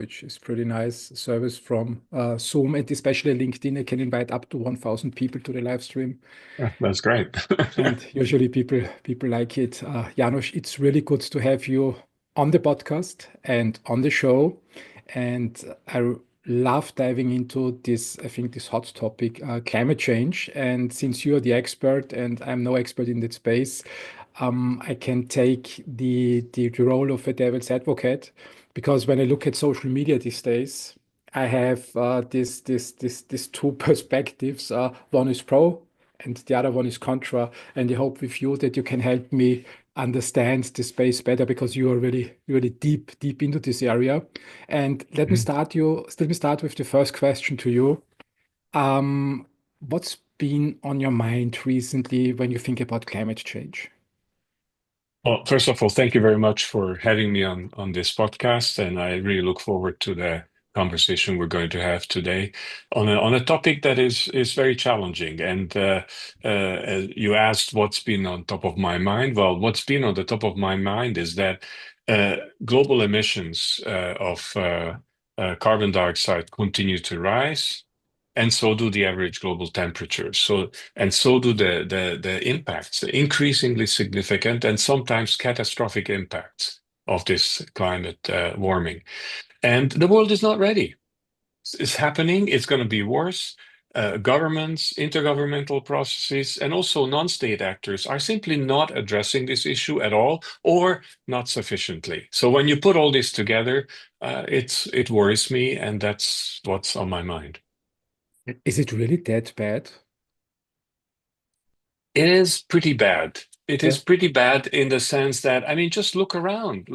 which is pretty nice service from Zoom, and especially LinkedIn. I can invite up to 1,000 people to the live stream, That's great. and usually people like it. Janos, it's really good to have you on the podcast and on the show, and I love diving into this. I think this hot topic, climate change. And since you're the expert and I'm no expert in that space, I can take the role of a devil's advocate, because when I look at social media these days, I have this two perspectives. One is pro, and the other one is contra. And I hope with you that you can help me understand the space better, because you are really deep into this area. And let me start with the first question to you. What's been on your mind recently when you think about climate change? Well, first of all, thank you very much for having me on this podcast, and I really look forward to the conversation we're going to have today on a topic that is very challenging. And you asked what's been on top of my mind. Well, what's been on the top of my mind is that uh, global emissions of carbon dioxide continue to rise, and so do the average global temperatures. And so do the impacts, the increasingly significant and sometimes catastrophic impacts of this climate warming. And the world is not ready. It's happening. It's going to be worse. Governments, intergovernmental processes, and also non-state actors are simply not addressing this issue at all, or not sufficiently. So when you put all this together, it worries me, and that's what's on my mind. Is it really that bad? It is pretty bad. It is Yeah. pretty bad in the sense that, I mean, just look around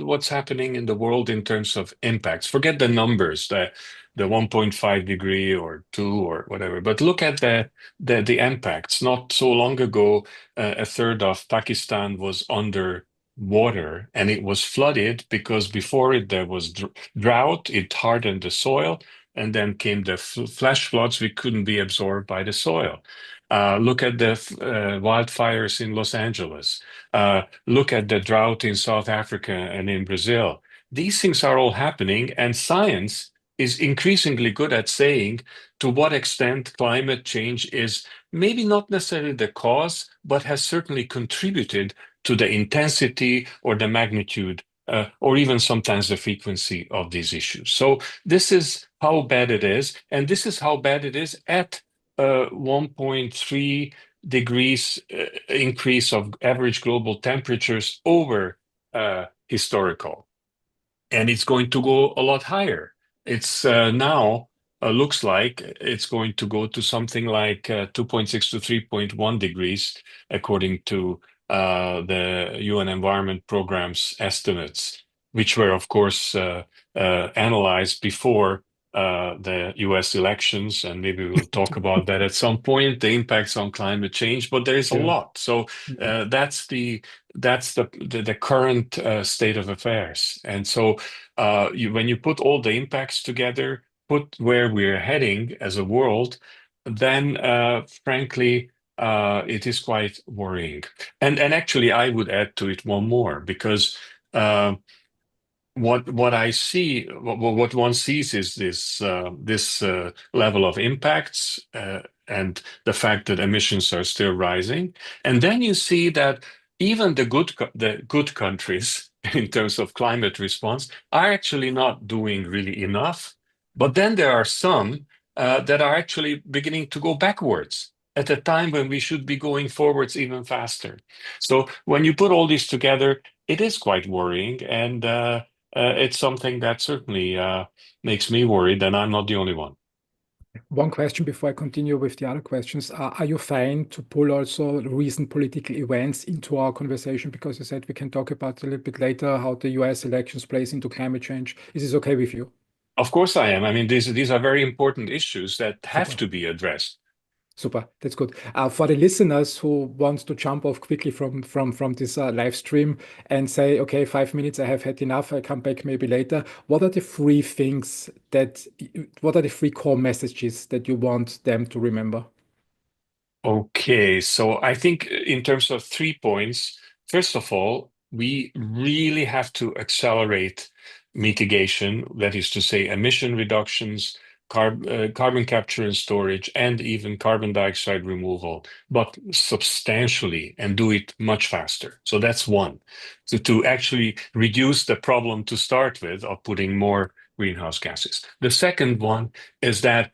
what's happening in the world in terms of impacts. Forget the numbers, the 1.5 degree or 2 or whatever, but look at the impacts. Not so long ago, a third of Pakistan was under water, and it was flooded because before it there was drought, it hardened the soil, and then came the flash floods which couldn't be absorbed by the soil. Look at the wildfires in Los Angeles. Look at the drought in South Africa and in Brazil. These things are all happening, and science is increasingly good at saying to what extent climate change is maybe not necessarily the cause, but has certainly contributed to the intensity or the magnitude, or even sometimes the frequency of these issues. So, this is how bad it is, and this is how bad it is at 1.3 degrees increase of average global temperatures over historical. And it's going to go a lot higher. It's now looks like it's going to go to something like 2.6 to 3.1 degrees, according to the UN Environment Programme's estimates, which were, of course, analyzed before the US elections. And maybe we'll talk about that at some point, the impacts on climate change. But there is a Yeah. lot. So that's the current state of affairs. And so when you put all the impacts together, put where we're heading as a world, then frankly, it is quite worrying. And actually, I would add to it one more, because uh, what I see, what one sees is this level of impacts, and the fact that emissions are still rising, and then you see that even the good countries in terms of climate response are actually not doing really enough. But then there are some that are actually beginning to go backwards at a time when we should be going forwards even faster. So when you put all this together, it is quite worrying, and it's something that certainly makes me worried, and I'm not the only one. One question before I continue with the other questions. Are you fine to pull also recent political events into our conversation? Because you said we can talk about a little bit later how the US elections plays into climate change. Is this okay with you? Of course I am. I mean, these are very important issues that have Super. to be addressed. Super, that's good. For the listeners who want to jump off quickly from this live stream and say, okay, 5 minutes, I have had enough, I come back maybe later. What are the three things what are the three core messages that you want them to remember? Okay, so I think in terms of 3 points, first of all, we really have to accelerate mitigation, that is to say, emission reductions, carbon capture and storage, and even carbon dioxide removal, but substantially and do it much faster. So that's one, to actually reduce the problem to start with of putting more greenhouse gases. The second one is that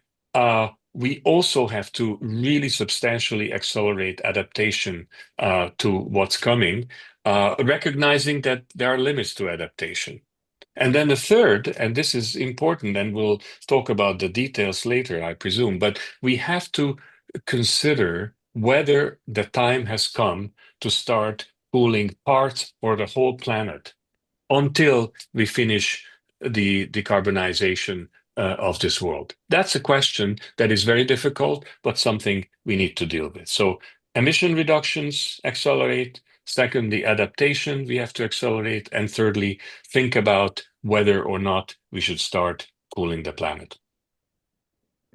we also have to really substantially accelerate adaptation to what's coming, recognizing that there are limits to adaptation. And then the third, and this is important, and we'll talk about the details later, I presume, but we have to consider whether the time has come to start cooling parts or the whole planet until we finish the decarbonization of this world. That's a question that is very difficult, but something we need to deal with. So emission reductions accelerate. Second, the adaptation we have to accelerate. And thirdly, think about whether or not we should start cooling the planet.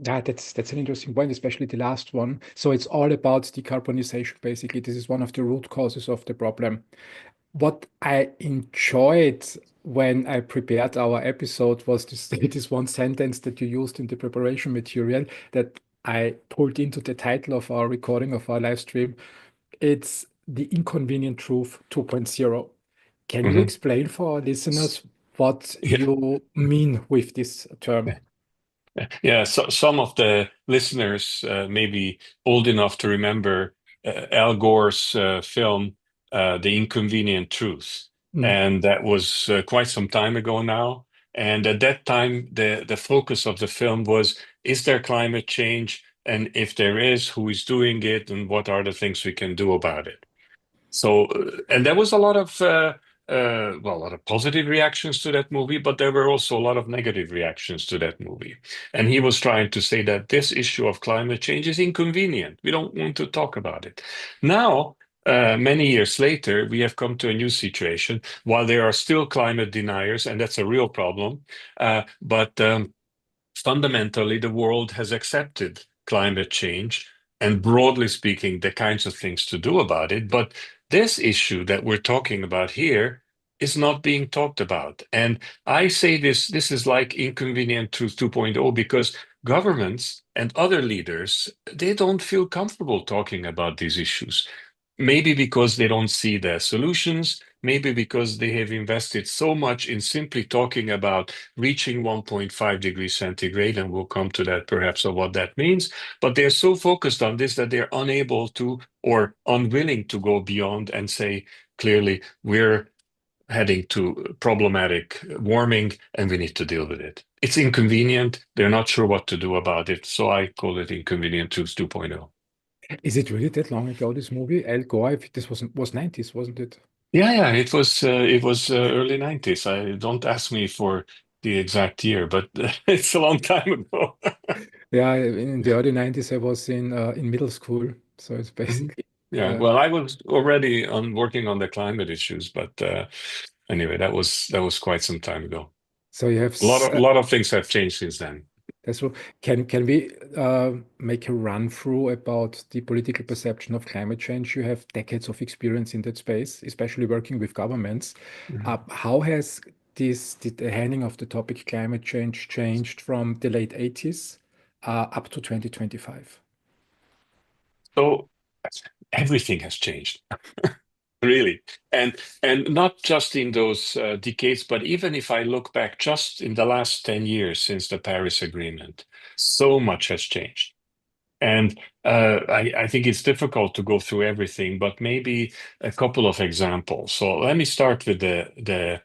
Yeah, that's an interesting point, especially the last one. So it's all about decarbonization, basically. This is one of the root causes of the problem. What I enjoyed when I prepared our episode was this, this one sentence that you used in the preparation material that I pulled into the title of our recording of our live stream. It's the Inconvenient Truth 2.0. Can you Mhm. explain for our listeners what Yeah. you mean with this term? Yeah, so some of the listeners may be old enough to remember Al Gore's film, The Inconvenient Truth. Mm. And that was quite some time ago now. And at that time, the focus of the film was, is there climate change? And if there is, who is doing it? And what are the things we can do about it? So, and there was a lot of well, a lot of positive reactions to that movie, but there were also a lot of negative reactions to that movie. And he was trying to say that this issue of climate change is inconvenient. We don't want to talk about it. Now, many years later, we have come to a new situation. While there are still climate deniers, and that's a real problem, but fundamentally, the world has accepted climate change and, broadly speaking, the kinds of things to do about it. But this issue that we're talking about here is not being talked about. And I say this is like Inconvenient Truth 2.0 because governments and other leaders, they don't feel comfortable talking about these issues. Maybe because they don't see the solutions, maybe because they have invested so much in simply talking about reaching 1.5 degrees centigrade, and we'll come to that perhaps of what that means. But they're so focused on this that they're unable to or unwilling to go beyond and say clearly, we're heading to problematic warming and we need to deal with it. It's inconvenient. They're not sure what to do about it. So I call it Inconvenient Truth 2.0. Is it really that long ago, this movie? Al Gore, I think this was 90s, wasn't it? Yeah, it was early 90s. I don't ask me for the exact year, but it's a long time ago. Yeah, in the early 90s, I was in middle school. So it's Mhm. basically, Yeah, uh, well, I was already on working on the climate issues, but anyway, that was quite some time ago. so you have, A lot of things have changed since then. that's what, can we make a run through about the political perception of climate change? You have decades of experience in that space, especially working with governments. Mhm. How has the handling of the topic climate change changed from the late 80s up to 2025? So everything has changed. Really. And not just in those decades, but even if I look back just in the last 10 years since the Paris Agreement, so much has changed. And I think it's difficult to go through everything, but maybe a couple of examples. So let me start with the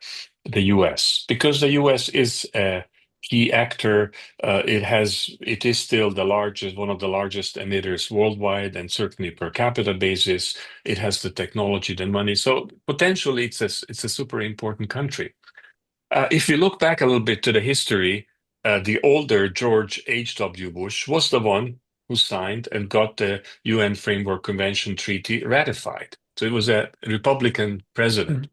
US, because the US is a key actor. It is still the largest, one of the largest emitters worldwide, and certainly per capita basis, it has the technology, the money. So potentially, it's a super important country. If you look back a little bit to the history, the older George H.W. Bush was the one who signed and got the UN Framework Convention Treaty ratified. So it was a Republican president.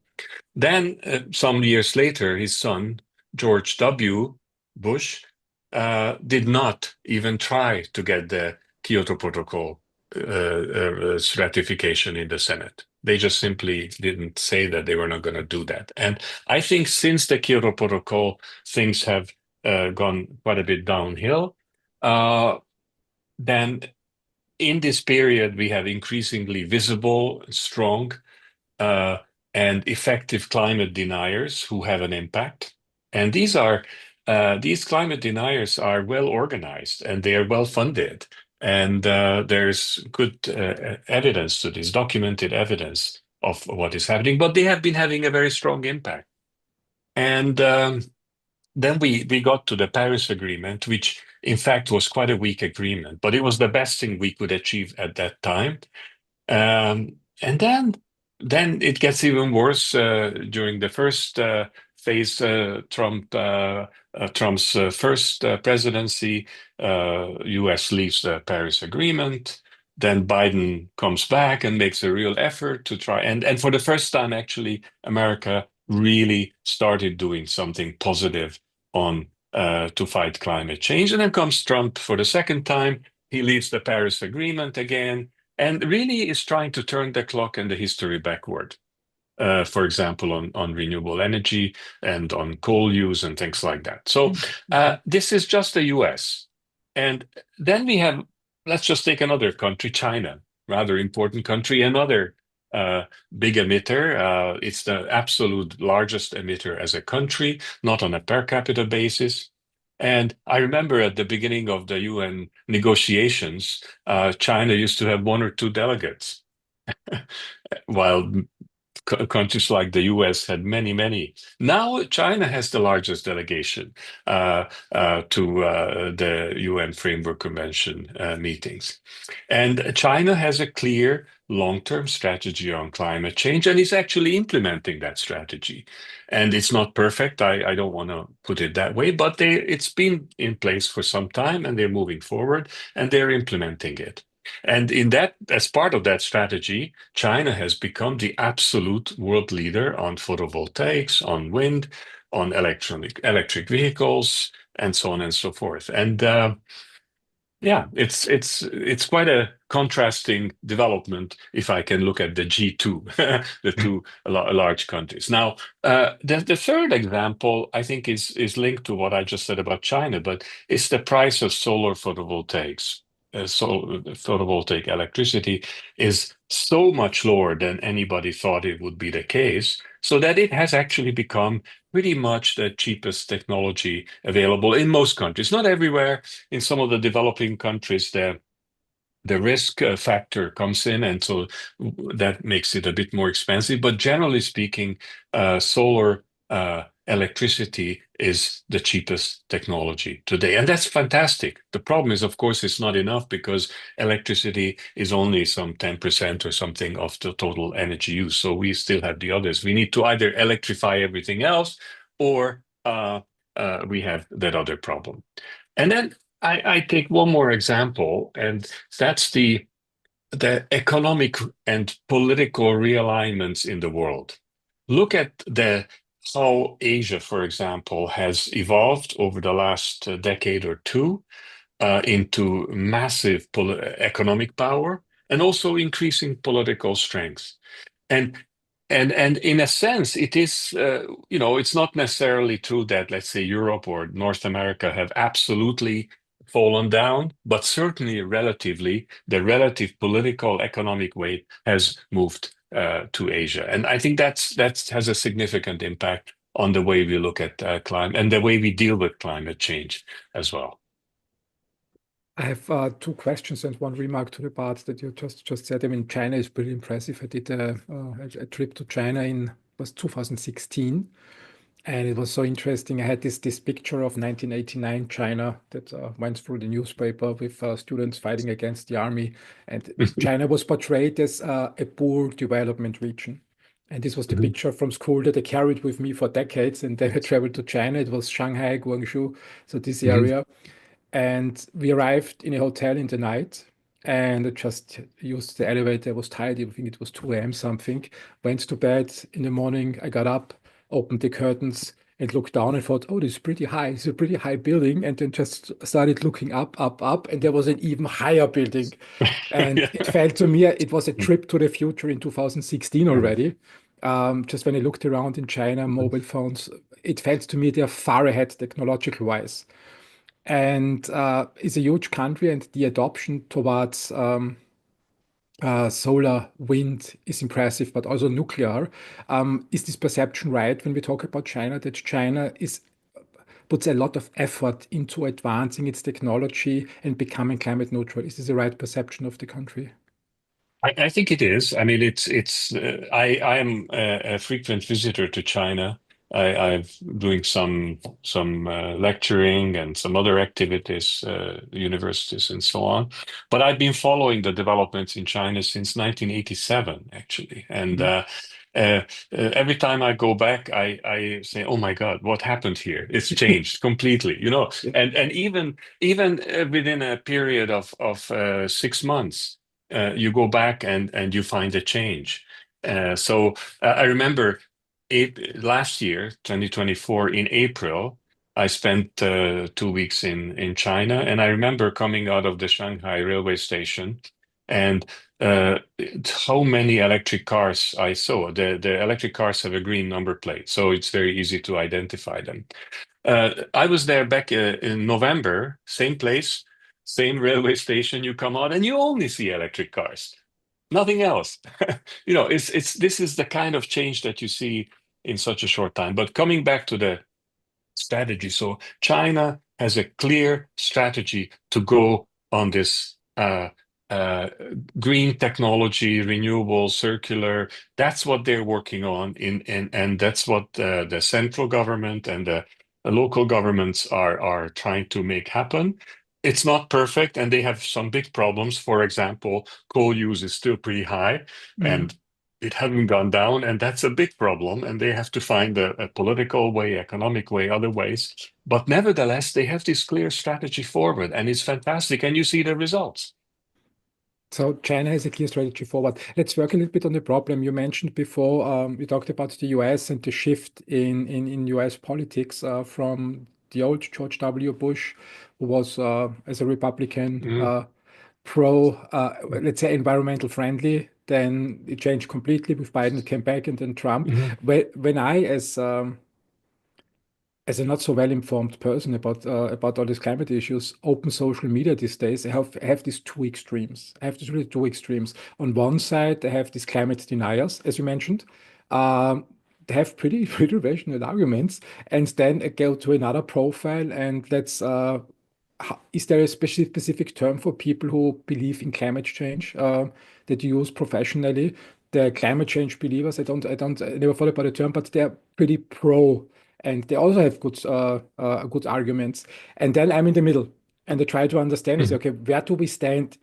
Then, some years later, his son, George W. Bush, did not even try to get the Kyoto Protocol ratification in the Senate. They just simply didn't say that they were not going to do that. And I think since the Kyoto Protocol, things have gone quite a bit downhill. Then in this period, we have increasingly visible, strong, uh, and effective climate deniers who have an impact. And these climate deniers are well organized and they are well funded. And there's good evidence to this, documented evidence of what is happening. But they have been having a very strong impact. And then we got to the Paris Agreement, which in fact was quite a weak agreement, but it was the best thing we could achieve at that time. And then it gets even worse during the first phase, Trump's first presidency. U.S. leaves the Paris Agreement. Then Biden comes back and makes a real effort to try. And for the first time, actually, America really started doing something positive on to fight climate change. And then comes Trump for the second time. He leaves the Paris Agreement again and really is trying to turn the clock and the history backward. For example, on renewable energy and on coal use and things like that. So this is just the US. And then we have, let's just take another country, China, rather important country, another big emitter. It's the absolute largest emitter as a country, not on a per capita basis. And I remember at the beginning of the UN negotiations, China used to have one or two delegates, while countries like the US had many, many. Now China has the largest delegation to the UN Framework Convention meetings. And China has a clear long-term strategy on climate change and is actually implementing that strategy. And it's not perfect. I don't want to put it that way, but it's been in place for some time and they're moving forward and they're implementing it. And in that, as part of that strategy, China has become the absolute world leader on photovoltaics, on wind, on electric vehicles, and so on and so forth. And yeah, it's quite a contrasting development if I can look at the G2, the two large countries. Now, the third example I think is linked to what I just said about China, but it's the price of solar photovoltaics. So photovoltaic electricity is so much lower than anybody thought it would be the case, so that it has actually become pretty much the cheapest technology available in most countries. Not everywhere. In some of the developing countries, the risk factor comes in, and so that makes it a bit more expensive. But generally speaking, solar electricity is the cheapest technology today. And that's fantastic. The problem is, of course, it's not enough because electricity is only some 10% or something of the total energy use. So we still have the others. We need to either electrify everything else or we have that other problem. And then I take one more example, and that's the economic and political realignments in the world. Look at how Asia, for example, has evolved over the last decade or two into massive economic power and also increasing political strength. And and in a sense, it is it's not necessarily true that, let's say, Europe or North America have absolutely fallen down, but certainly relatively, the relative political economic weight has moved to Asia, and I think that has a significant impact on the way we look at climate and the way we deal with climate change as well. I have two questions and one remark to the part that you just said. I mean, China is pretty impressive. I did a trip to China in was 2016, and it was so interesting. I had this picture of 1989 China that went through the newspaper with students fighting against the army, and China was portrayed as a poor development region. And this was the Mhm. picture from school that I carried with me for decades. And then I traveled to China. It was Shanghai, Guangzhou, so this Mhm. area. And we arrived in a hotel in the night, and I just used the elevator. I was tired. I think it was 2 a.m. something. Went to bed in the morning. I got up, opened the curtains, and looked down and thought, oh, this is pretty high. It's a pretty high building. And then just started looking up, up, up. And there was an even higher building. And Yeah. it felt to me it was a trip to the future in 2016 Mm. already. Just when I looked around in China, mobile phones, it felt to me they're far ahead technological wise. And it's a huge country, and the adoption towards solar, wind is impressive, but also nuclear. Is this perception right when we talk about China, that China is puts a lot of effort into advancing its technology and becoming climate neutral? Is this the right perception of the country? I think it is. I mean, I am a frequent visitor to China. I'm doing some lecturing and some other activities, universities and so on. But I've been following the developments in China since 1987, actually. And Mhm. every time I go back, I say, "Oh my God, what happened here? It's changed completely." Yeah. And even within a period of 6 months you go back and you find a change. I remember last year, 2024, in April, I spent 2 weeks in China, and I remember coming out of the Shanghai railway station and how many electric cars I saw. The electric cars have a green number plate, so it's very easy to identify them. I was there back in November, same place, same railway station. You come out and you only see electric cars, nothing else. It's this is the kind of change that you see in such a short time. But coming back to the strategy, so China has a clear strategy to go on this uh, green technology, renewable, circular. That's what they're working on and that's what the central government and the local governments are trying to make happen. It's not perfect, and they have some big problems. For example, coal use is still pretty high, Mm. and it hasn't gone down, and that's a big problem. And they have to find a political way, economic way, other ways. But nevertheless, they have this clear strategy forward, and it's fantastic. And you see the results. So China has a clear strategy forward. Let's work a little bit on the problem. You mentioned before, we talked about the US and the shift in US politics from the old George W. Bush, who was, as a Republican, Mhm. pro, let's say, environmental friendly. Then it changed completely with Biden came back, and then Trump. Mhm. When I, as a not so well informed person about all these climate issues, open social media these days, I have these two extremes. I have these really two extremes. On one side, I have these climate deniers, as you mentioned. Um, they have pretty pretty rational arguments, and then I go to another profile, and let's is there a specific term for people who believe in climate change that you use professionally? The climate change believers. I never thought about the term, but they're pretty pro, and they also have good arguments. And then I'm in the middle, and I try to understand. I say, Mhm. okay, where do we stand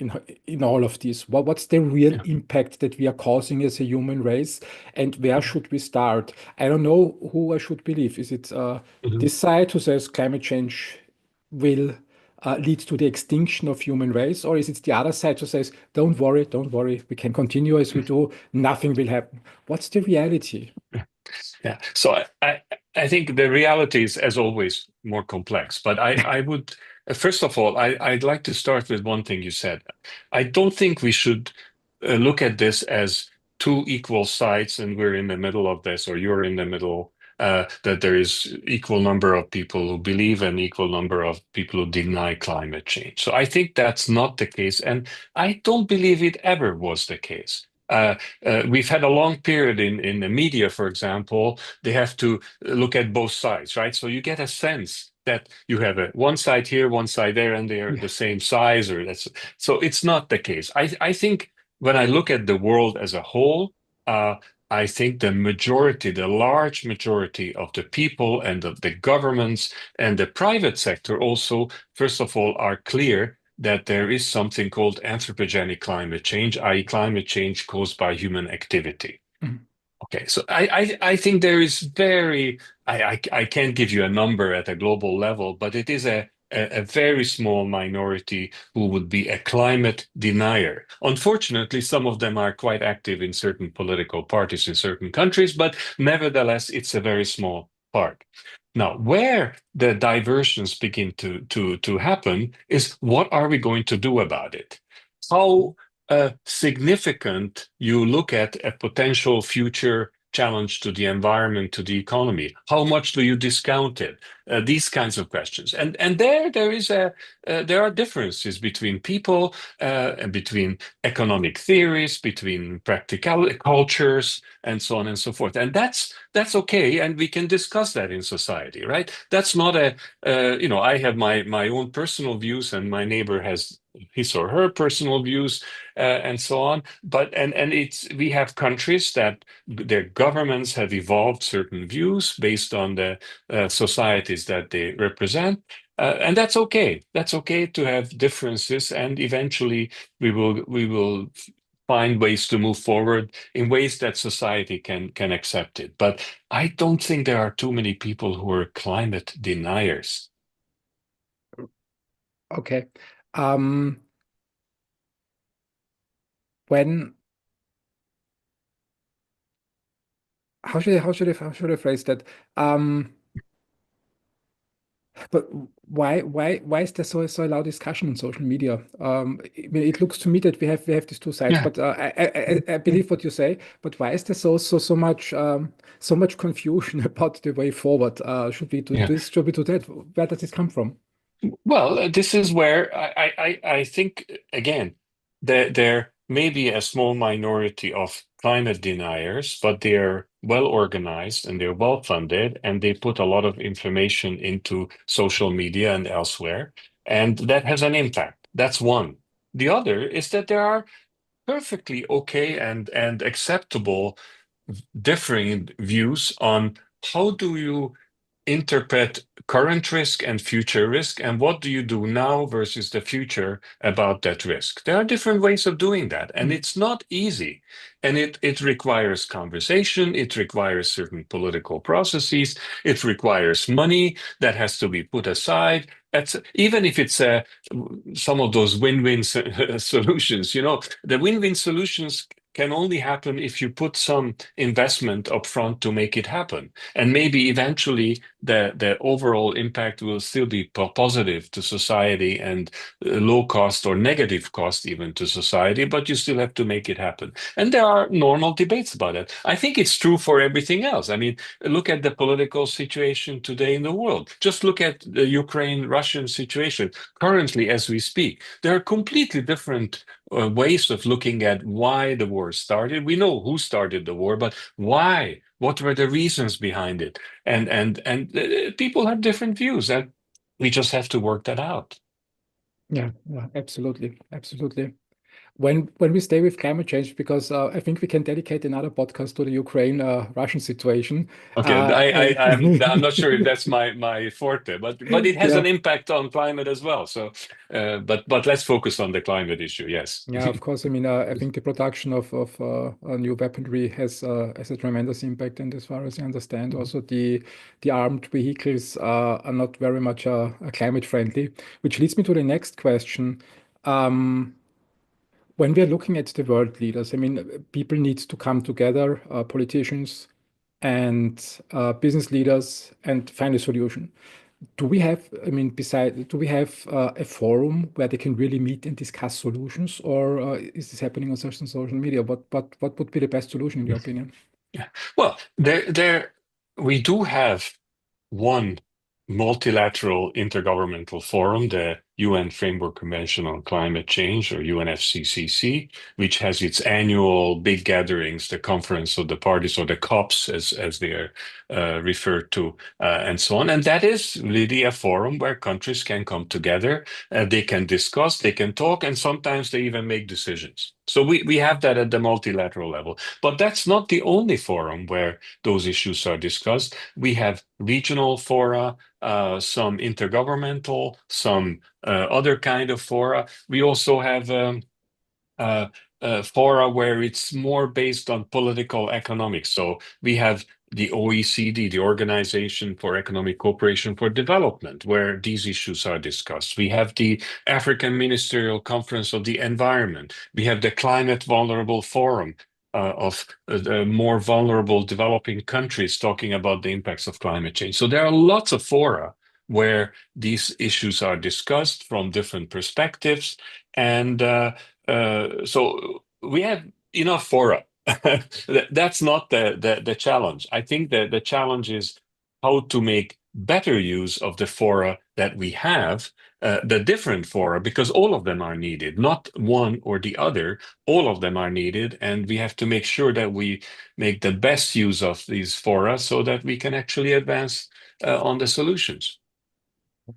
in all of this? What's the real Yeah. impact that we are causing as a human race, and where Mhm. should we start? I don't know who I should believe. Is it Mhm. this side who says climate change will lead to the extinction of human race, or is it the other side who says, don't worry, we can continue as we do, nothing will happen? What's the reality? Yeah. So I think the reality is, as always, more complex. But I would, first of all, I'd like to start with one thing you said. I don't think we should look at this as two equal sides, and we're in the middle of this, or you're in the middle. That there is equal number of people who believe and equal number of people who deny climate change. So I think that's not the case, and I don't believe it ever was the case. We've had a long period in the media, for example, they have to look at both sides, right? So you get a sense that you have one side here, one side there, and they're Yeah. the same size, or that's so it's not the case. I think when I look at the world as a whole, uh, I think the majority, the large majority of the people and of the governments and the private sector also, first of all, are clear that there is something called anthropogenic climate change, i.e., climate change caused by human activity. Mhm. Okay, so I think there is I can't give you a number at a global level, but it is a very small minority who would be a climate denier. Unfortunately, some of them are quite active in certain political parties in certain countries, but nevertheless, it's a very small part. Now, where the diversions begin to happen is what are we going to do about it? How significant you look at a potential future challenge to the environment, to the economy. How much do you discount it? These kinds of questions. And there are differences between people and between economic theories, between practical cultures, and so on and so forth. And that's okay, and we can discuss that in society, right? That's not I have my own personal views, and my neighbor has his or her personal views, and so on. But and it's we have countries that their governments have evolved certain views based on the societies that they represent. And that's okay. That's okay to have differences, and eventually we will find ways to move forward in ways that society can accept it. But I don't think there are too many people who are climate deniers. Okay. Um, when how should I phrase that? But why is there so a loud discussion on social media? I mean, it looks to me that we have these two sides, Yeah. but I believe what you say. But why is there so much confusion about the way forward? Should we do Yeah. this? Should we do that? Where does this come from? Well, this is where I think, again, there may be a small minority of climate deniers, but they're well organized and they're well funded, and they put a lot of information into social media and elsewhere. And that has an impact. That's one. The other is that there are perfectly okay and acceptable differing views on how do you interpret current risk and future risk, and what do you do now versus the future about that risk. There are different ways of doing that, and Mm. it's not easy. And it requires conversation, it requires certain political processes, it requires money that has to be put aside. Even if it's some of those win-win solutions, the win-win solutions can only happen if you put some investment upfront to make it happen. And maybe eventually the overall impact will still be positive to society, and low cost or negative cost even to society, but you still have to make it happen. And there are normal debates about it. I think it's true for everything else. I mean, look at the political situation today in the world. Just look at the Ukraine-Russian situation currently as we speak. There are completely different ways of looking at why the war started. We know who started the war, but why? What were the reasons behind it? And people have different views, and we just have to work that out. Yeah, yeah, absolutely, absolutely. When we stay with climate change, because I think we can dedicate another podcast to the Ukraine Russian situation. Okay, I'm not sure if that's my forte, but it has Yeah, an impact on climate as well. So, but let's focus on the climate issue. Yes. yeah, of course. I mean, I think the production of new weaponry has a tremendous impact, and as far as I understand, also the armed vehicles are not very much climate friendly. Which leads me to the next question. Um, when we are looking at the world leaders, I mean, people need to come together, politicians and business leaders, and find a solution. Do we have, I mean, do we have a forum where they can really meet and discuss solutions, or is this happening on social media? What would be the best solution in your opinion? Yeah. Well, we do have one multilateral intergovernmental forum, the UN Framework Convention on Climate Change, or UNFCCC, which has its annual big gatherings, the Conference of the Parties, or the COPs, as they are referred to, and so on. And that is really a forum where countries can come together, they can discuss, they can talk, and sometimes they even make decisions. So we have that at the multilateral level. But that's not the only forum where those issues are discussed. We have regional fora, some intergovernmental, some other kind of fora. We also have uh, fora where it's more based on political economics. So we have the OECD, the Organization for Economic Cooperation for Development, where these issues are discussed. We have the African Ministerial Conference of the Environment. We have the Climate Vulnerable Forum. the more vulnerable developing countries talking about the impacts of climate change. So there are lots of fora where these issues are discussed from different perspectives. And so we have enough fora. That's not the challenge. I think that the challenge is how to make better use of the fora that we have, the different fora, because all of them are needed, not one or the other. All of them are needed, and we have to make sure that we make the best use of these fora so that we can actually advance on the solutions.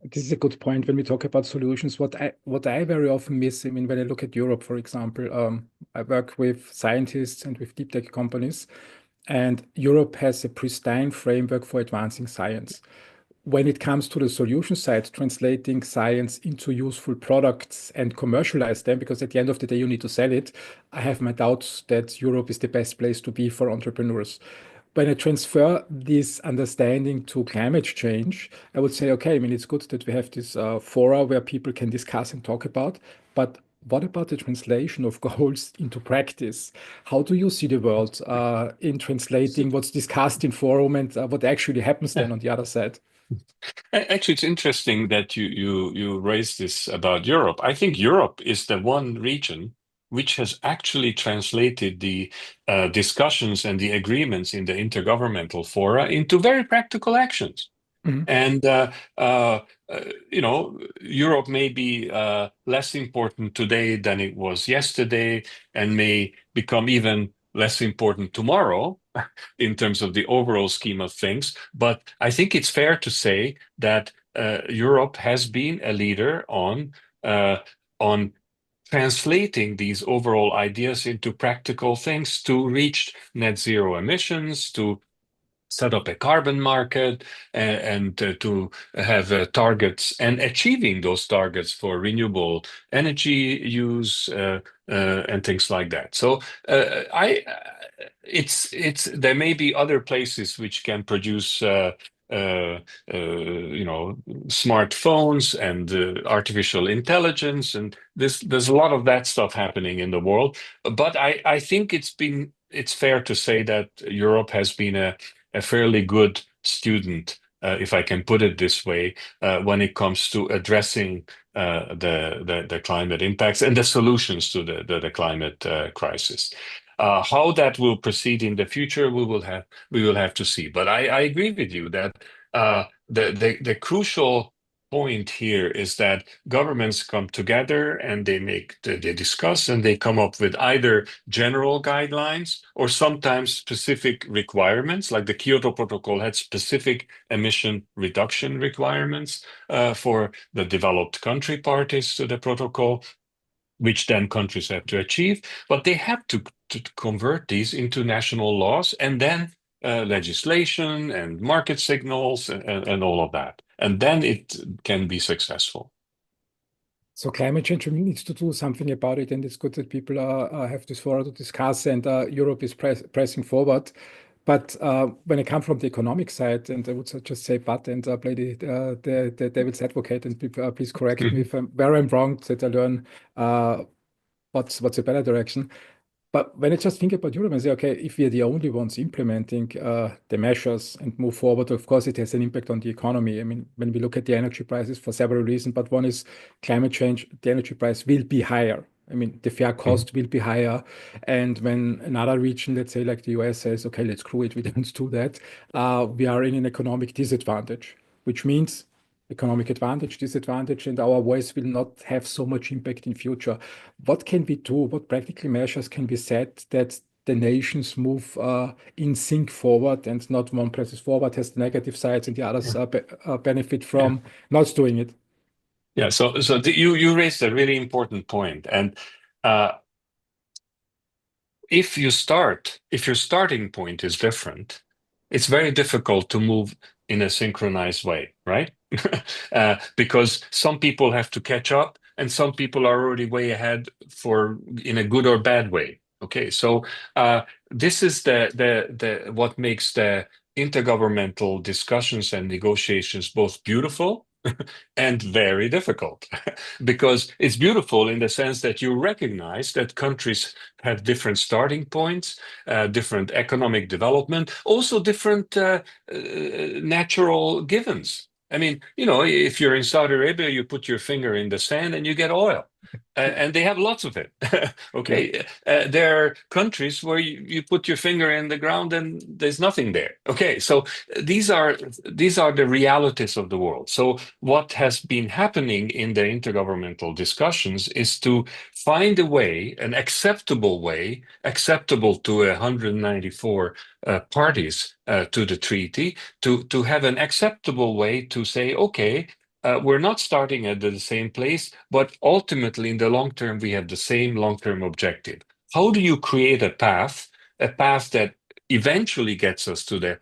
This is a good point when we talk about solutions. What I very often miss, I mean, when I look at Europe, for example, I work with scientists and with deep tech companies, and Europe has a pristine framework for advancing science. When it comes to the solution side, translating science into useful products and commercialize them, because at the end of the day, you need to sell it, I have my doubts that Europe is the best place to be for entrepreneurs. When I transfer this understanding to climate change, I would say, okay, I mean, it's good that we have this fora where people can discuss and talk about, but what about the translation of goals into practice? How do you see the world in translating what's discussed in forum and what actually happens then on the other side? Actually, it's interesting that you raised this about Europe. I think Europe is the one region which has actually translated the discussions and the agreements in the intergovernmental fora into very practical actions. Mhm. And Europe may be less important today than it was yesterday, and may become even less important tomorrow in terms of the overall scheme of things. But I think it's fair to say that Europe has been a leader on translating these overall ideas into practical things to reach net zero emissions, to set up a carbon market, and to have targets and achieving those targets for renewable energy use, and things like that. So I it's there may be other places which can produce uh, smartphones and artificial intelligence, and there's a lot of that stuff happening in the world. But I think it's fair to say that Europe has been a fairly good student, if I can put it this way, when it comes to addressing the climate impacts and the solutions to the climate crisis. How that will proceed in the future, we will have to see. But I agree with you that the crucial point here is that governments come together and they discuss and they come up with either general guidelines or sometimes specific requirements. Like the Kyoto Protocol had specific emission reduction requirements for the developed country parties to the protocol, which then countries have to achieve, but they have to convert these into national laws and then legislation and market signals and all of that. And then it can be successful. So climate change needs to do something about it, and it's good that people have this forum to discuss, and Europe is pressing forward. But when I come from the economic side, and I would just say but and play the devil's advocate, and please correct me Mhm. if I'm where I'm wrong, that I learn what's a better direction. But when I just think about Europe and say, okay, if we are the only ones implementing the measures and move forward, of course, it has an impact on the economy. I mean, when we look at the energy prices for several reasons, but one is climate change, the energy price will be higher. I mean, the fair Mhm. cost will be higher. And when another region, let's say like the US, says, okay, let's screw it, we don't do that, we are in an economic disadvantage, which means economic advantage, disadvantage, and our voice will not have so much impact in future. What can we do? What practical measures can be set that the nations move in sync forward and not one presses forward has the negative sides and the others Yeah. benefit Yeah. from not doing it? Yeah. You raised a really important point. And uh, if your starting point is different, it's very difficult to move in a synchronized way, right? Because some people have to catch up, and some people are already way ahead for in a good or bad way. Okay, so this is what makes the intergovernmental discussions and negotiations both beautiful and very difficult because it's beautiful in the sense that you recognize that countries have different starting points, different economic development, also different natural givens. I mean, if you're in Saudi Arabia, you put your finger in the sand and you get oil. And they have lots of it. Yeah. Okay. There are countries where you put your finger in the ground and there's nothing there. Okay. So these are the realities of the world. So what has been happening in the intergovernmental discussions is to find a way, an acceptable way, acceptable to 194 parties to the treaty, to have an acceptable way to say, okay, we're not starting at the same place, but ultimately in the long term, we have the same long-term objective. How do you create a path that eventually gets us to the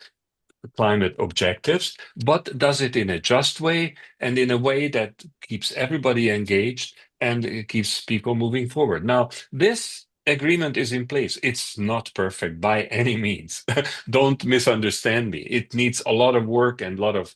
climate objectives, but does it in a just way and in a way that keeps everybody engaged and it keeps people moving forward? Now, this agreement is in place. It's not perfect by any means. Don't misunderstand me. It needs a lot of work and a lot of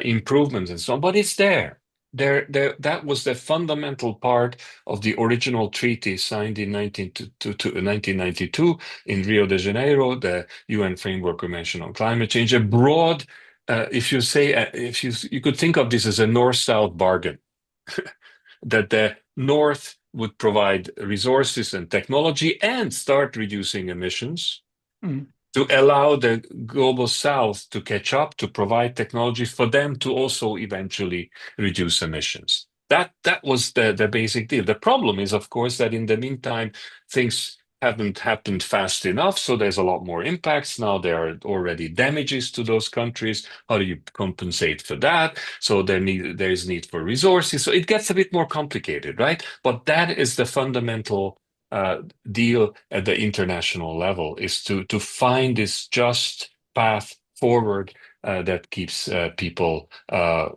improvements and so on, but it's there. That was the fundamental part of the original treaty signed in 1992 in Rio de Janeiro, the UN Framework Convention on Climate Change. A broad, if you say, if you could think of this as a North-South bargain, that the North would provide resources and technology and start reducing emissions Mm. to allow the global South to catch up, to provide technology for them to also eventually reduce emissions. That was the basic deal. The problem is, of course, that in the meantime, things haven't happened fast enough. So there's a lot more impacts. Now there are already damages to those countries. How do you compensate for that? So there's need for resources. So it gets a bit more complicated, right? But that is the fundamental deal at the international level, is to find this just path forward that keeps people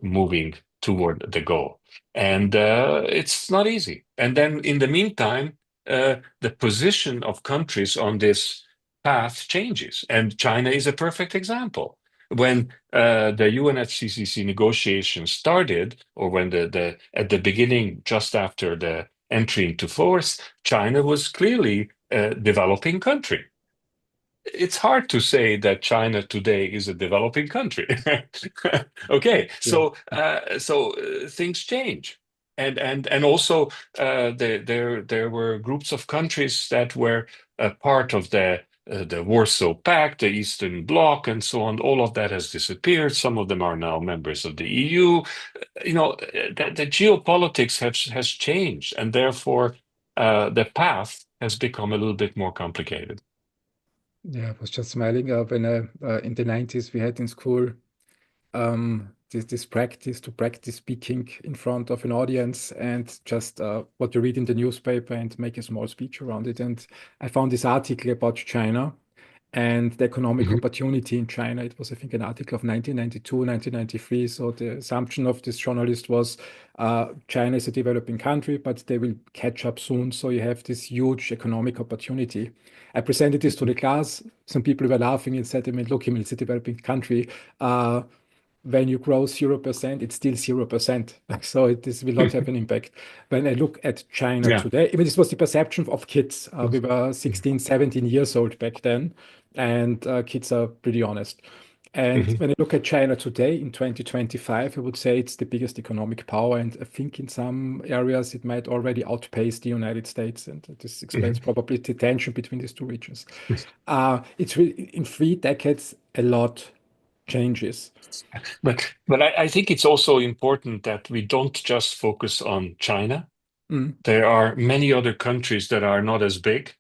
moving toward the goal. And it's not easy. And then in the meantime, the position of countries on this path changes. And China is a perfect example. When the UNFCCC negotiations started, or when at the beginning, just after the entry into force, China was clearly a developing country. It's hard to say that China today is a developing country. Okay, Yeah. so things change, and also there were groups of countries that were part of the Warsaw Pact, the Eastern Bloc, and so on. All of that has disappeared. Some of them are now members of the EU. The geopolitics has changed, and therefore the path has become a little bit more complicated. Yeah, I was just smiling when in the 90s we had in school this practice to practice speaking in front of an audience and just what you read in the newspaper and make a small speech around it. And I found this article about China and the economic Mhm. opportunity in China. It was, I think, an article of 1992, 1993. So the assumption of this journalist was China is a developing country, but they will catch up soon. So you have this huge economic opportunity. I presented this to the class. Some people were laughing and said, I mean, look, it's a developing country. When you grow 0%, it's still 0%. So this will not have an impact. When I look at China Yeah. today, even this was the perception of kids. We were 16, 17 years old back then, and kids are pretty honest. And Mhm. when I look at China today in 2025, I would say it's the biggest economic power. And I think in some areas it might already outpace the United States. And this explains Mhm. probably the tension between these two regions. It's really, in 3 decades, a lot changes. But I think it's also important that we don't just focus on China. Mm. There are many other countries that are not as big,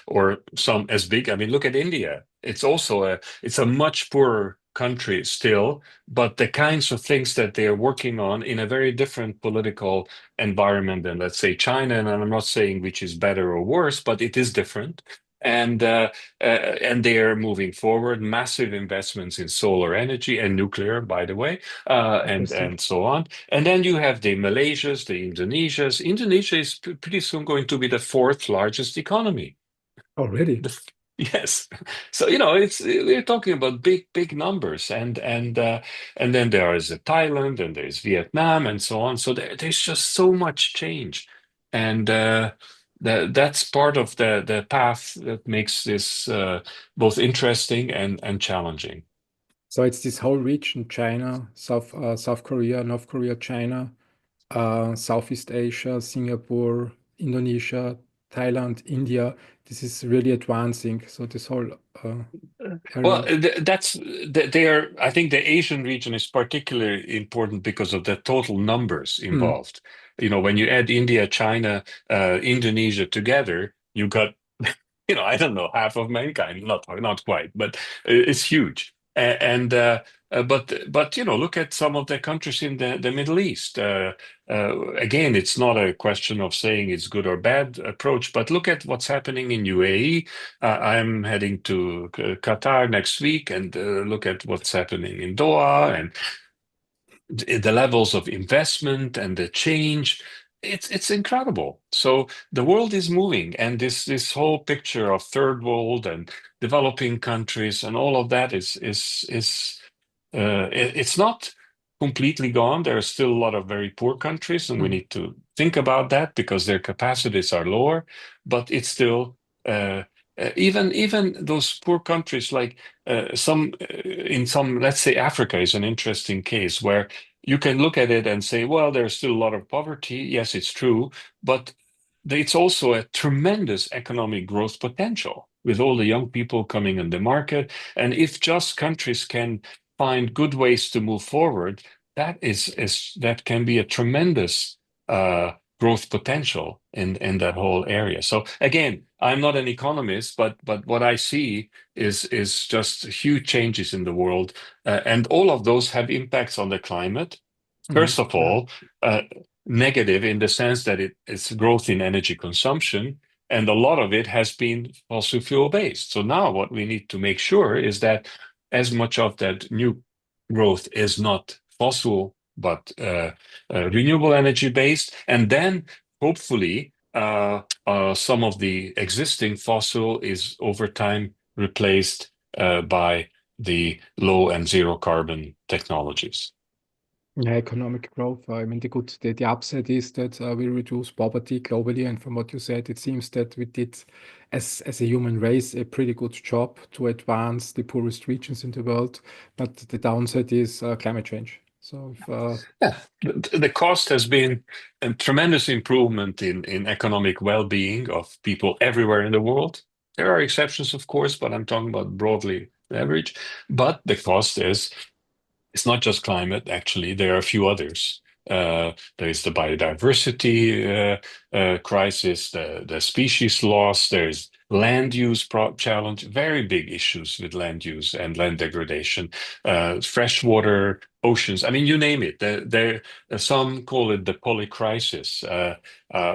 or some as big. I mean, look at India. It's a much poorer country still, but the kinds of things that they are working on in a very different political environment than, let's say, China. And I'm not saying which is better or worse, but it is different. And they are moving forward, massive investments in solar energy and nuclear, by the way, Interesting. and so on. And then you have the Malaysias, the Indonesias. Indonesia is pretty soon going to be the fourth largest economy. Oh, really? The, Yes. So, it's we're talking about big, big numbers, and then there is Thailand, and there's Vietnam, and so on. So there's just so much change, and that's part of the path that makes this both interesting and challenging. So it's this whole region, China, South Korea, North Korea, China, Southeast Asia, Singapore, Indonesia, Thailand, India. This is really advancing. So this whole Well, area. they are. I think the Asian region is particularly important because of the total numbers Mm, involved. When you add India, China, Indonesia together, you got, I don't know, half of mankind. Not quite, but it's huge. But look at some of the countries in the Middle East. Again, it's not a question of saying it's good or bad approach, but look at what's happening in UAE. I'm heading to Qatar next week, and look at what's happening in Doha, and the levels of investment and the change. It's incredible. So the world is moving, and this whole picture of third world and developing countries and all of that it's not completely gone. There are still a lot of very poor countries, and we mm, need to think about that because their capacities are lower. But it's still even those poor countries, like in some, let's say Africa is an interesting case where you can look at it and say, well, there's still a lot of poverty. Yes, it's true, but it's also a tremendous economic growth potential with all the young people coming in the market. And if just countries can find good ways to move forward, that can be a tremendous uh, growth potential in that whole area. So again, I'm not an economist, but what I see is just huge changes in the world, and all of those have impacts on the climate. mm. First of Yeah. all, negative in the sense that it's growth in energy consumption, and a lot of it has been fossil fuel based. So now what we need to make sure is that as much of that new growth is not fossil but renewable energy based, and then hopefully some of the existing fossil is over time replaced by the low and zero carbon technologies. Yeah, economic growth. I mean, the upside is that we reduce poverty globally, and from what you said, it seems that we did, as a human race, a pretty good job to advance the poorest regions in the world. But the downside is climate change. So, if, Yeah, the cost has been a tremendous improvement in economic well-being of people everywhere in the world. There are exceptions, of course, but I'm talking about broadly average. But the cost is it's not just climate, actually. There are a few others. There is the biodiversity crisis, the species loss, there's land use challenge, very big issues with land use and land degradation, freshwater, oceans. I mean, you name it. Some call it the polycrisis,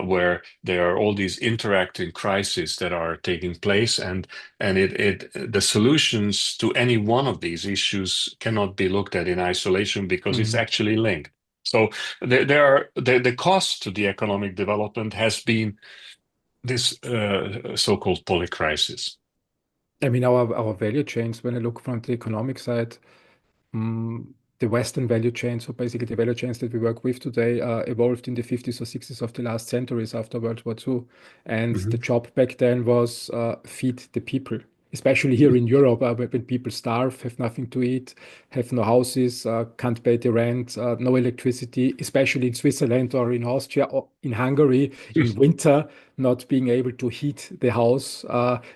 where there are all these interacting crises that are taking place, and the solutions to any one of these issues cannot be looked at in isolation because it's mm. actually linked. So there are the cost to the economic development has been this so-called polycrisis. I mean, our value chains, when I look from the economic side, Mm, the Western value chain, so basically the value chains that we work with today, evolved in the 50s or 60s of the last centuries after World War II. And the Mhm. job back then was feed the people, especially here in Europe, when people starve, have nothing to eat, have no houses, can't pay the rent, no electricity, especially in Switzerland or in Austria or in Hungary in winter, not being able to heat the house.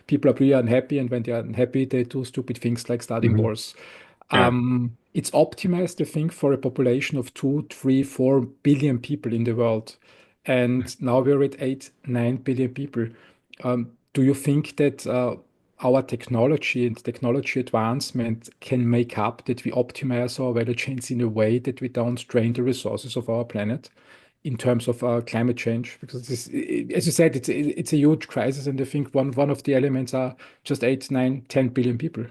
People are pretty unhappy, and when they are unhappy, they do stupid things like starting Mhm. wars. Yeah. It's optimized, I think, for a population of 2, 3, 4 billion people in the world. And now we're at 8, 9 billion people. Do you think that our technology and technology advancement can make up that we optimize our value chains in a way that we don't drain the resources of our planet in terms of climate change? Because this, as you said, it's a huge crisis, and I think one of the elements are just 8, 9, 10 billion people.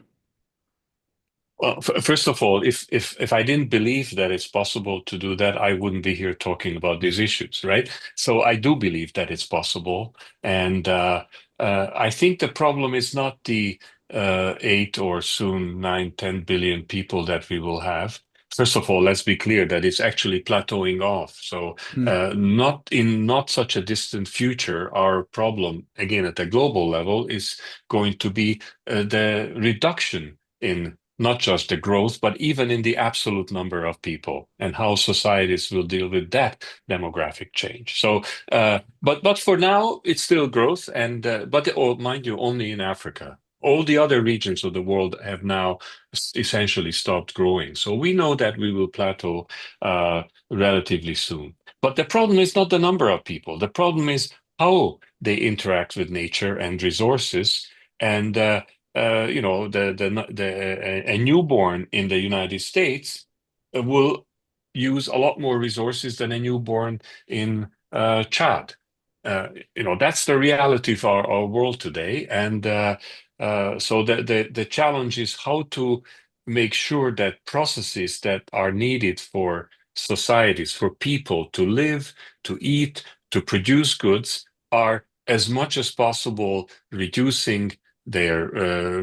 Well, first of all, if I didn't believe that it's possible to do that, I wouldn't be here talking about these issues, right? So I do believe that it's possible, and I think the problem is not the 8 or soon 9, 10 billion people that we will have. First of all, let's be clear that it's actually plateauing off. So, Mm. not such a distant future, our problem, again at the global level, is going to be the reduction in not just the growth, but even in the absolute number of people and how societies will deal with that demographic change. So, but for now, it's still growth, and but oh, mind you, only in Africa. All the other regions of the world have now essentially stopped growing. So we know that we will plateau relatively soon. But the problem is not the number of people. The problem is how they interact with nature and resources. And a newborn in the United States will use a lot more resources than a newborn in Chad. That's the reality of our world today, and so the challenge is how to make sure that processes that are needed for societies, for people to live, to eat, to produce goods, are as much as possible reducing their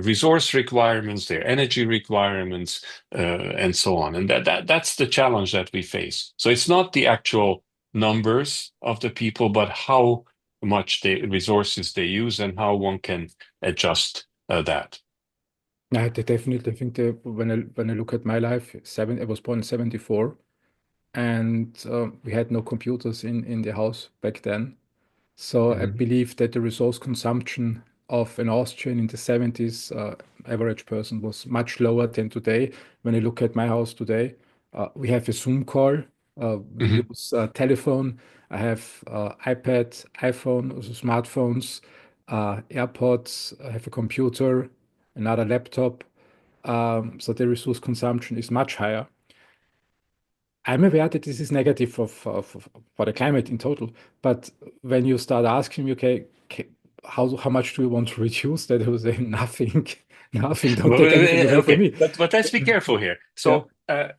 resource requirements, their energy requirements, and so on. And that's the challenge that we face. So it's not the actual numbers of the people, but how much resources they use and how one can adjust that. I definitely think that when I look at my life, I was born in 74, and we had no computers in the house back then. So I Mhm. believe that the resource consumption of an Austrian in the 70s, average person, was much lower than today. When I look at my house today, we have a Zoom call, we Mhm. use telephone, I have iPad, iPhone, also smartphones, AirPods, I have a computer, another laptop. So the resource consumption is much higher. I'm aware that this is negative for the climate in total, but when you start asking me, okay, how much do you want to reduce that? I will say nothing, nothing. Don't Well, take anything away from okay, me. but let's be careful here. Yeah. So,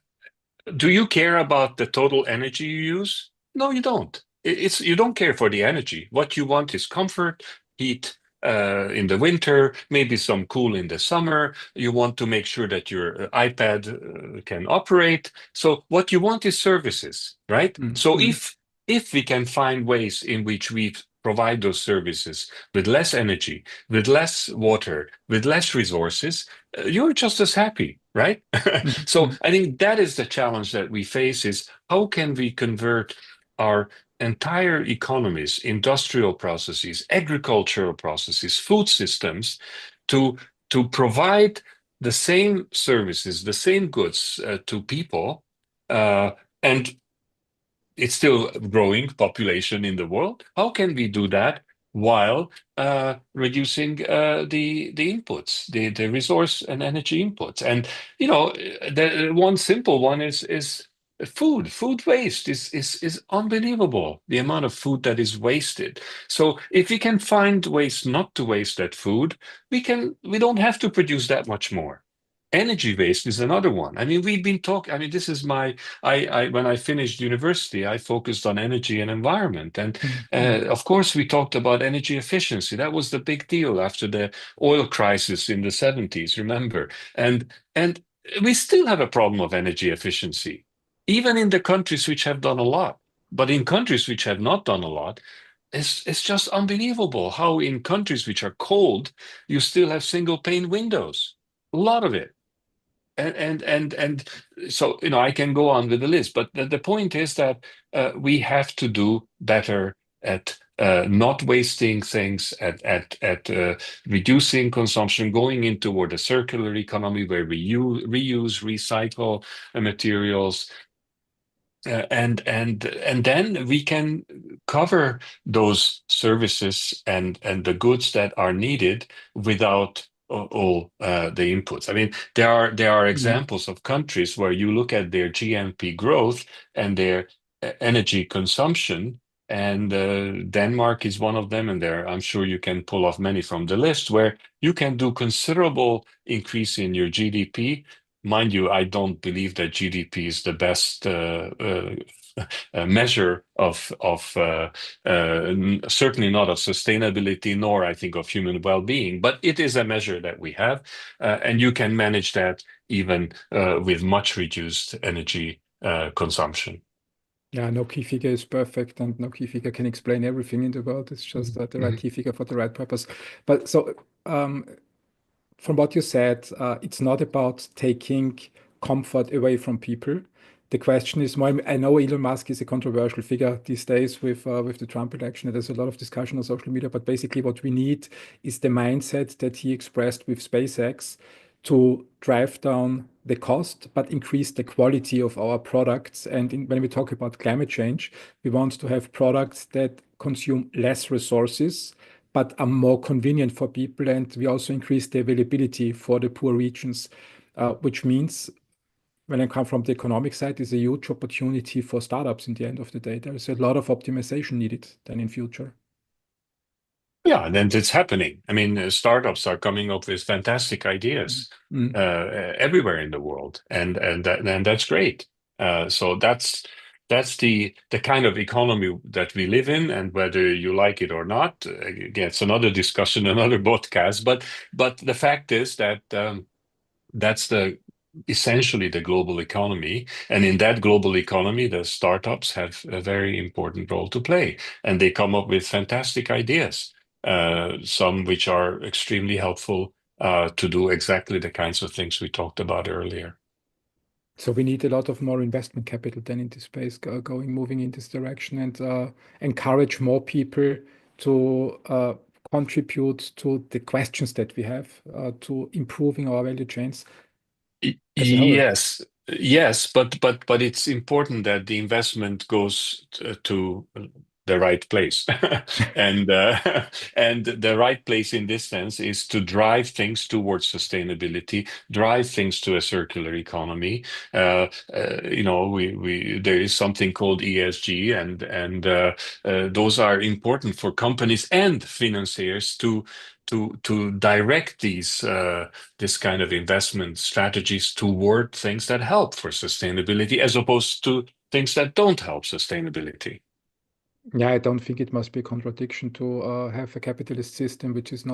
do you care about the total energy you use? No, you don't. You don't care for the energy. What you want is comfort, heat in the winter, maybe some cool in the summer. You want to make sure that your iPad can operate. So what you want is services, right? Mm, So mm, if we can find ways in which we provide those services with less energy, with less water, with less resources, you're just as happy, right? mm, So mm, I think that is the challenge that we face is how can we convert our entire economies, industrial processes, agricultural processes, food systems to provide the same services, the same goods to people, uh, and it's still a growing population in the world. How can we do that while reducing the inputs, the resource and energy inputs? And the one simple one is food. Food waste is unbelievable. The amount of food that is wasted. So if we can find ways not to waste that food, we don't have to produce that much more. Energy waste is another one. I mean, we've been talking. I mean, this is my when I finished university, I focused on energy and environment, and mm, mm, of course, we talked about energy efficiency. That was the big deal after the oil crisis in the 70s. Remember, and we still have a problem of energy efficiency, even in the countries which have done a lot. But in countries which have not done a lot, it's just unbelievable how in countries which are cold, you still have single pane windows. A lot of it. And so I can go on with the list, but the point is that we have to do better at not wasting things, at reducing consumption, going in toward a circular economy where we reuse, recycle materials, and then we can cover those services and the goods that are needed without all the inputs. I mean, there are mm, examples of countries where you look at their GNP growth and their energy consumption, and Denmark is one of them, and there I'm sure you can pull off many from the list where you can do considerable increase in your GDP. Mind you, I don't believe that GDP is the best measure of certainly not of sustainability, nor I think of human well-being, but it is a measure that we have, and you can manage that even with much reduced energy consumption. Yeah, no key figure is perfect, and no key figure can explain everything in the world. It's just the right Mhm. key figure for the right purpose. But so, from what you said, it's not about taking comfort away from people. The question is more, I know Elon Musk is a controversial figure these days with the Trump election. There's a lot of discussion on social media, but basically what we need is the mindset that he expressed with SpaceX to drive down the cost, but increase the quality of our products. And when we talk about climate change, we want to have products that consume less resources, but are more convenient for people. And we also increase the availability for the poor regions, which means when I come from the economic side, is a huge opportunity for startups in the end of the day. There is a lot of optimization needed then in future. Yeah, and then it's happening. I mean, startups are coming up with fantastic Mm. ideas Mm. everywhere in the world, and that's great. So that's the kind of economy that we live in, and whether you like it or not, again, it's another discussion, another podcast. But the fact is that that's the essentially the global economy, and in that global economy the startups have a very important role to play, and they come up with fantastic ideas, some which are extremely helpful to do exactly the kinds of things we talked about earlier. So we need a lot of more investment capital then in this space, moving in this direction, and encourage more people to contribute to the questions that we have, to improving our value chains as a whole. Yes, yes, but it's important that the investment goes to the right place, and and the right place in this sense is to drive things towards sustainability, drive things to a circular economy. We there is something called ESG, and those are important for companies and financiers to direct these. This kind of investment strategies toward things that help for sustainability as opposed to things that don't help sustainability. Yeah, I don't think it must be a contradiction to have a capitalist system which is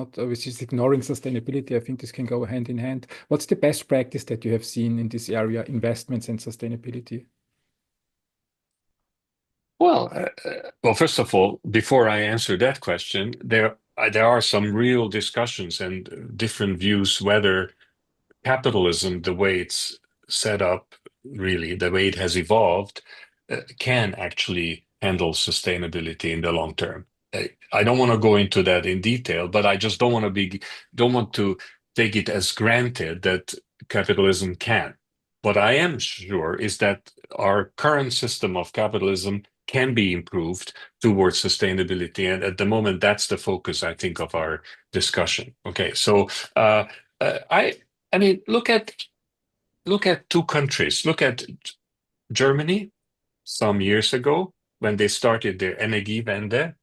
ignoring sustainability. I think this can go hand in hand. What's the best practice that you have seen in this area, investments and sustainability? Well, first of all, before I answer that question, there are some real discussions and different views whether capitalism, the way it's set up, really, the way it has evolved, can actually handle sustainability in the long term. I don't want to go into that in detail, but I just don't want to take it as granted that capitalism can. What I am sure is that our current system of capitalism can be improved towards sustainability, and at the moment, that's the focus, I think, of our discussion. Okay, so uh, uh, I I mean, look at two countries. Look at Germany some years ago when they started their Energiewende,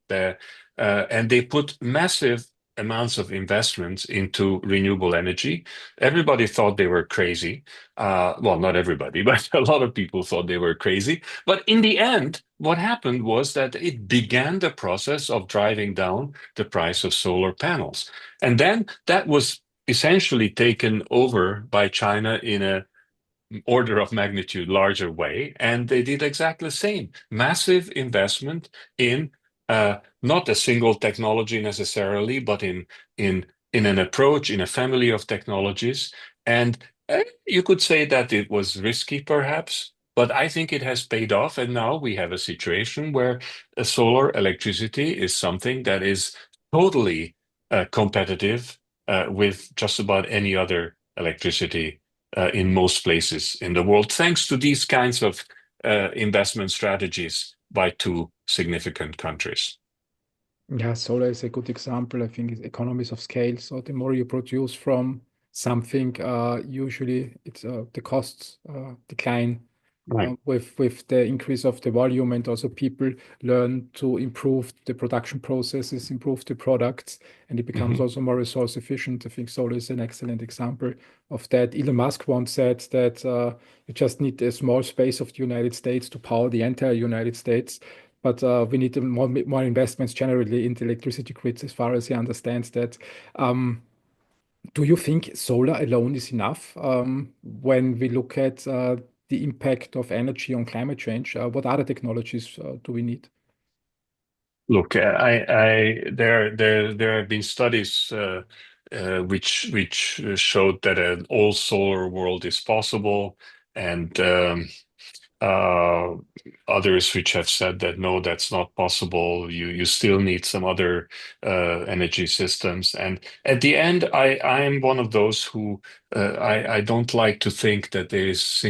and they put massive amounts of investments into renewable energy. Everybody thought they were crazy. Well, not everybody, but a lot of people thought they were crazy. But in the end, what happened was that it began the process of driving down the price of solar panels. And then that was essentially taken over by China in a order of magnitude larger way, and they did exactly the same. Massive investment in not a single technology necessarily, but in an approach, in a family of technologies. And you could say that it was risky, perhaps, but I think it has paid off. And now we have a situation where solar electricity is something that is totally competitive with just about any other electricity in most places in the world, thanks to these kinds of investment strategies by two significant countries. Yeah, solar is a good example. I think it's economies of scale. So the more you produce from something, usually it's the costs decline. Right. with the increase of the volume, and also people learn to improve the production processes, improve the products, and it becomes Hmm. also more resource efficient. I think solar is an excellent example of that. Elon Musk once said that you just need a small space of the United States to power the entire United States. But we need more investments generally in the electricity grids, as far as he understands that. Um, do you think solar alone is enough when we look at the impact of energy on climate change? What other technologies do we need? Look, there have been studies which showed that an all solar world is possible, and uh, others which have said that no, that's not possible. You still need some other energy systems. And at the end, I am one of those who I don't like to think that there is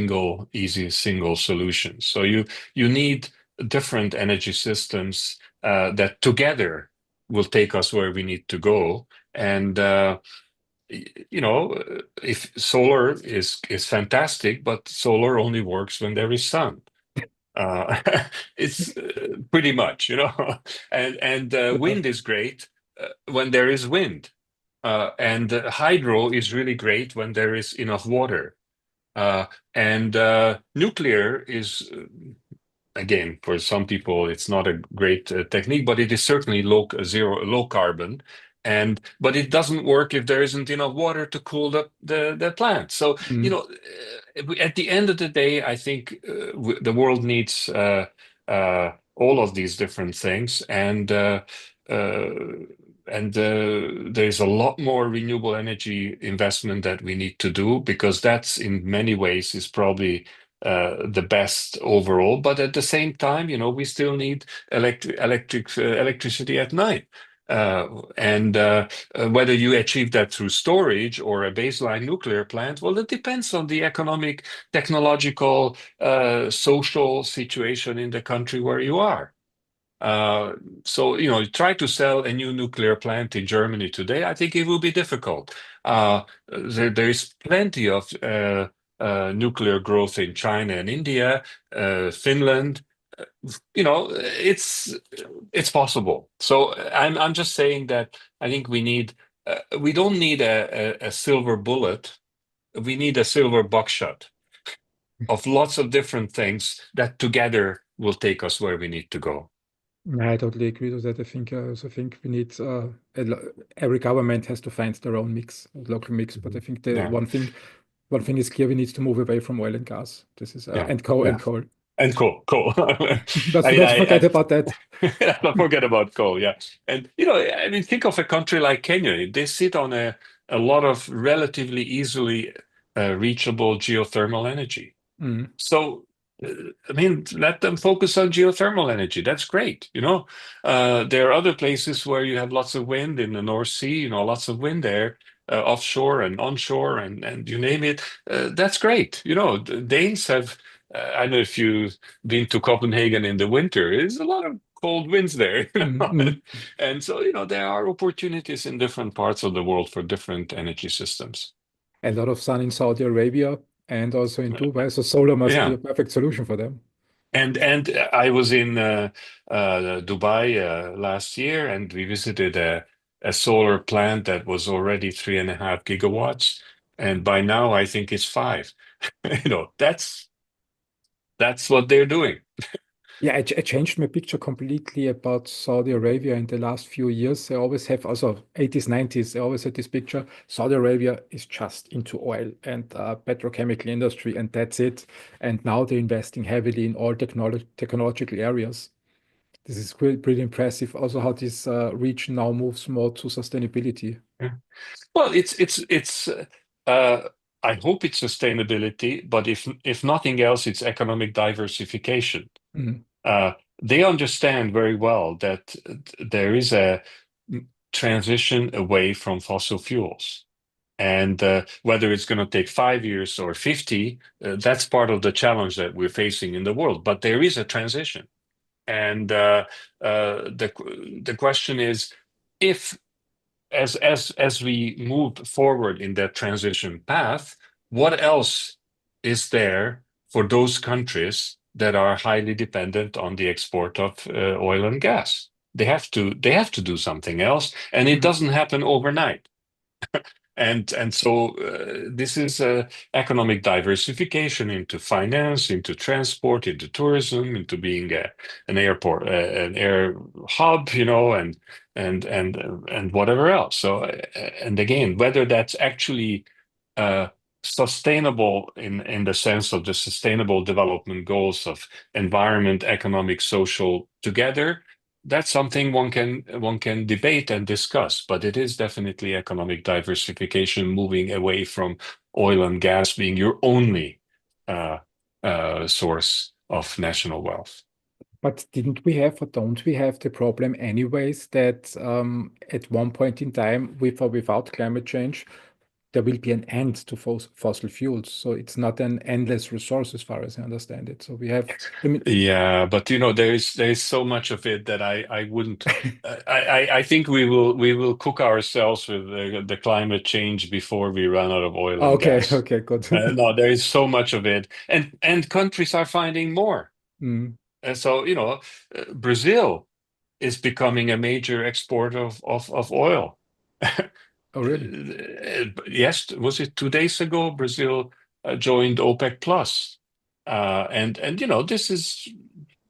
easy single solution. So you need different energy systems that together will take us where we need to go. And you know, if solar is fantastic, but solar only works when there is sun. Uh, it's pretty much, and Yeah. wind is great when there is wind, and hydro is really great when there is enough water, and nuclear is again, for some people, it's not a great technique, but it is certainly low carbon. And but it doesn't work if there isn't enough water to cool the plant. So Mm. at the end of the day, I think the world needs all of these different things, uh, and there's a lot more renewable energy investment that we need to do because that's in many ways is probably the best overall. But at the same time, we still need electricity at night. And whether you achieve that through storage or a baseline nuclear plant, well, it depends on the economic, technological, social situation in the country where you are. Uh, so, try to sell a new nuclear plant in Germany today. I think it will be difficult. There is plenty of nuclear growth in China and India, Finland. It's possible. So I'm just saying that I think we don't need a silver bullet. We need a silver buckshot of lots of different things that together will take us where we need to go. Yeah, I totally agree with that. I also think we need every government has to find their own mix, local mix. But I Mhm. think the Yeah. one thing is clear: we need to move away from oil and gas. This is Yeah, and coal yeah, and coal. and coal. Let's not forget about that. Don't forget about coal. Yeah, and I mean, think of a country like Kenya. They sit on a lot of relatively easily reachable geothermal energy. Mm, So, uh, I mean, let them focus on geothermal energy. That's great. There are other places where you have lots of wind in the North Sea, lots of wind there, offshore and onshore, and you name it. That's great. The Danes have, I don't know if you've been to Copenhagen in the winter, there's a lot of cold winds there. mm, mm. And so, there are opportunities in different parts of the world for different energy systems. A lot of sun in Saudi Arabia and also in Dubai. So solar must be Yeah. a perfect solution for them. And I was in Dubai last year, and we visited a solar plant that was already 3.5 gigawatts, and by now I think it's five. That's what they're doing. Yeah, I changed my picture completely about Saudi Arabia in the last few years. I always have, also 80s, 90s, I always had this picture. Saudi Arabia is just into oil and petrochemical industry, and that's it. And now they're investing heavily in all technological areas. This is pretty impressive. Also, how this region now moves more to sustainability. Yeah. Well, it's. Uh, I hope it's sustainability, but if nothing else, it's economic diversification. Mhm. Uh, they understand very well that there is a transition away from fossil fuels. And whether it's going to take 5 years or 50, that's part of the challenge that we're facing in the world. But there is a transition. And the question is, if as we move forward in that transition path, what else is there for those countries that are highly dependent on the export of oil and gas. They have to do something else, and it Mhm. doesn't happen overnight. And so this is economic diversification into finance, into transport, into tourism, into being an airport, an air hub, and whatever else. So and again, whether that's actually uh, sustainable in the sense of the sustainable development goals of environment, economic, social together, that's something one can debate and discuss, but it is definitely economic diversification, moving away from oil and gas being your only uh, source of national wealth. But didn't we have or don't we have the problem anyways that at one point in time, with or without climate change, there will be an end to fossil fuels. So it's not an endless resource as far as I understand it. So we have, I mean, Yeah, but there is so much of it that I wouldn't. I think we will cook ourselves with the climate change before we run out of oil and okay, gas. okay, good. No, there is so much of it, and countries are finding more. Mm. And so, Brazil is becoming a major exporter of oil. Oh, really? Yes, was it 2 days ago? Brazil joined OPEC Plus, and this is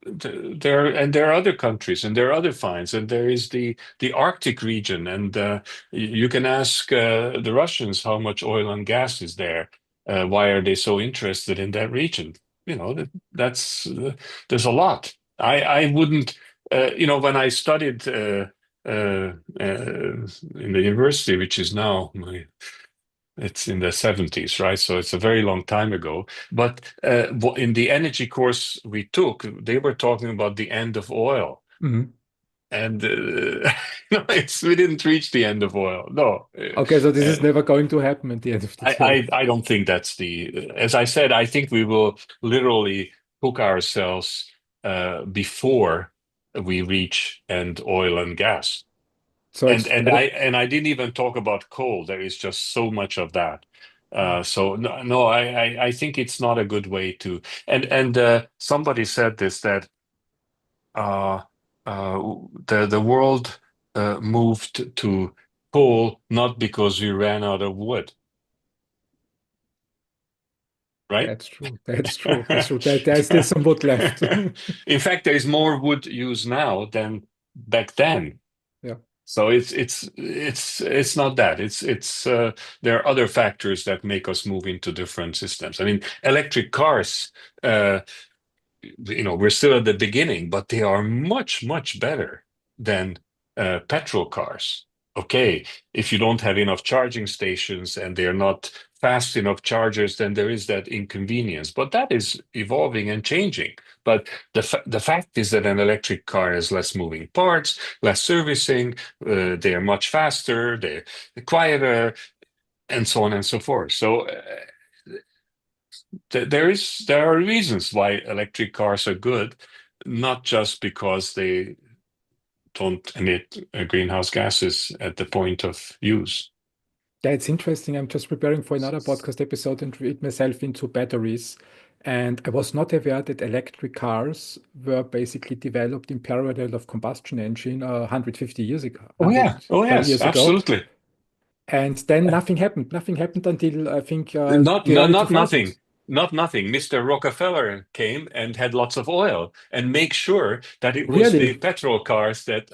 there are other countries and there are other finds, and there is the Arctic region, and you can ask the Russians how much oil and gas is there. Why are they so interested in that region? That's there's a lot. I wouldn't, when I studied in the university, which is now it's in the 70s, right? So it's a very long time ago. But in the energy course we took, they were talking about the end of oil. Mhm. And no, we didn't reach the end of oil. No. Okay, so this is Uh, never going to happen at the end of the I, day. I don't think that's as I said, I think we will literally hook ourselves before we reach end oil and gas. So And it's and I better. and I didn't even talk about coal. There is just so much of that. Mm. So no, no, I think it's not a good way to. And somebody said this, that uh, the world moved to coal not because we ran out of wood, right? That's true. That's true. That's true. There's still some wood left. In fact, there is more wood used now than back then. Yeah. So it's not that. It's there are other factors that make us move into different systems. I mean, electric cars, uh, we're still at the beginning, but they are much, much better than petrol cars. Okay, if you don't have enough charging stations and they're not fast enough chargers, then there is that inconvenience. But that is evolving and changing. But the fact is that an electric car has less moving parts, less servicing, they are much faster, they're quieter, and so on and so forth. So there are reasons why electric cars are good, not just because they don't emit greenhouse gases at the point of use. That's interesting. I'm just preparing for another podcast episode and read myself into batteries. And I was not aware that electric cars were basically developed in parallel of combustion engine 150 years ago, Oh yeah, oh 130 yes, years ago. absolutely. And then nothing happened. Nothing happened until I think Not, the not, early not nothing. 2000s. Not nothing. Mr. Rockefeller came and had lots of oil and make sure that it was the Really? petrol cars that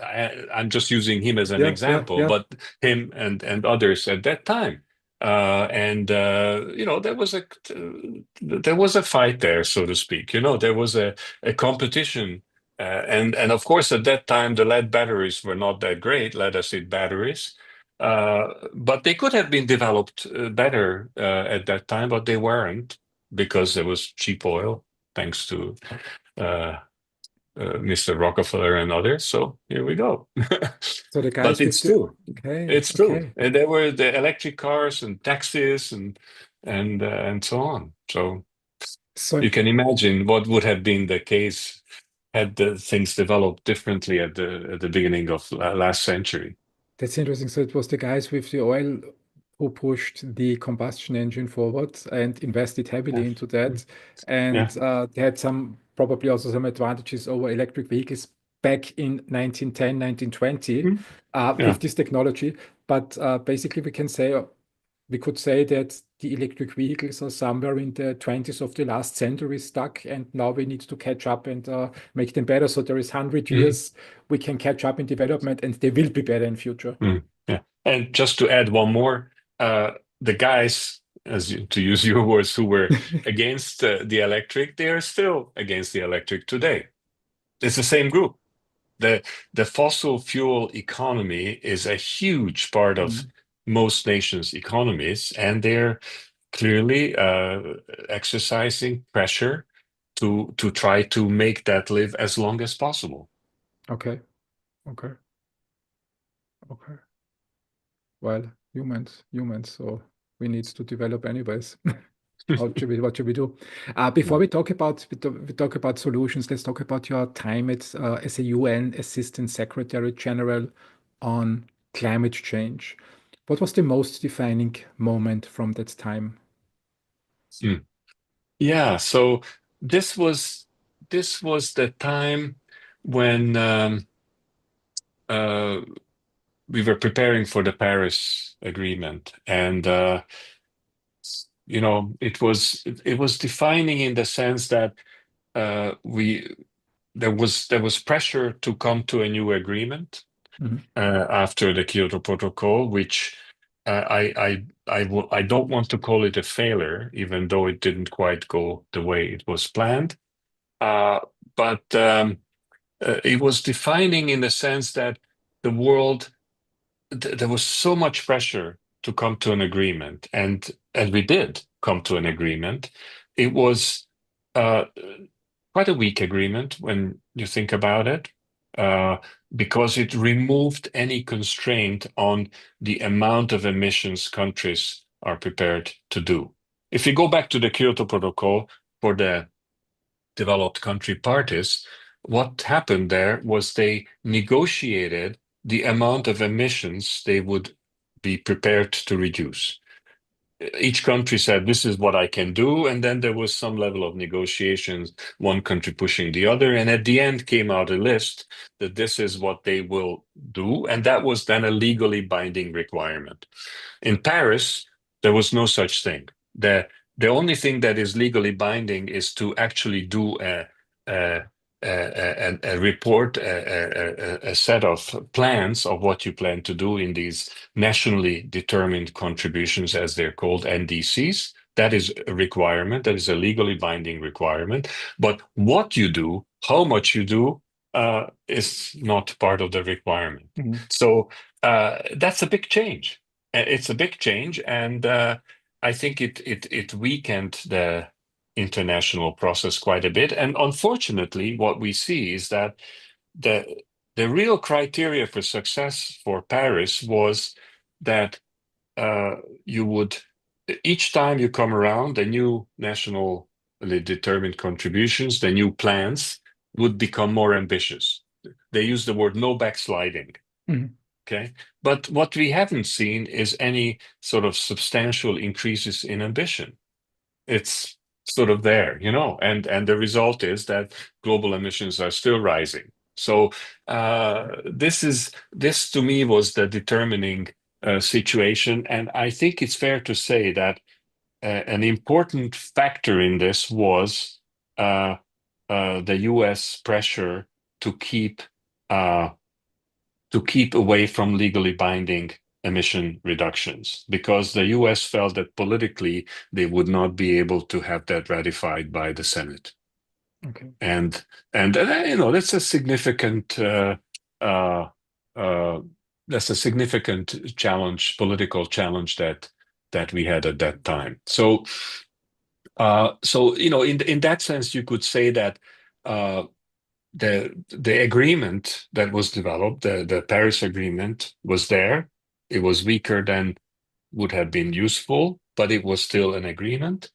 I'm just using him as an Yeah, yeah, example, yeah. but him and others at that time. And there was a fight there, so to speak. There was a competition, and of course at that time the lead batteries were not that great, lead acid batteries. But they could have been developed better at that time, but they weren't because there was cheap oil, thanks to uh, Mr. Rockefeller and others. So here we go. So the But guys with it's the true. okay, It's true. okay. And there were the electric cars and taxis and so on. So So you can imagine what would have been the case had the things developed differently at the beginning of last century. that's interesting. So it was the guys with the who pushed the combustion engine forward and invested heavily Yeah. into that. And Yeah. they had probably also some advantages over electric vehicles back in 1910, 1920 Mm. with Yeah. this technology. But basically, we could say that the electric vehicles are somewhere in the 20s of the last century stuck, and now we need to catch up and make them better. So there is 100 Mm. years we can catch up in development, and they will be better in future. Mm. Yeah. And just to add one more, the guys, to use your words, who were against the electric, they are still against the electric today. It's the same group. The the fossil fuel economy is a huge part of Mm. most nations' economies, and they're clearly exercising pressure to try to make that live as long as possible. Okay, okay, okay. Well, humans. So we need to develop anyways. What should we do? Before we talk about solutions, let's talk about your time as a UN Assistant Secretary General on climate change. What was the most defining moment from that time? Hmm. Yeah, so this was this was the time when uh, we were preparing for the Paris Agreement, and it was defining in the sense that we there was pressure to come to a new agreement Mhm. after the Kyoto Protocol, which I don't want to call it a failure, even though it didn't quite go the way it was planned. Uh, but it was defining in the sense that the world there was so much pressure to come to an agreement, and we did come to an agreement. It was uh, quite a weak agreement when you think about it, uh, because it removed any constraint on the amount of emissions countries are prepared to do. If you go back to the Kyoto Protocol for the developed country parties, what happened there was they negotiated the amount of emissions they would be prepared to reduce. Each country said, this is what I can do. And then there was some level of negotiations, one country pushing the other. And at the end came out a list that this is what they will do. And that was then a legally binding requirement. In Paris, there was no such thing. The only thing that is legally binding is to actually do a, a report, a set of plans of what you plan to do in these nationally determined contributions, as they're called, NDCs. That is a requirement. That is a legally binding requirement. But what you do, how much you do, is not part of the requirement. Mhm. So that's a big change. It's a big change, and I think it weakened the international process quite a bit. And unfortunately, what we see is that the the real criteria for success for Paris was that uh, you would each time you come around, the new nationally determined contributions, the new plans would become more ambitious. They use the word no backsliding. Mhm. Okay. But what we haven't seen is any sort of substantial increases in ambition. It's sort of there, and the result is that global emissions are still rising. So this to me was the determining situation, and I think it's fair to say that an important factor in this was uh, the U.S. pressure to keep uh, away from legally binding emission reductions because the US felt that politically they would not be able to have that ratified by the Senate. Okay. And that's a significant uh, uh, challenge, political challenge that we had at that time. So in that sense, you could say that uh, the agreement that was developed, the Paris Agreement, was there. It was weaker than would have been useful, but it was still an agreement.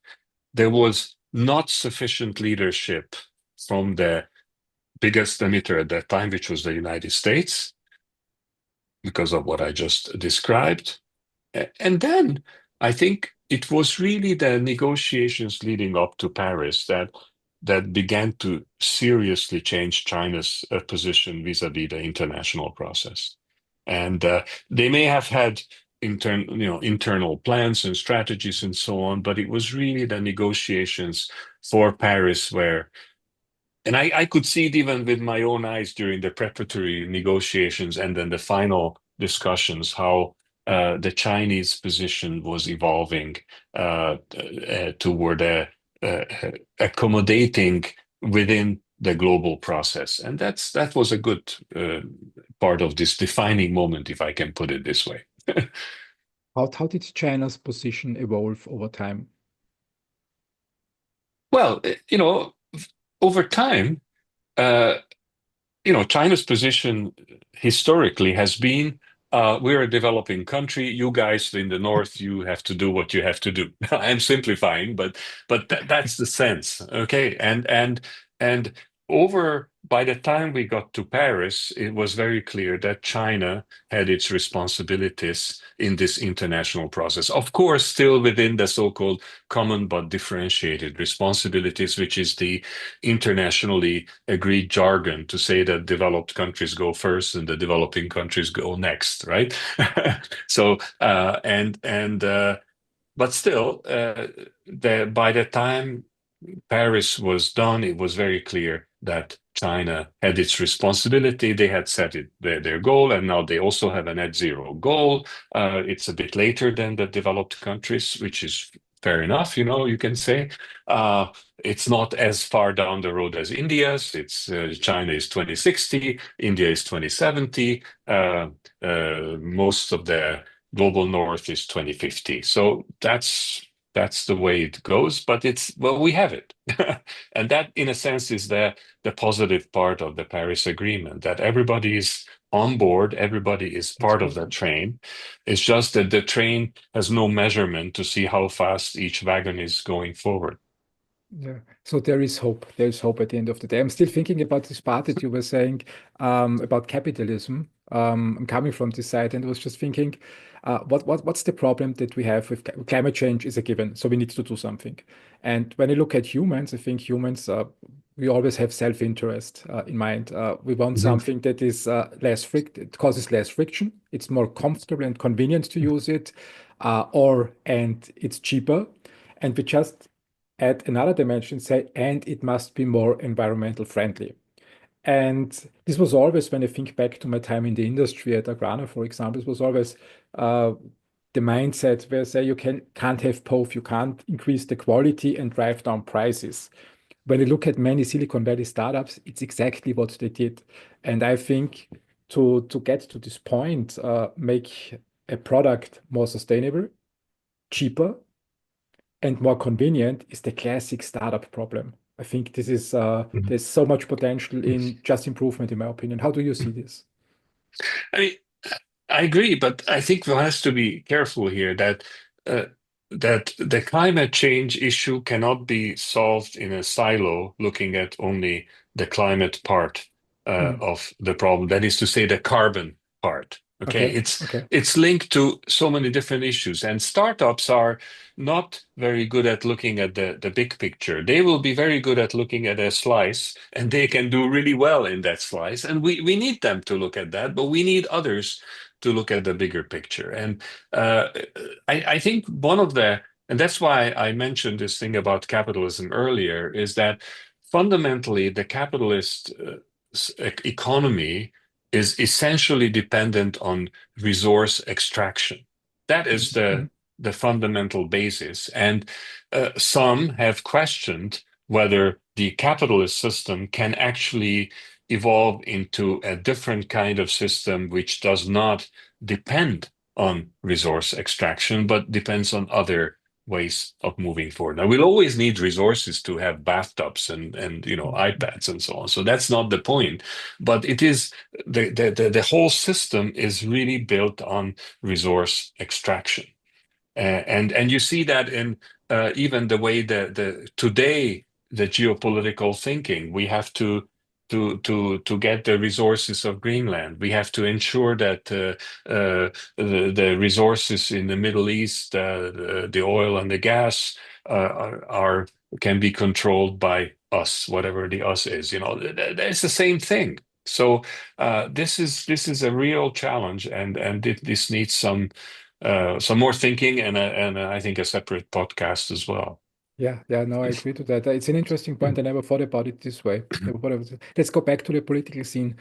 There was not sufficient leadership from the biggest emitter at that time, which was the United States, because of what I just described. And then I think it was really the negotiations leading up to Paris that began to seriously change China's position vis-à-vis the international process. And they may have had internal plans and strategies and so on, but it was really the negotiations for Paris where, and I could see it even with my own eyes during the preparatory negotiations and then the final discussions, how the Chinese position was evolving toward uh, accommodating within the global process. And that was a good part of this defining moment, if I can put it this way. How did China's position evolve over time? Well, over time, uh, China's position historically has been we're a developing country. You guys in the north, you have to do what you have to do. I'm simplifying, but that's the sense, okay? And over by the time we got to Paris, it was very clear that China had its responsibilities in this international process. Of course, still within the so-called common but differentiated responsibilities, which is the internationally agreed jargon to say that developed countries go first and the developing countries go next, right? So but still, by the time Paris was done, it was very clear that China had its responsibility. They had set their goal, and now they also have a net zero goal. It's a bit later than the developed countries, which is fair enough, you can say. Uh, it's not as far down the road as India's. It's China is 2060, India is 2070. Most of the global north is 2050. So that's the way it goes, but well, we have it. And that, in a sense, is the positive part of the Paris Agreement, that everybody is on board, everybody is part of the Absolutely. train. It's just that the train has no measurement to see how fast each wagon is going forward. Yeah. So there is hope. There is hope at the end of the day. I'm still thinking about this part that you were saying about capitalism. I'm coming from this side and was just thinking, what's the problem that we have with climate change is a given. So we need to do something. And when I look at humans, I think humans, we always have self-interest in mind. We want Mhm. something that is it causes less friction. It's more comfortable and convenient to use it, and it's cheaper. And we just add another dimension, say, and it must be more environmental friendly. And this was always, when I think back to my time in the industry at Agrana, for example, it was always uh, the mindset where say you can't have both. You can't increase the quality and drive down prices. When you look at many Silicon Valley startups, it's exactly what they did. And I think to get to this point, make a product more sustainable, cheaper, and more convenient is the classic startup problem. I think this is Mhm. there's so much potential in just improvement, in my opinion. How do you see this? I mean, I agree, but I think one has to be careful here uh, that the climate change issue cannot be solved in a silo, looking at only the climate part Mm. of the problem. That is to say, the carbon part. Okay, Okay, it's okay. it's linked to so many different issues, and startups are not very good at looking at the big picture. They will be very good at looking at a slice, and they can do really well in that slice. And we need them to look at that, but we need others to look at the bigger picture. And uh, I think and that's why I mentioned this thing about capitalism earlier, is that fundamentally the capitalist economy is essentially dependent on resource extraction. That is Mhm, mhm, the fundamental basis. And some have questioned whether the capitalist system can actually evolve into a different kind of system which does not depend on resource extraction, but depends on other ways of moving forward. Now, we'll always need resources to have bathtubs and mhm, iPads and so on. So that's not the point. But it is the whole system is really built on resource extraction. And you see that in even the way the today the geopolitical thinking. We have to to get the resources of Greenland. We have to ensure that the resources in the Middle East, the oil and the gas, are can be controlled by us, whatever the us is. It's the same thing. So this is a real challenge, and this needs some more thinking and I think a separate podcast as well. Yeah, no, I agree to that. It's an interesting point. I never thought about it this way. Let's go back to the political scene.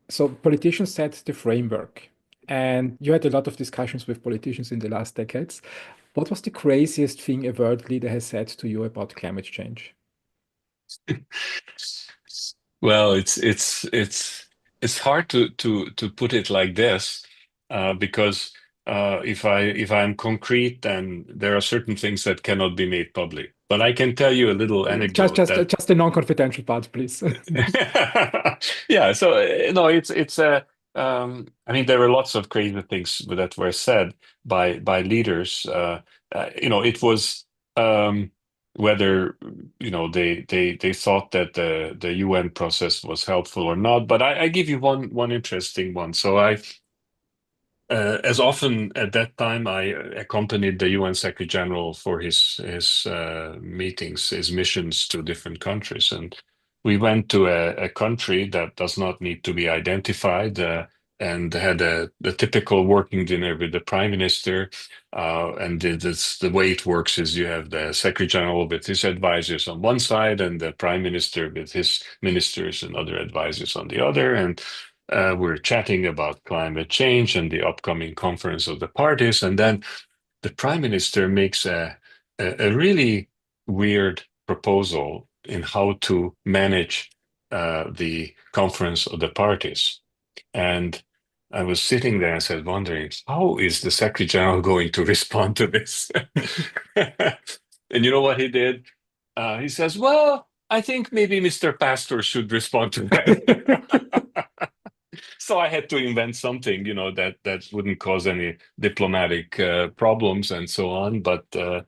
So politicians set the framework, and you had a lot of discussions with politicians in the last decades. What was the craziest thing a world leader has said to you about climate change? Well, it's hard to put it like this because if I'm concrete, then there are certain things that cannot be made public. But I can tell you a little Just, anecdote just, that just the non-confidential part, please. yeah, so no, I mean, there were lots of crazy things that were said by leaders. It was whether they thought that the UN process was helpful or not. But I give you one interesting one. So as often at that time, I accompanied the UN Secretary General for his meetings, his missions to different countries, and we went to a country that does not need to be identified, and had the typical working dinner with the Prime Minister. And the way it works is you have the Secretary General with his advisors on one side, and the Prime Minister with his ministers and other advisors on the other, and we're chatting about climate change and the upcoming conference of the parties. And then the prime minister makes a really weird proposal in how to manage the conference of the parties. And I was sitting there and said, wondering, how is the Secretary General going to respond to this? And you know what he did? He says, well, I think maybe Mr. Pastor should respond to that. So I had to invent something, that wouldn't cause any diplomatic problems and so on. But at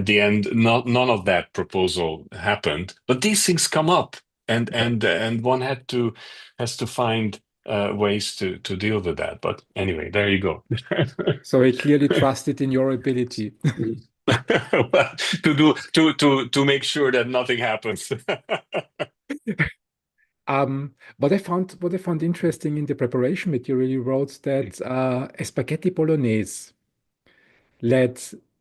the end, none of that proposal happened. But these things come up, and Yeah. and one has to find ways to deal with that. But anyway, there you go. So he clearly trusted in your ability. Well, to make sure that nothing happens. What I found interesting in the preparation material, you wrote that a spaghetti bolognese led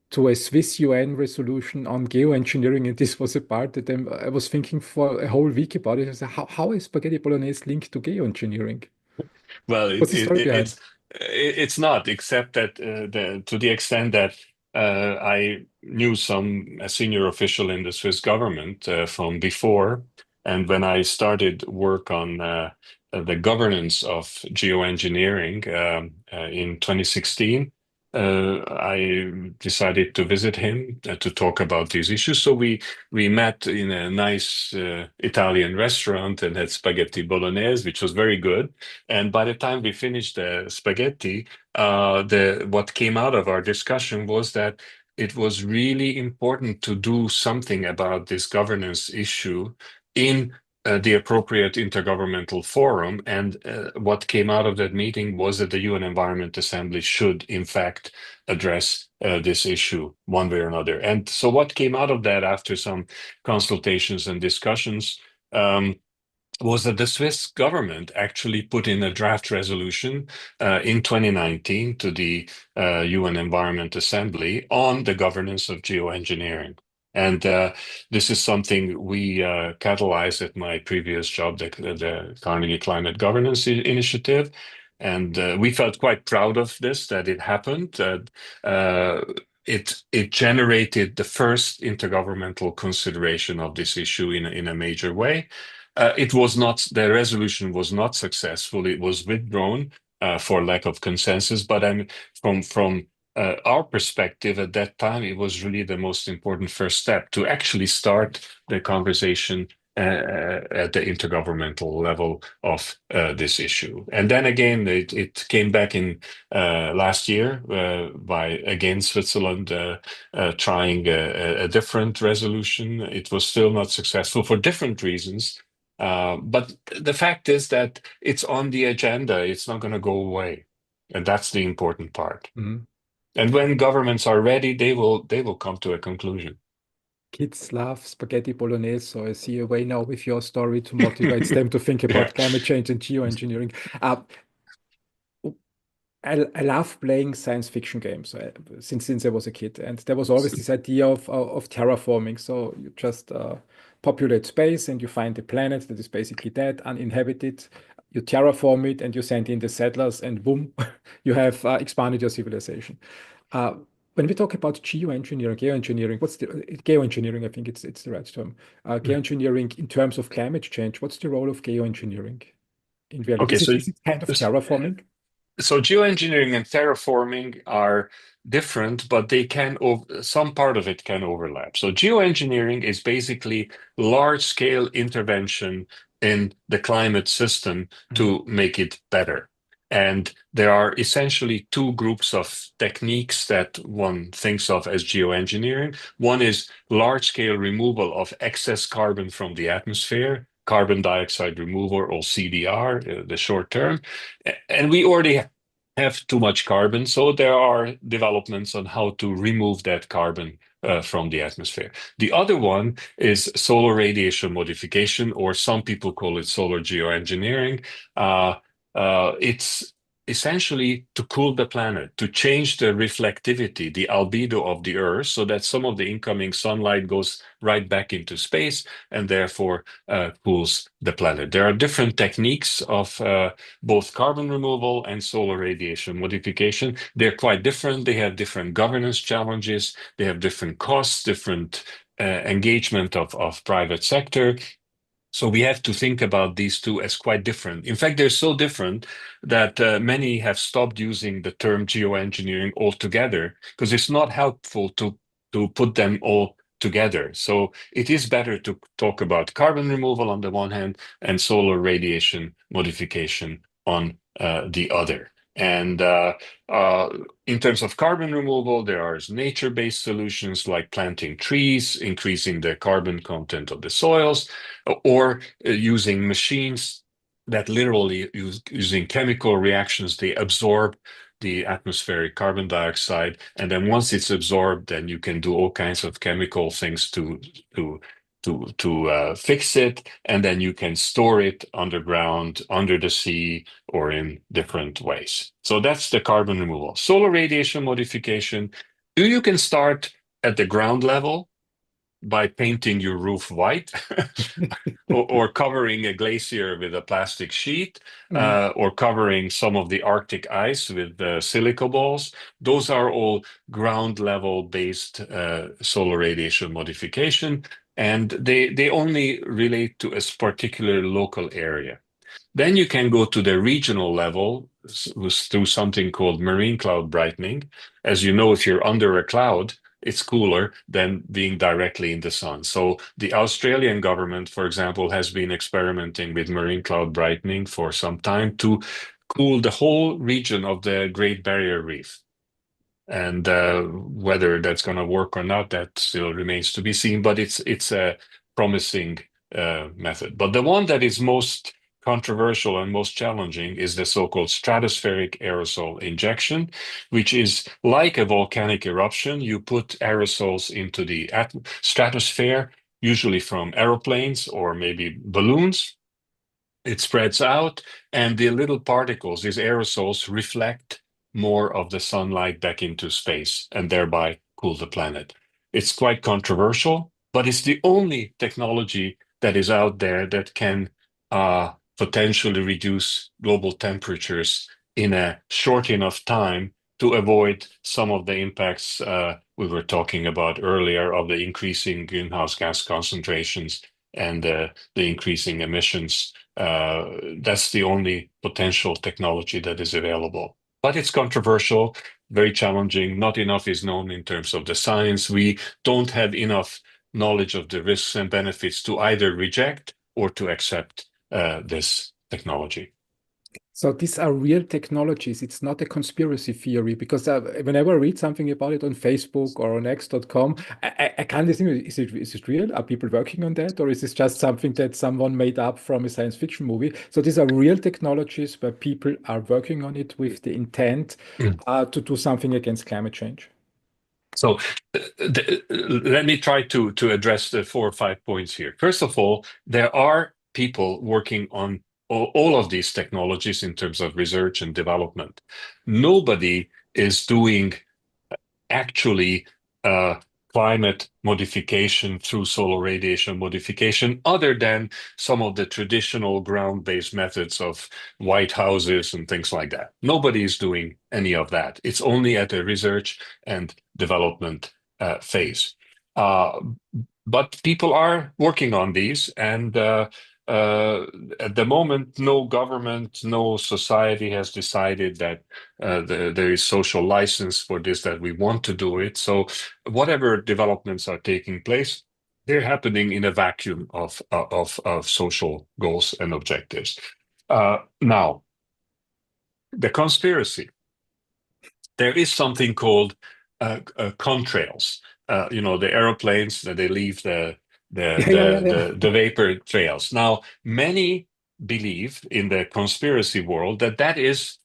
to a Swiss UN resolution on geoengineering, and this was a part that I was thinking for a whole week about it. I said, how is spaghetti bolognese linked to geoengineering? Well, What's the story behind? it's not, except that to the extent that I knew a senior official in the Swiss government from before, and when I started work on the governance of geoengineering in 2016. I decided to visit him to talk about these issues. So we met in a nice Italian restaurant and had spaghetti bolognese, which was very good. And by the time we finished the spaghetti, the what came out of our discussion was that it was really important to do something about this governance issue in the appropriate intergovernmental forum. And what came out of that meeting was that the UN Environment Assembly should, in fact, address this issue one way or another. And so, what came out of that after some consultations and discussions was that the Swiss government actually put in a draft resolution in 2019 to the UN Environment Assembly on the governance of geoengineering. And this is something we catalyzed at my previous job, the Carnegie Climate Governance Initiative. And we felt quite proud of this, that it happened. It generated the first intergovernmental consideration of this issue in a major way. The resolution was not successful. It was withdrawn for lack of consensus. But from our perspective at that time, it was really the most important first step to actually start the conversation at the intergovernmental level of this issue. And then again, it came back in last year by again Switzerland trying a different resolution. It was still not successful for different reasons. But the fact is that it's on the agenda. It's not going to go away, and that's the important part. Mhm. And when governments are ready, they will come to a conclusion. Kids love spaghetti bolognese, so I see a way now with your story to motivate them to think Yeah. about climate change and geoengineering. Uh, I love playing science fiction games since I was a kid, and there was always this idea of terraforming. So you just populate space, and you find a planet that is basically dead, uninhabited. You terraform it, and you send in the settlers, and boom, you have expanded your civilization. Uh, when we talk about geoengineering, what's the geoengineering? I think it's the right term. Geoengineering in terms of climate change. What's the role of geoengineering in reality? Okay, Is it kind of terraforming? so geoengineering and terraforming are different, but they can some part of it can overlap. So geoengineering is basically large-scale intervention in the climate system Mhm. to make it better. And there are essentially two groups of techniques that one thinks of as geoengineering. One is large-scale removal of excess carbon from the atmosphere, carbon dioxide removal, or CDR, the short term. And we already have too much carbon, so there are developments on how to remove that carbon from the atmosphere. The other one is solar radiation modification, or some people call it solar geoengineering. It's essentially to cool the planet, to change the reflectivity, the albedo of the Earth, so that some of the incoming sunlight goes right back into space and therefore cools the planet. There are different techniques of both carbon removal and solar radiation modification. They're quite different. They have different governance challenges. They have different costs, different engagement of private sector. So we have to think about these two as quite different. In fact, they're so different that many have stopped using the term geoengineering altogether because it's not helpful to put them all together. So it is better to talk about carbon removal on the one hand and solar radiation modification on the other. And uh, in terms of carbon removal, there are nature-based solutions like planting trees, increasing the carbon content of the soils, or using machines that literally using chemical reactions, they absorb the atmospheric carbon dioxide, and then once it's absorbed, then you can do all kinds of chemical things to fix it, and then you can store it underground, under the sea, or in different ways. So that's the carbon removal. Solar radiation modification, you can start at the ground level by painting your roof white or covering a glacier with a plastic sheet, Mhm. or covering some of the Arctic ice with silica balls. Those are all ground level based solar radiation modification, and they only relate to a particular local area. Then you can go to the regional level through something called marine cloud brightening. As you know, if you're under a cloud, it's cooler than being directly in the sun. So the Australian government, for example, has been experimenting with marine cloud brightening for some time to cool the whole region of the Great Barrier Reef. And whether that's going to work or not, that still remains to be seen. But it's a promising method. But the one that is most controversial and most challenging is the so-called stratospheric aerosol injection, which is like a volcanic eruption. You put aerosols into the stratosphere, usually from aeroplanes or maybe balloons. It spreads out, and the little particles, these aerosols, reflect more of the sunlight back into space and thereby cool the planet. It's quite controversial, but it's the only technology that is out there that can potentially reduce global temperatures in a short enough time to avoid some of the impacts we were talking about earlier of the increasing greenhouse gas concentrations and the increasing emissions. That's the only potential technology that is available. But it's controversial, very challenging. Not enough is known in terms of the science. We don't have enough knowledge of the risks and benefits to either reject or to accept this technology. So these are real technologies. It's not a conspiracy theory because whenever I read something about it on Facebook or on X.com, I can't distinguish, is it real? Are people working on that? Or is this just something that someone made up from a science fiction movie? So these are real technologies where people are working on it with the intent to do something against climate change. So let me try to address the 4 or 5 points here. First of all, there are people working on all of these technologies in terms of research and development. Nobody is doing actually climate modification through solar radiation modification, other than some of the traditional ground-based methods of white houses and things like that. Nobody is doing any of that. It's only at the research and development phase. But people are working on these, and at the moment, no government, no society has decided that there is social license for this, that we want to do it. So whatever developments are taking place, they're happening in a vacuum of social goals and objectives. Now, the conspiracy. There is something called contrails. The aeroplanes that they leave the vapor trails. Now, many believe in the conspiracy world that is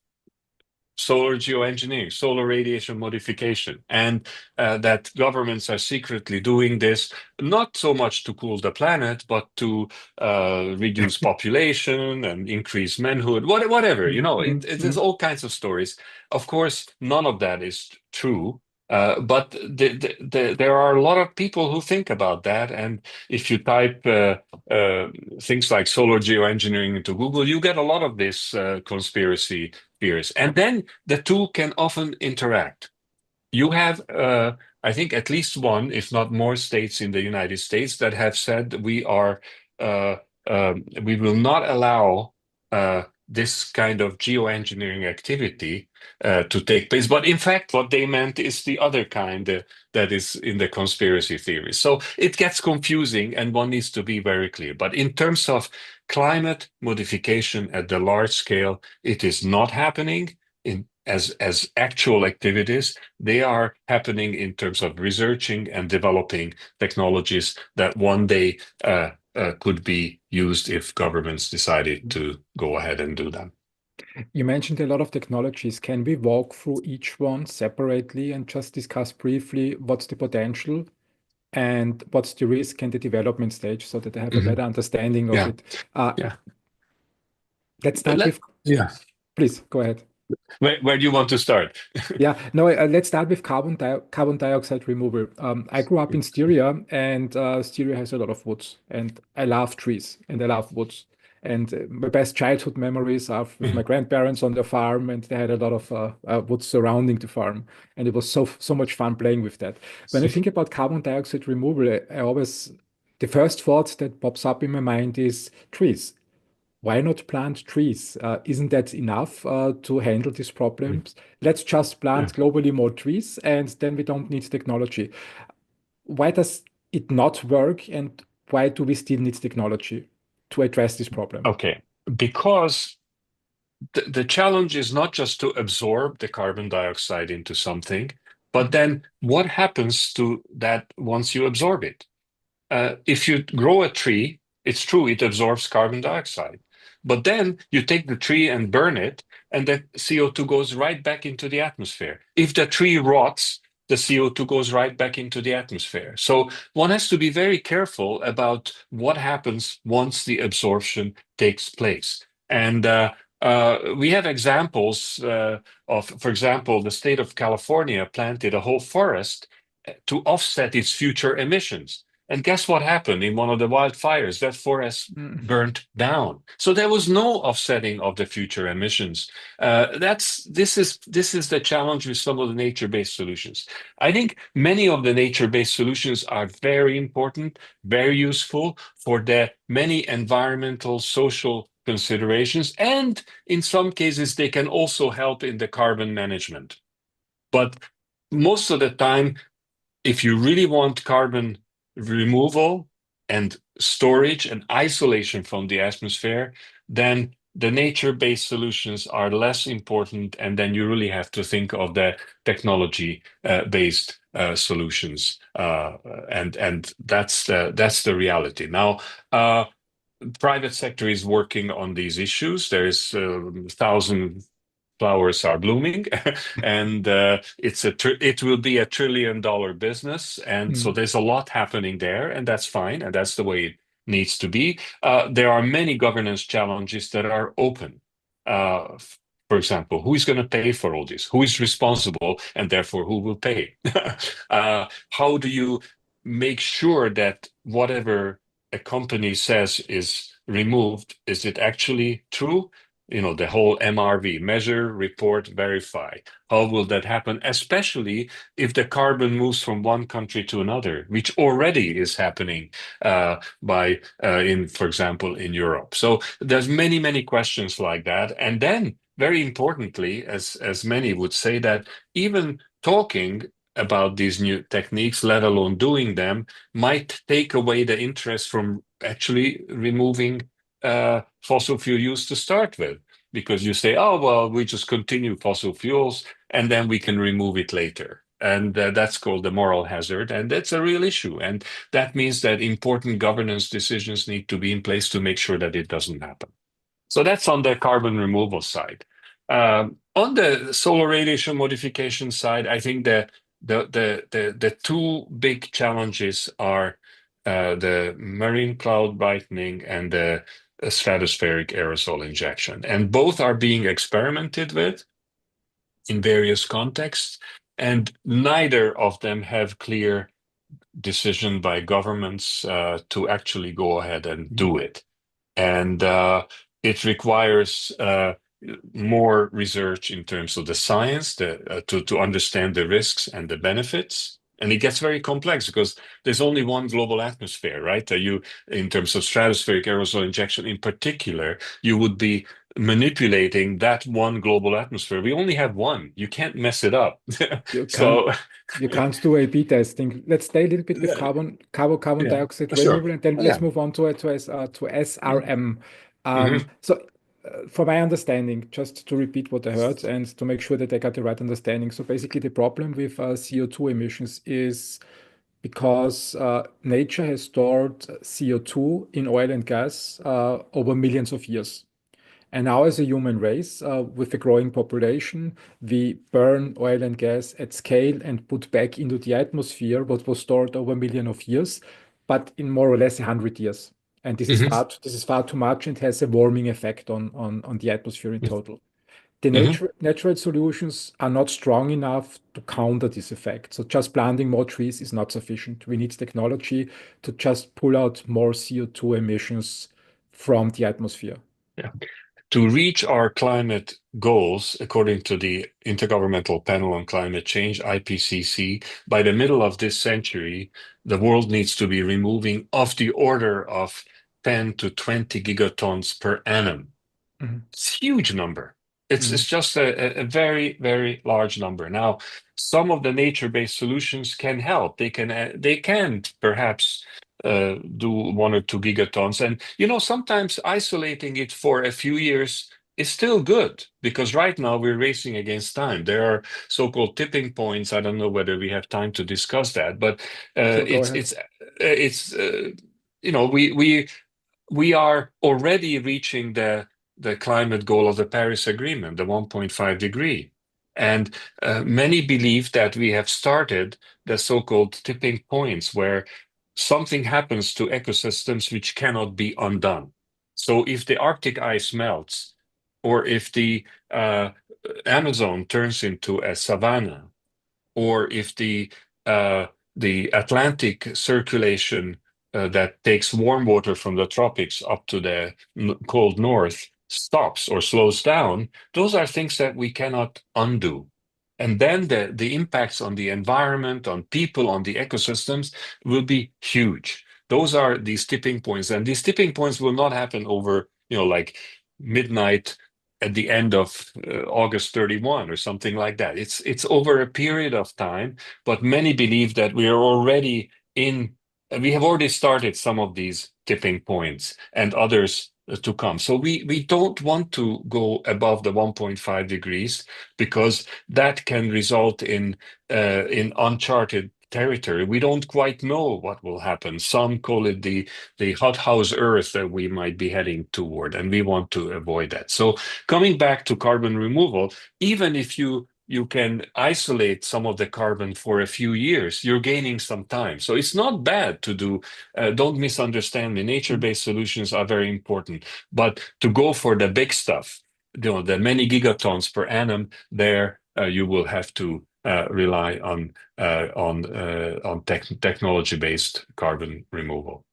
solar geoengineering, solar radiation modification, and that governments are secretly doing this, not so much to cool the planet, but to reduce population and increase manhood, whatever, there's all kinds of stories. Of course, none of that is true. But there are a lot of people who think about that. And if you type things like solar geoengineering into Google, you get a lot of this conspiracy theories. And then the two can often interact. You have, I think, at least one, if not more, states in the United States that have said we will not allow this kind of geoengineering activity to take place. But in fact, what they meant is the other kind that is in the conspiracy theory. So it gets confusing, and one needs to be very clear. But in terms of climate modification at the large scale, it is not happening as actual activities. They are happening in terms of researching and developing technologies that one day could be used if governments decided to go ahead and do them. You mentioned a lot of technologies. Can we walk through each one separately and just discuss briefly what's the potential and what's the risk and the development stage so that I have a better understanding of it? Yeah. Let's start with. Yeah. Please go ahead. Where do you want to start? Yeah, no, let's start with carbon dioxide removal. I grew up in Styria, and Styria has a lot of woods, and I love trees and I love woods. And my best childhood memories are with my grandparents on the farm, and they had a lot of woods surrounding the farm, and it was so much fun playing with that. When I think about carbon dioxide removal, the first thought that pops up in my mind is trees. Why not plant trees? Isn't that enough to handle these problems? Let's just plant globally more trees, and then we don't need technology. Why does it not work, and why do we still need technology to address this problem? Okay, because the challenge is not just to absorb the carbon dioxide into something, but then what happens to that once you absorb it? If you grow a tree, it's true, it absorbs carbon dioxide. But then you take the tree and burn it, and the CO2 goes right back into the atmosphere. If the tree rots, the CO2 goes right back into the atmosphere. So one has to be very careful about what happens once the absorption takes place. And we have examples of, for example, the state of California planted a whole forest to offset its future emissions. And guess what happened in one of the wildfires? That forest burnt down. So there was no offsetting of the future emissions. This is the challenge with some of the nature-based solutions. I think many of the nature-based solutions are very important, very useful for the many environmental, social considerations, and in some cases they can also help in the carbon management. But most of the time, if you really want carbon removal and storage and isolation from the atmosphere, then the nature-based solutions are less important, and then you really have to think of the technology-based solutions, and that's the reality. Now, private sector is working on these issues. There's 1,000 flowers are blooming, and it will be $1 trillion business, and so Mm. there's a lot happening there, and that's fine, and that's the way it needs to be. There are many governance challenges that are open. Uh, for example, who is going to pay for all this? Who is responsible, and therefore who will pay? How do you make sure that whatever a company says is removed, is it actually true? The whole MRV, measure, report, verify. How will that happen? Especially if the carbon moves from one country to another, which already is happening for example, in Europe. So there's many, many questions like that. And then, very importantly, as many would say, that even talking about these new techniques, let alone doing them, might take away the interest from actually removing fossil fuel use to start with, because you say, oh, well, we just continue fossil fuels and then we can remove it later. And that's called the moral hazard. And that's a real issue. And that means that important governance decisions need to be in place to make sure that it doesn't happen. So that's on the carbon removal side. On the solar radiation modification side, I think the two big challenges are the marine cloud brightening and the stratospheric aerosol injection. And both are being experimented with in various contexts, and neither of them have clear decision by governments to actually go ahead and do it. And it requires more research in terms of the science to understand the risks and the benefits. And it gets very complex because there's only one global atmosphere, right? In terms of stratospheric aerosol injection in particular, you would be manipulating that one global atmosphere. We only have one. You can't mess it up. You can't So, you can't do A/B testing. Let's stay a little bit with yeah, carbon yeah, dioxide sure. removal, and then let's Yeah. move on to SRM. Mhm. So, for my understanding, just to repeat what I heard and to make sure that I got the right understanding. So basically, the problem with CO2 emissions is because nature has stored CO2 in oil and gas over millions of years. And now, as a human race, with a growing population, we burn oil and gas at scale and put back into the atmosphere what was stored over a million of years, but in more or less 100 years. And Mhm. this is far too much and has a warming effect on the atmosphere in total. The Mhm. natural solutions are not strong enough to counter this effect. So just planting more trees is not sufficient. We need technology to just pull out more CO2 emissions from the atmosphere. Yeah. To reach our climate goals, according to the Intergovernmental Panel on Climate Change, IPCC, by the middle of this century, the world needs to be removing of the order of 10 to 20 gigatons per annum. Mhm. It's a huge number. It's Mhm. it's just a very, very large number. Now, some of the nature-based solutions can help. They can perhaps do 1 or 2 gigatons, and sometimes isolating it for a few years is still good, because right now we're racing against time. There are so-called tipping points. I don't know whether we have time to discuss that, but Sure, go it's ahead. it's it's we are already reaching the climate goal of the Paris Agreement, the 1.5 degree. And many believe that we have started the so-called tipping points where something happens to ecosystems which cannot be undone. So if the Arctic ice melts, or if the Amazon turns into a savanna, or if the Atlantic circulation that takes warm water from the tropics up to the cold north stops or slows down, those are things that we cannot undo. And then the impacts on the environment, on people, on the ecosystems will be huge. Those are these tipping points. And these tipping points will not happen over, like midnight at the end of August 31 or something like that. It's over a period of time, but many believe that we are already in we have already started some of these tipping points and others to come. So we don't want to go above the 1.5 degrees because that can result in uncharted territory. We don't quite know what will happen. Some call it the hothouse Earth that we might be heading toward, and we want to avoid that. So coming back to carbon removal, even if you can isolate some of the carbon for a few years, you're gaining some time. So it's not bad to do, don't misunderstand me, nature-based solutions are very important, but to go for the big stuff, the many gigatons per annum, there you will have to rely on technology-based carbon removal.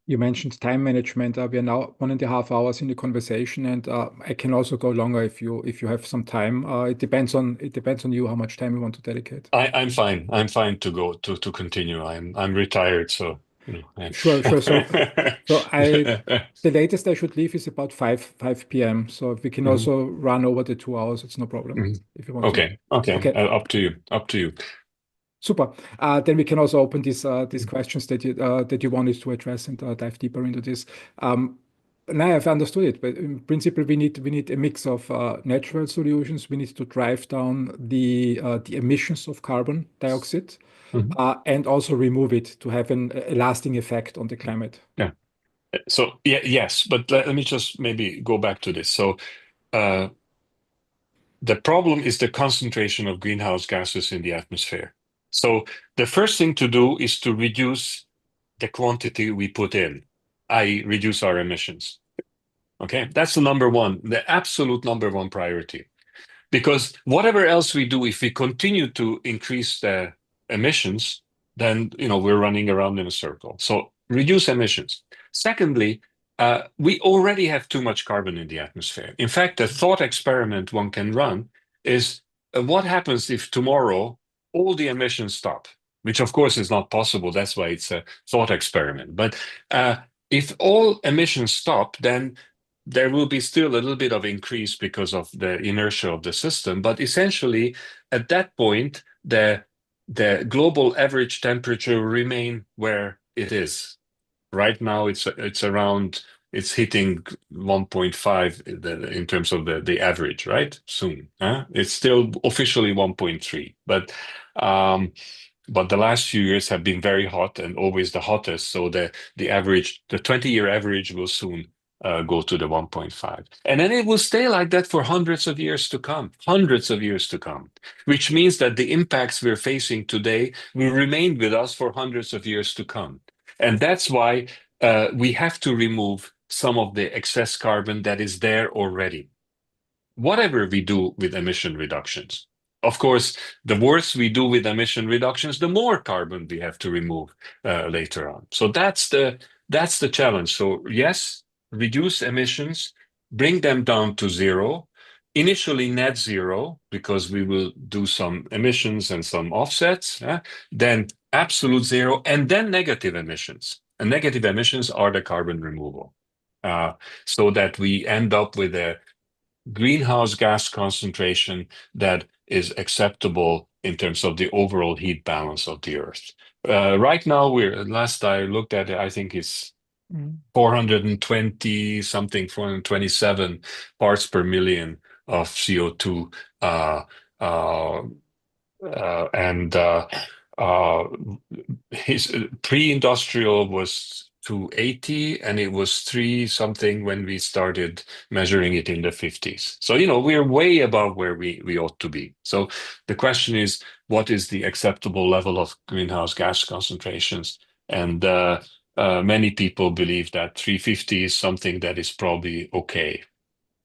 You mentioned time management. We are now 1.5 hours in the conversation, and I can also go longer if you have some time. It depends on you how much time you want to dedicate. I'm fine. I'm fine to go to continue. I'm retired, so Sure, sure. So the latest I should leave is about 5 p.m. So we can Mhm. also run over the 2 hours. It's no problem Mhm. if you want to. Okay, okay. Okay, Up to you. Up to you. super. Then we can also open these questions that you wanted to address and dive deeper into this. Now I've understood it, but in principle, we need a mix of natural solutions. We need to drive down the emissions of carbon dioxide Mhm. and also remove it to have a lasting effect on the climate. Yeah. So yeah, yes, but let me just maybe go back to this. So uh, the problem is the concentration of greenhouse gases in the atmosphere. So the first thing to do is to reduce the quantity we put in, i.e., reduce our emissions. Okay, that's the number one, the absolute number one priority. Because whatever else we do, if we continue to increase the emissions, then we're running around in a circle. So reduce emissions. Secondly, we already have too much carbon in the atmosphere. In fact, a thought experiment one can run is what happens if tomorrow all the emissions stop? Which of course is not possible. That's why it's a thought experiment. But if all emissions stop, then there will be still a little bit of increase because of the inertia of the system, but essentially at that point the global average temperature will remain where it is. Right now it's around, it's hitting 1.5 in terms of the average, right? Soon. Huh? It's still officially 1.3, but the last few years have been very hot and always the hottest. So the average, the 20-year average will soon go to the 1.5. And then it will stay like that for hundreds of years to come, which means that the impacts we're facing today will remain with us for hundreds of years to come. And that's why we have to remove some of the excess carbon that is there already, whatever we do with emission reductions. Of course, the worse we do with emission reductions, the more carbon we have to remove later on. So that's the challenge. So yes, reduce emissions, bring them down to zero. Initially net zero, because we will do some emissions and some offsets, then absolute zero, and then negative emissions. And negative emissions are the carbon removal. So that we end up with a greenhouse gas concentration that is acceptable in terms of the overall heat balance of the Earth. Right now, last I looked at it, I think it's 420 something, 427 parts per million of CO2. Uh, uh, and his pre-industrial was 280, and it was 3 something when we started measuring it in the 50s. So we're way above where we ought to be. So the question is, what is the acceptable level of greenhouse gas concentrations? And many people believe that 350 is something that is probably okay.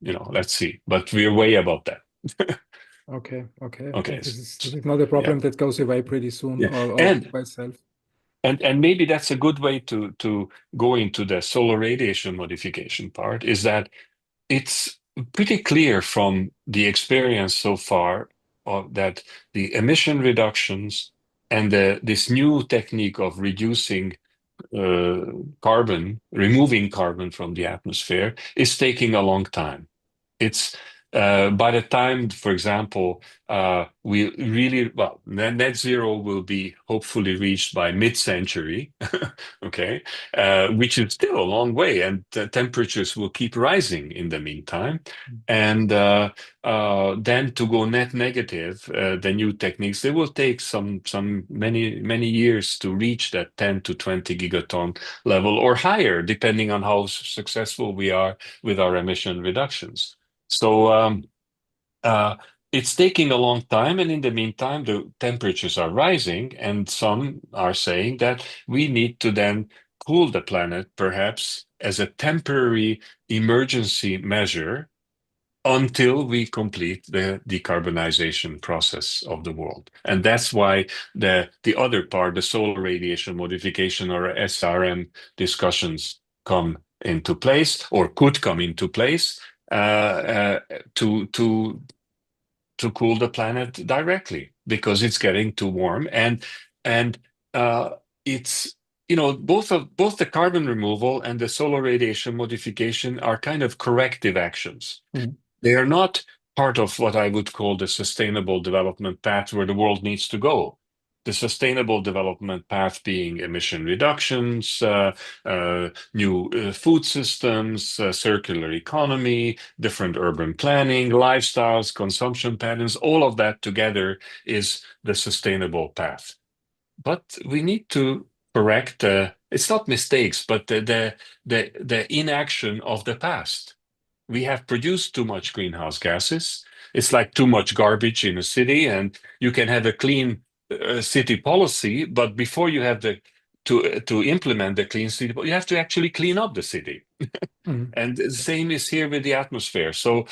Let's see, but we're way above that. Okay, okay, okay. Okay. This is not a Yeah. problem that goes away pretty soon Yeah. or And by itself. and maybe that's a good way to go into the solar radiation modification part, is that it's pretty clear from the experience so far that the emission reductions and this new technique of reducing uh, removing carbon from the atmosphere is taking a long time. It's By the time, for example, we really, well, net zero will be hopefully reached by mid-century, okay, which is still a long way, and the temperatures will keep rising in the meantime. And then to go net negative, the new techniques, they will take many years to reach that 10 to 20 gigaton level or higher, depending on how successful we are with our emission reductions. So uh, it's taking a long time, and in the meantime, the temperatures are rising, and some are saying that we need to then cool the planet, perhaps as a temporary emergency measure until we complete the decarbonization process of the world. And that's why the other part, the solar radiation modification or SRM discussions come into place or could come into place to cool the planet directly because it's getting too warm and it's both the carbon removal and the solar radiation modification are kind of corrective actions. Mm. They are not part of what I would call the sustainable development path where the world needs to go. The sustainable development path being emission reductions, new food systems, circular economy, different urban planning, lifestyles, consumption patterns, all of that together is the sustainable path. But we need to correct, it's not mistakes, but the inaction of the past. We have produced too much greenhouse gases. It's like too much garbage in a city, and you can have a clean city policy, but before you have to implement the clean city, you have to actually clean up the city. Mm. And the same is here with the atmosphere. So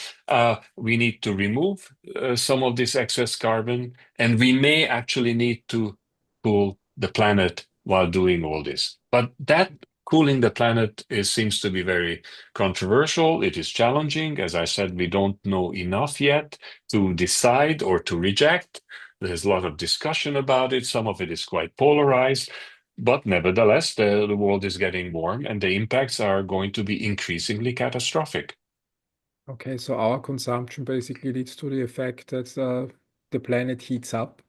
we need to remove some of this excess carbon, and we may actually need to cool the planet while doing all this. But that cooling the planet seems to be very controversial. It is challenging. As I said, we don't know enough yet to decide or to reject. There's a lot of discussion about it. Some of it is quite polarized. But nevertheless, the world is getting warm and the impacts are going to be increasingly catastrophic. Okay, so our consumption basically leads to the effect that the planet heats up.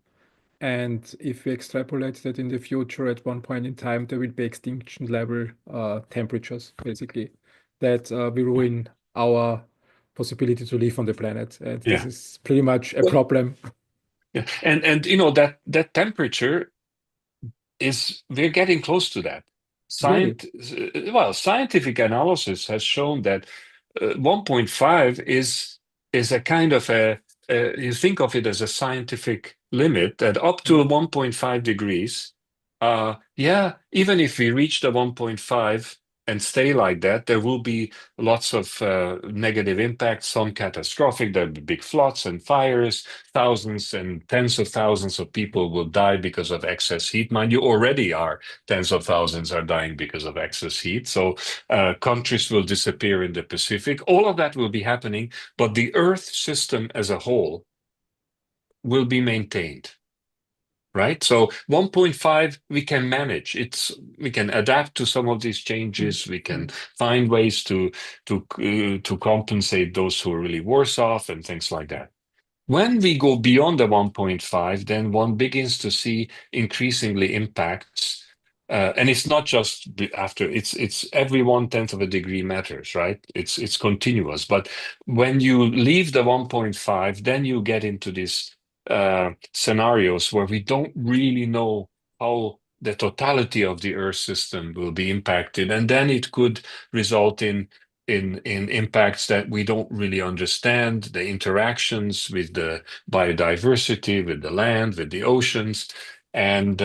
And if we extrapolate that in the future, at one point in time, there will be extinction level temperatures, basically, that will ruin our possibility to live on the planet. And this Yeah. is pretty much a Well, problem. yeah. And that temperature is we're getting close to that. Really? Scientific analysis has shown that 1.5 is a kind of you think of it as a scientific limit that up to 1.5 degrees, yeah, even if we reach the 1.5 and stay like that, there will be lots of negative impacts, some catastrophic. There'll be big floods and fires. Thousands and tens of thousands of people will die because of excess heat. Mind you, already are tens of thousands are dying because of excess heat. So countries will disappear in the Pacific. All of that will be happening, but the Earth system as a whole will be maintained. Right. So 1.5, we can manage. We can adapt to some of these changes. We can find ways to compensate those who are really worse off and things like that. When we go beyond the 1.5, then one begins to see increasingly impacts. And it's not just after, it's every 1/10 of a degree matters, right? It's continuous. But when you leave the 1.5, then you get into these scenarios where we don't really know how the totality of the Earth system will be impacted. And then it could result in impacts that we don't really understand, the interactions with the biodiversity, with the land, with the oceans. And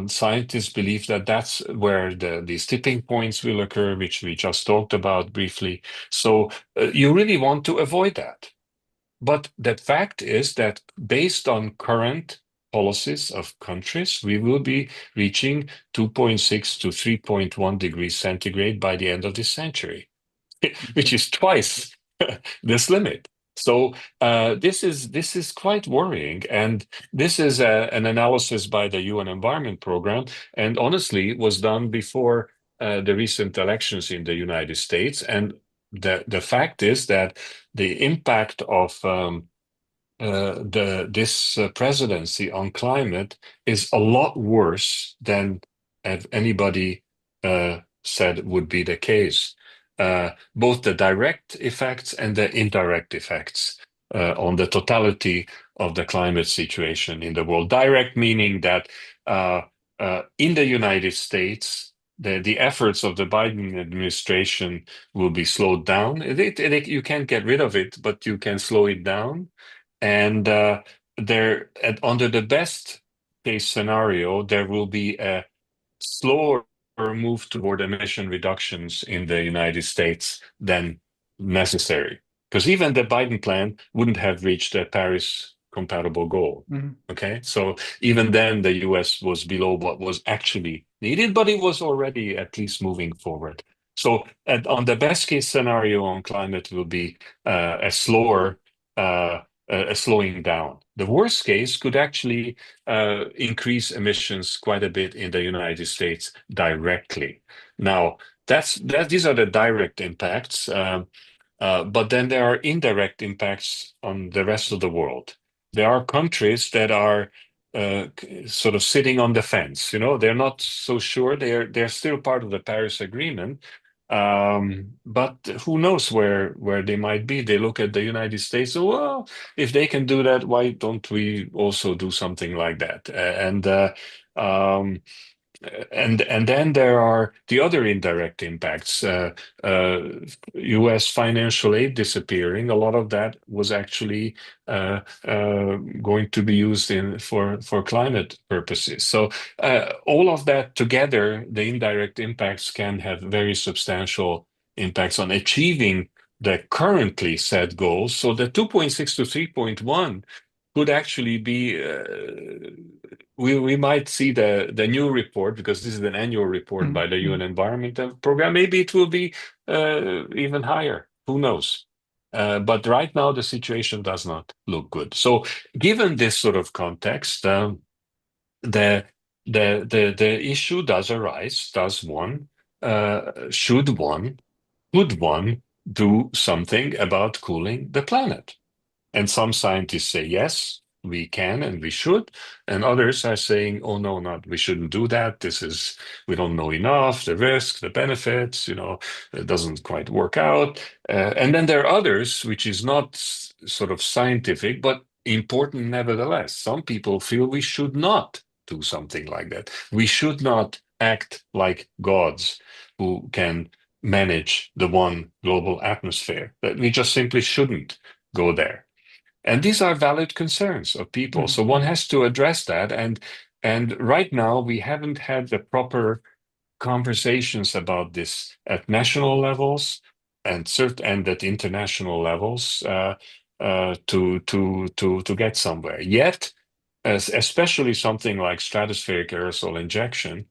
scientists believe that that's where these tipping points will occur, which we just talked about briefly. So you really want to avoid that. But the fact is that based on current policies of countries, we will be reaching 2.6 to 3.1 degrees centigrade by the end of this century, which is twice this limit. So this is quite worrying, and this is an analysis by the UN Environment Program, and honestly was done before the recent elections in the United States, and the fact is that the impact of this presidency on climate is a lot worse than anybody said would be the case. Both the direct effects and the indirect effects on the totality of the climate situation in the world. Direct meaning that in the United States, the efforts of the Biden administration will be slowed down. You can't get rid of it, but you can slow it down. And under the best case scenario, there will be a slower move toward emission reductions in the United States than necessary. Because even the Biden plan wouldn't have reached a Paris compatible goal. Mhm. Okay, so even then, the US was below what was actually needed, but it was already at least moving forward. So, on the best case scenario on climate will be a slower a slowing down. The worst case could actually increase emissions quite a bit in the United States directly. Now, these are the direct impacts, but then there are indirect impacts on the rest of the world. There are countries that are sort of sitting on the fence. They're not so sure. They're still part of the Paris Agreement, but who knows where they might be? They look at the United States. So, well, if they can do that, why don't we also do something like that? Um, and then there are the other indirect impacts. Uh, U.S. financial aid disappearing. A lot of that was actually going to be used for climate purposes. So all of that together, the indirect impacts can have very substantial impacts on achieving the currently set goals. So the 2.6 to 3.1 could actually be we might see the new report, because this is an annual report by the UN Mhm. Environment Program. Maybe it will be even higher. Who knows? But right now the situation does not look good. So, given this sort of context, the the issue does arise. Does one should one could one do something about cooling the planet? And some scientists say, yes, we can and we should. And others are saying, oh, no, not, we shouldn't do that. We don't know enough, the risk, the benefits, it doesn't quite work out. And then there are others, which is not sort of scientific, but important nevertheless. Some people feel we should not do something like that. We should not act like gods who can manage the one global atmosphere, that we just simply shouldn't go there. And these are valid concerns of people. So one Mhm. has to address that. And right now we haven't had the proper conversations about this at national levels and at international levels to get somewhere. Yet, especially something like stratospheric aerosol injection,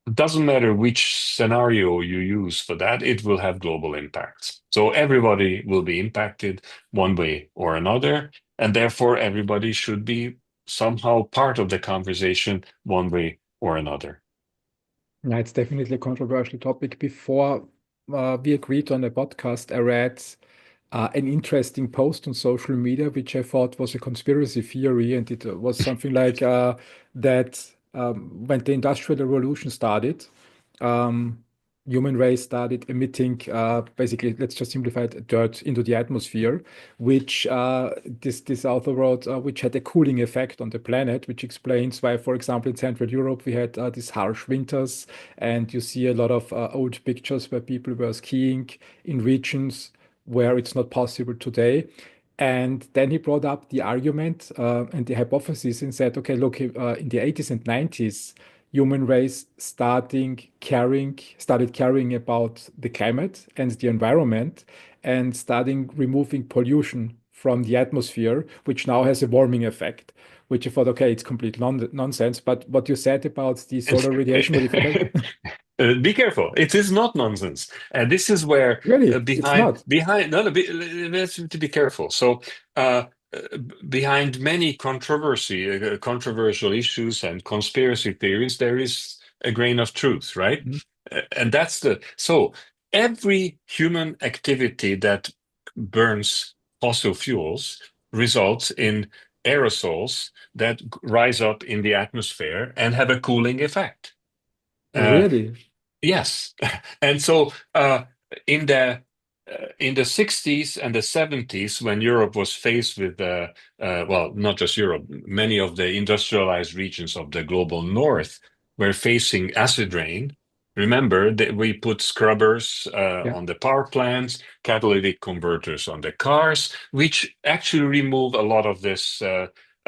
it doesn't matter which scenario you use for that, it will have global impacts. So everybody will be impacted one way or another, and therefore everybody should be somehow part of the conversation one way or another. Yeah, it's definitely a controversial topic. Before we agreed on the podcast, I read an interesting post on social media, which I thought was a conspiracy theory, and it was something like that when the Industrial Revolution started, um, human race started emitting basically, let's just simplify it, dirt into the atmosphere, which this author wrote, which had a cooling effect on the planet, which explains why, for example, in Central Europe we had these harsh winters, and you see a lot of old pictures where people were skiing in regions where it's not possible today. And then he brought up the argument and the hypothesis and said, okay, look, in the 80s and 90s, human race started caring about the climate and the environment and starting removing pollution from the atmosphere, which now has a warming effect. Which I thought, okay, it's complete nonsense. But what you said about the solar radiation modification, Be careful. It is not nonsense. And this is where really, it's not. no, no, let's to be careful. So, uh, behind many controversial issues and conspiracy theories, there is a grain of truth, right? Mhm. And that's so. every human activity that burns fossil fuels results in aerosols that rise up in the atmosphere and have a cooling effect. Really? Yes. And so in the in the 60s and the 70s, when Europe was faced with, well, not just Europe, many of the industrialized regions of the global north were facing acid rain. Remember that we put scrubbers Yeah. on the power plants, catalytic converters on the cars, which actually remove a lot of this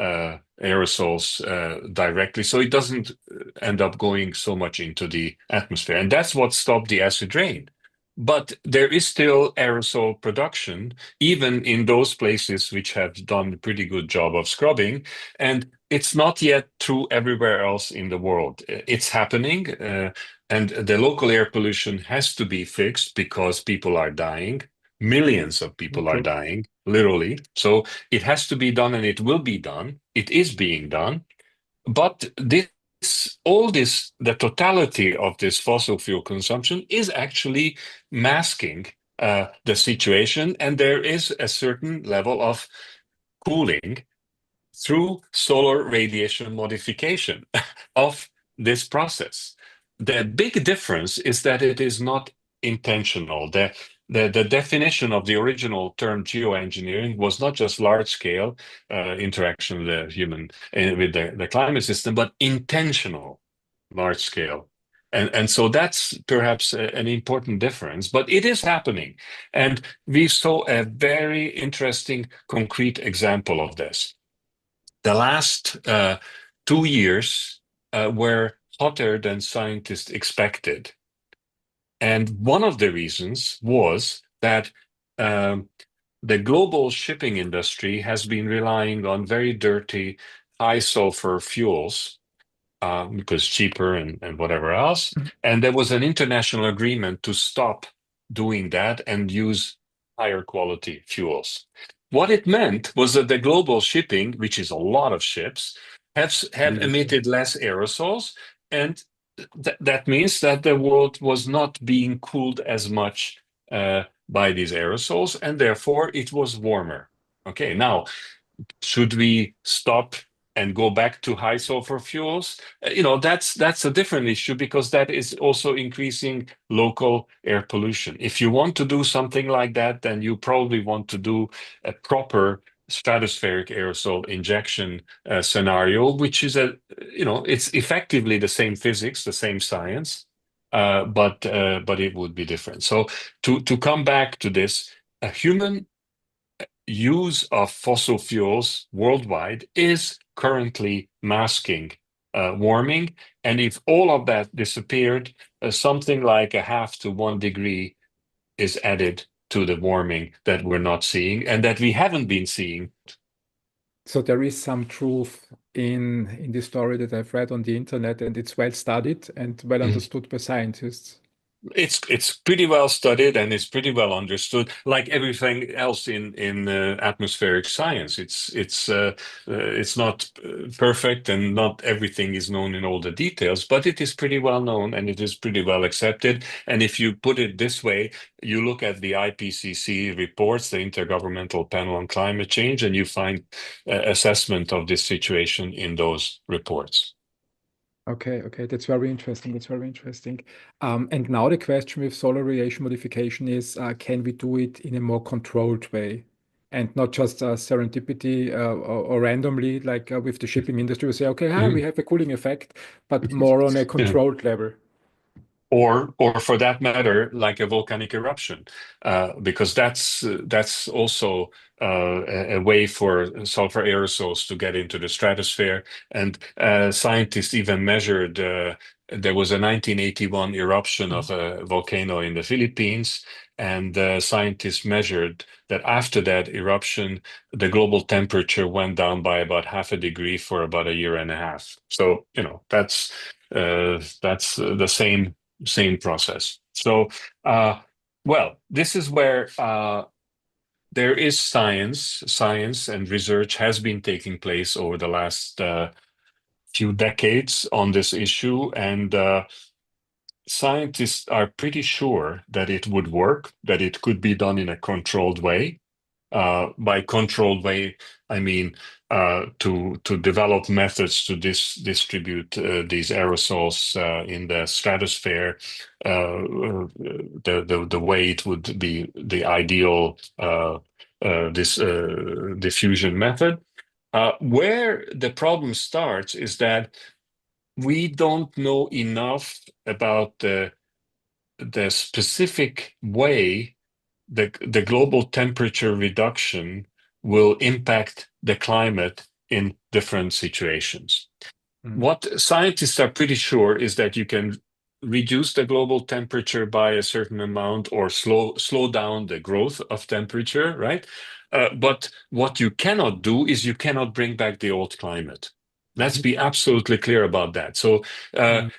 aerosols directly. So it doesn't end up going so much into the atmosphere. And that's what stopped the acid rain. But there is still aerosol production, even in those places which have done a pretty good job of scrubbing. And it's not yet true everywhere else in the world. It's happening, and the local air pollution has to be fixed because people are dying. Millions of people are Okay. dying, literally. So it has to be done, and it will be done. It is being done. But the totality of this fossil fuel consumption is actually masking the situation, and there is a certain level of cooling through solar radiation modification of this process. The big difference is that it is not intentional. The definition of the original term geoengineering was not just large scale interaction with the human with the climate system, but intentional large scale. And so that's perhaps an important difference, but it is happening. And we saw a very interesting concrete example of this. The last 2 years were hotter than scientists expected. And one of the reasons was that um, the global shipping industry has been relying on very dirty, high sulfur fuels because cheaper and whatever else. Mhm. And there was an international agreement to stop doing that and use higher quality fuels. What it meant was that the global shipping, which is a lot of ships, have Huge. emitted less aerosols, and that means that the world was not being cooled as much by these aerosols, and therefore it was warmer. Okay, now should we stop and go back to high sulfur fuels? That's a different issue because that is also increasing local air pollution. If you want to do something like that, then you probably want to do a proper stratospheric aerosol injection scenario, which is it's effectively the same physics, the same science, but it would be different. So to come back to this, a human use of fossil fuels worldwide is currently masking warming. And if all of that disappeared, something like a half to 1 degree is added to the warming that we're not seeing and that we haven't been seeing. So there is some truth in the story that I've read on the internet, and it's well studied and well understood by scientists. It's pretty well studied and it's pretty well understood. Like everything else in atmospheric science, it's not perfect and not everything is known in all the details, but it is pretty well known and it is pretty well accepted. And if you put it this way, you look at the IPCC reports, the Intergovernmental Panel on Climate Change, and you find assessment of this situation in those reports. Okay, okay, that's very interesting. That's very interesting. And now the question with solar radiation modification is, can we do it in a more controlled way, and not just serendipity or randomly, like with the shipping industry, we say, okay, we Mhm. have a cooling effect, but more on a Yeah. controlled level. Or for that matter, like a volcanic eruption, because that's also a way for sulfur aerosols to get into the stratosphere. And scientists even measured. There was a 1981 eruption Mhm. of a volcano in the Philippines, and scientists measured that after that eruption, the global temperature went down by about half a degree for about a year and a half. So that's the same process. So, well, this is where there is science and research has been taking place over the last few decades on this issue, and scientists are pretty sure that it would work, that it could be done in a controlled way. By controlled way, I mean to develop methods to distribute these aerosols in the stratosphere, the way it would be the ideal this diffusion method. Where the problem starts is that we don't know enough about the specific way the global temperature reduction will impact the climate in different situations. Mm. What scientists are pretty sure is that you can reduce the global temperature by a certain amount or slow down the growth of temperature, right? But what you cannot do is you cannot bring back the old climate. Let's be absolutely clear about that. So, Mm.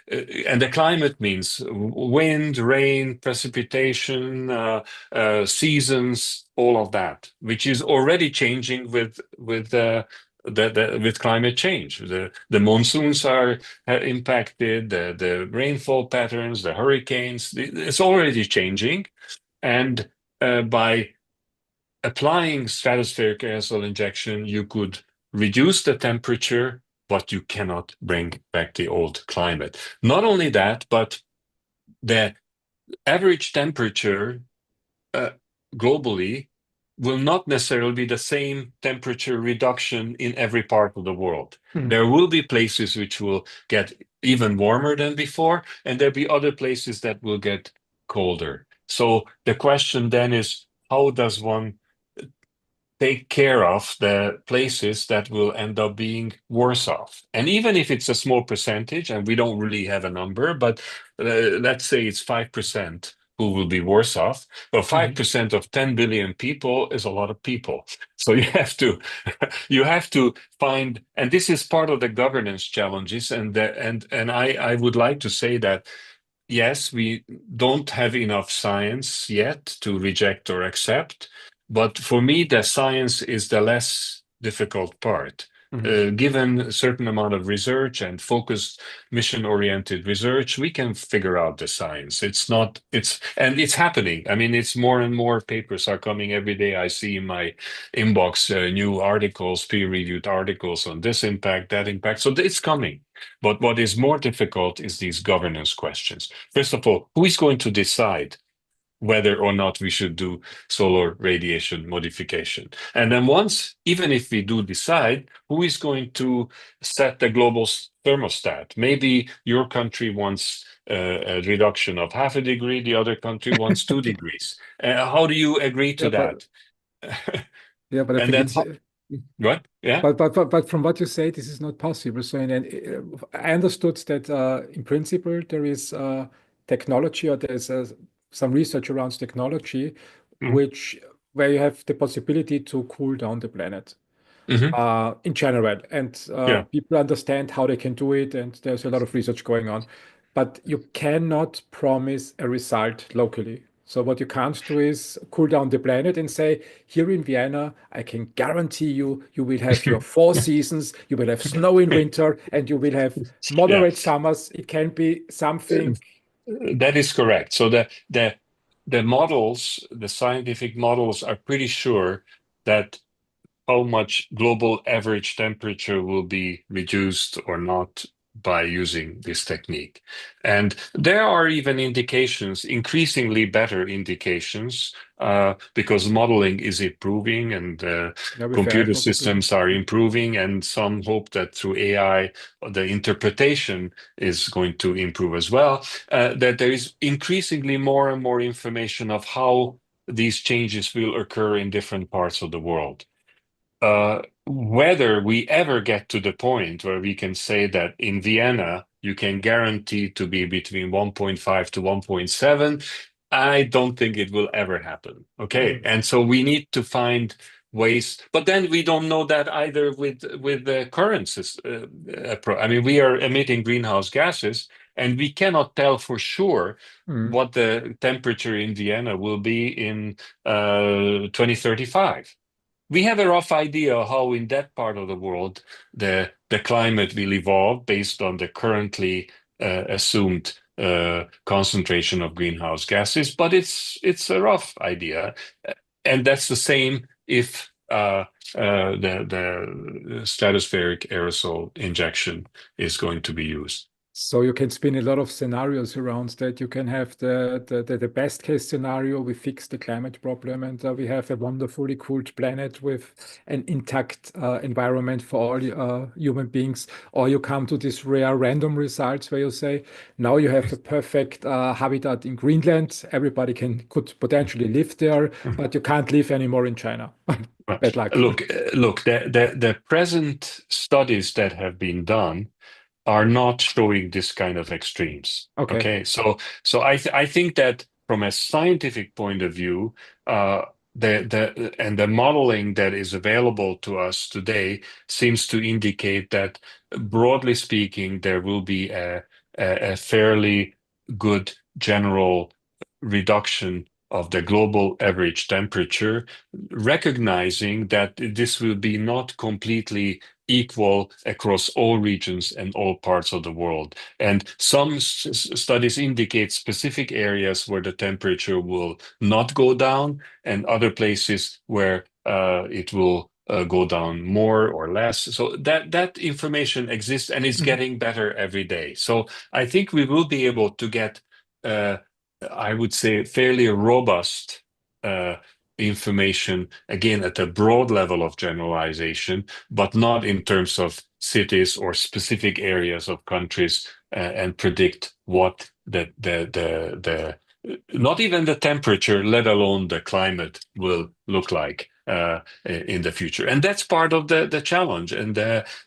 and the climate means wind, rain, precipitation, seasons, all of that, which is already changing with climate change. The monsoons are impacted, the rainfall patterns, the hurricanes, it's already changing. And by applying stratospheric aerosol injection, you could reduce the temperature, but you cannot bring back the old climate. Not only that, but the average temperature uh, globally will not necessarily be the same temperature reduction in every part of the world. Mm. There will be places which will get even warmer than before, and there'll be other places that will get colder. So the question then is, how does one take care of the places that will end up being worse off? And even if it's a small percentage, and we don't really have a number, but let's say it's 5% who will be worse off. Well, Mm. 5% of 10 billion people is a lot of people. So you have to you have to find, and this is part of the governance challenges. And I would like to say that yes, we don't have enough science yet to reject or accept, but for me, the science is the less difficult part. Mm. Given a certain amount of research and focused mission-oriented research, we can figure out the science. And it's happening. I mean, it's more and more papers are coming every day. I see in my inbox new articles, peer-reviewed articles on this impact, that impact. So it's coming. But what is more difficult is these governance questions. First of all, who is going to decide whether or not we should do solar radiation modification? And then once, even if we do decide, who is going to set the global thermostat? Maybe your country wants a reduction of half a degree, the other country wants 2 degrees. How do you agree to Yeah, that? but I And think then, it's what? Yeah. but from what you say, this is not possible. So I understood that in principle there is technology, or there's some research around technology, Mhm. which where you have the possibility to cool down the planet Mhm. in general, and Yeah. people understand how they can do it, and there's a lot of research going on. But you cannot promise a result locally. So what you can't do is cool down the planet and say, here in Vienna, I can guarantee you, you will have your 4 seasons, you will have snow in winter, and you will have Yeah. moderate summers. It can be something. That is correct. So the models, the scientific models are pretty sure that how much global average temperature will be reduced or not by using this technique. And there are even indications, increasingly better indications, because modeling is improving and Yeah, with AI computer possibly. systems are improving, and some hope that through AI, the interpretation is going to improve as well, that there is increasingly more and more information of how these changes will occur in different parts of the world. Whether we ever get to the point where we can say that in Vienna you can guarantee to be between 1.5 to 1.7, I don't think it will ever happen. Okay. Mm. And so we need to find ways, but then we don't know that either with the current I mean, we are emitting greenhouse gases, and we cannot tell for sure Mm. what the temperature in Vienna will be in 2035. We have a rough idea how in that part of the world the climate will evolve based on the currently assumed concentration of greenhouse gases, but it's a rough idea, and that's the same if the stratospheric aerosol injection is going to be used. So you can spin a lot of scenarios around that. You can have the best case scenario. We fix the climate problem, and we have a wonderfully cooled planet with an intact environment for all human beings. Or you come to these rare random results where you say, now you have a perfect habitat in Greenland. Everybody could potentially live there, but you can't live anymore in China. Well, Bad luck. look, the present studies that have been done are not showing this kind of extremes. Okay. Okay, so I think that from a scientific point of view, the modeling that is available to us today seems to indicate that, broadly speaking, there will be a fairly good general reduction of the global average temperature, recognizing that this will be not completely equal across all regions and all parts of the world. And some studies indicate specific areas where the temperature will not go down, and other places where it will go down more or less. So that information exists and is Mhm. getting better every day. So I think we will be able to get, I would say, fairly robust information, again, at a broad level of generalization, but not in terms of cities or specific areas of countries, and predict what the not even the temperature, let alone the climate, will look like in the future. And that's part of the challenge, and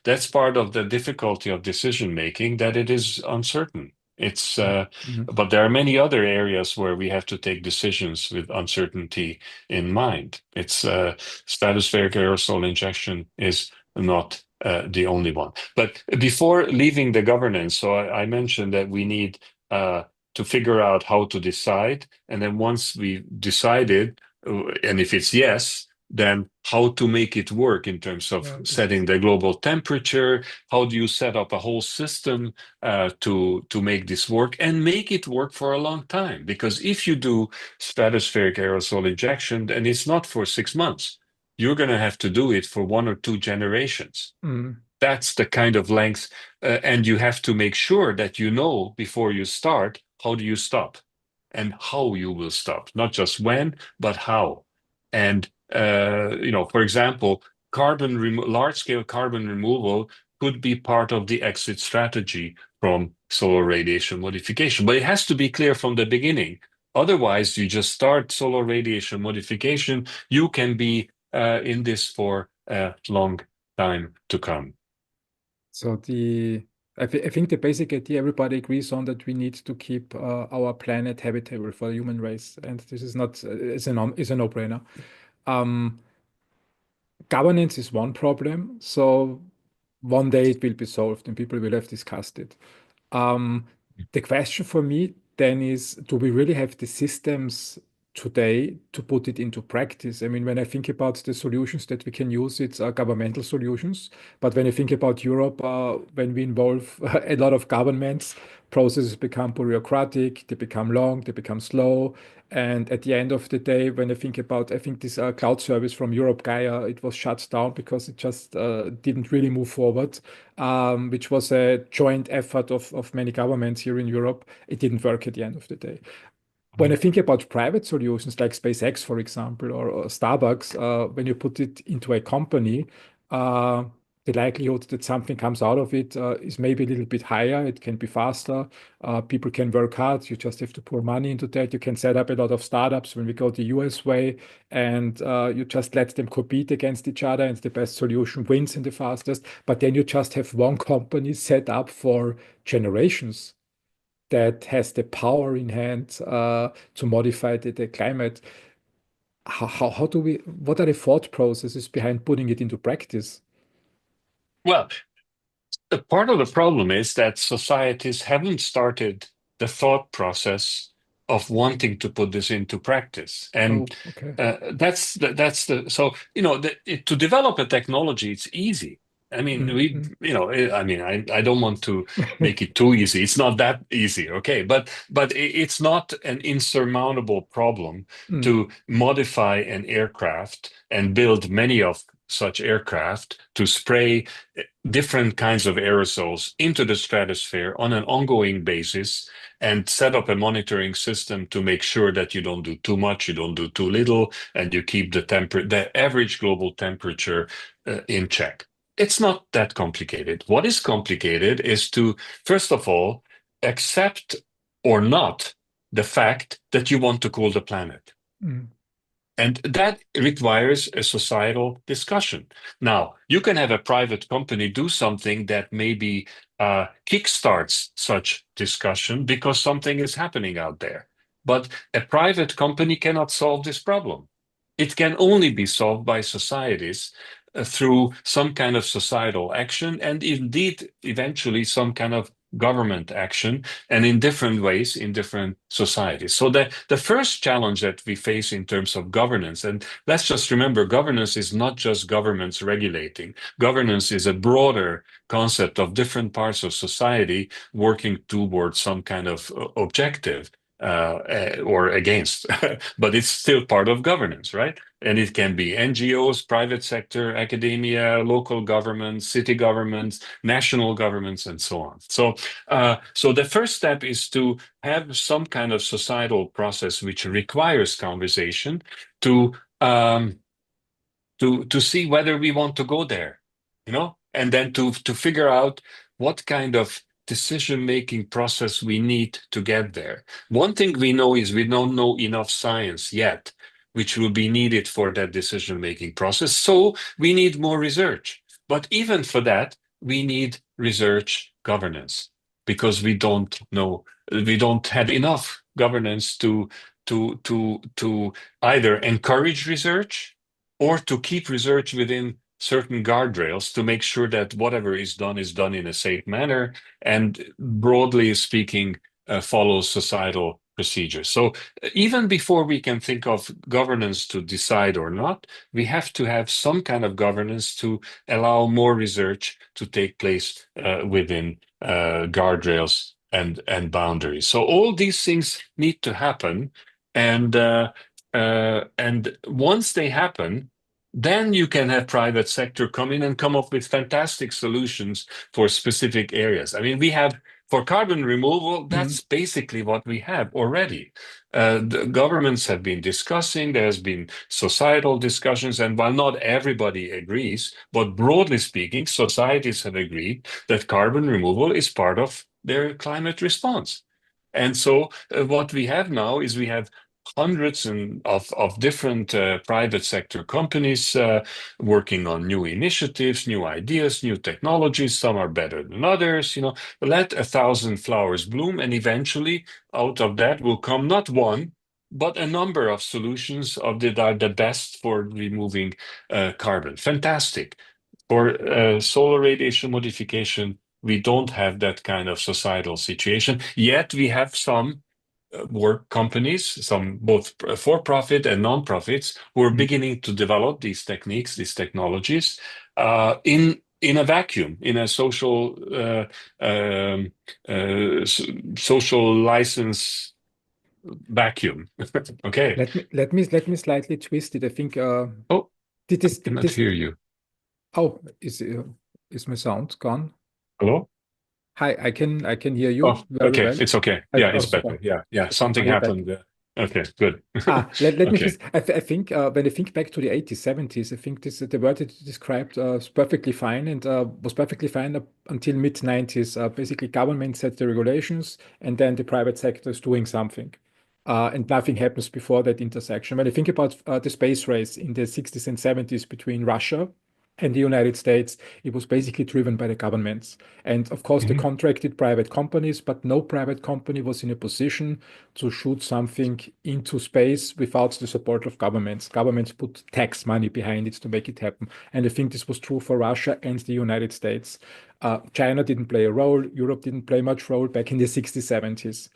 that's part of the difficulty of decision making, that it is uncertain. It's Mhm. But there are many other areas where we have to take decisions with uncertainty in mind. It's Stratospheric aerosol injection is not the only one. But before leaving the governance, so I mentioned that we need to figure out how to decide, and then once we decided, and if it's yes, then how to make it work in terms of Yeah, this is. setting the global temperature. How do you set up a whole system to make this work and make it work for a long time? Because if you do stratospheric aerosol injection, then it's not for 6 months. You're going to have to do it for 1 or 2 generations. Mm. That's the kind of length, and you have to make sure that you know before you start, how do you stop and how you will stop, not just when, but how. And for example, large-scale carbon removal could be part of the exit strategy from solar radiation modification, but it has to be clear from the beginning. Otherwise, you just start solar radiation modification, you can be in this for a long time to come. So I think the basic idea everybody agrees on that we need to keep our planet habitable for the human race, and this is not is a no-brainer. Um, Governance is one problem, so one day it will be solved and people will have discussed it. Um, the question for me then is, do we really have the systems today to put it into practice? I mean, when I think about the solutions that we can use, it's governmental solutions. But when I think about Europe, when we involve a lot of governments, processes become bureaucratic, they become long, they become slow. And at the end of the day, when I think this cloud service from Europe, Gaia, it was shut down because it just didn't really move forward, which was a joint effort of many governments here in Europe. It didn't work at the end of the day. When I think about private solutions like SpaceX, for example, or Starbucks, when you put it into a company, uh, the likelihood that something comes out of it is maybe a little bit higher. It can be faster. People can work hard. You just have to pour money into that. You can set up a lot of startups when we go the US way, and you just let them compete against each other, and the best solution wins in the fastest. But then you just have one company set up for generations that has the power in hand to modify the climate. How do we, what are the thought processes behind putting it into practice? Well, a part of the problem is that societies haven't started the thought process of wanting to put this into practice, and Oh, okay. that's the so to develop a technology, it's easy. I mean, mm, we, mm, I mean, I don't want to make it too easy. It's not that easy, okay? But it's not an insurmountable problem mm, to modify an aircraft and build many of such aircraft to spray different kinds of aerosols into the stratosphere on an ongoing basis and set up a monitoring system to make sure that you don't do too much, you don't do too little, and you keep the average global temperature in check. It's not that complicated. What is complicated is to, first of all, accept or not the fact that you want to cool the planet. mm, And that requires a societal discussion. Now, you can have a private company do something that maybe kickstarts such discussion because something is happening out there. But a private company cannot solve this problem. It can only be solved by societies through some kind of societal action and indeed eventually some kind of government action and in different ways in different societies. So the first challenge that we face in terms of governance, and let's just remember, governance is not just governments regulating. Governance is a broader concept of different parts of society working towards some kind of objective. Or against, but it's still part of governance, right? And it can be NGOs, private sector, academia, local governments, city governments, national governments, and so on. So the first step is to have some kind of societal process which requires conversation to um, to see whether we want to go there, and then to figure out what kind of decision-making process we need to get there. One thing we know is we don't know enough science yet, which will be needed for that decision-making process. So we need more research. But even for that, we need research governance because we don't have enough governance to either encourage research or to keep research within certain guardrails to make sure that whatever is done in a safe manner and broadly speaking follows societal procedures. So even before we can think of governance to decide or not, we have to have some kind of governance to allow more research to take place within guardrails and boundaries. So all these things need to happen, and and once they happen, then you can have private sector come in and come up with fantastic solutions for specific areas. I mean, we have for carbon removal, mm, that's basically what we have already. The governments have been discussing, there's been societal discussions, and while not everybody agrees, but broadly speaking, societies have agreed that carbon removal is part of their climate response. And so what we have now is we have hundreds of different private sector companies working on new initiatives, new ideas, new technologies. Some are better than others. Let 1,000 flowers bloom, and eventually out of that will come not one, but a number of solutions that are the best for removing carbon. Fantastic. For solar radiation modification, we don't have that kind of societal situation. Yet we have some work companies, some both for-profit and non-profits, who are mm. beginning to develop these techniques, these technologies, in a vacuum, in a social license vacuum. Okay. Let me slightly twist it. I think Oh, did I this did cannot this. hear you. Oh, is my sound gone? Hello? Hi, I can hear Oh, you very okay. well. It's okay. Yeah, Oh, it's better. super. Yeah, yeah. Super. Are Something you back? happened. Okay, good. Let me Okay. just. I think when I think back to the 80s, 70s, I think the word that you described is perfectly fine and was perfectly fine up until mid 90s. Basically, government sets the regulations and then the private sector is doing something. And nothing happens before that intersection. When I think about the space race in the 60s and 70s between Russia and the United States, it was basically driven by the governments. And of course, they Mhm. contracted private companies, but no private company was in a position to shoot something into space without the support of governments. Governments put tax money behind it to make it happen. And I think this was true for Russia and the United States. China didn't play a role. Europe didn't play much role back in the 60s, 70s.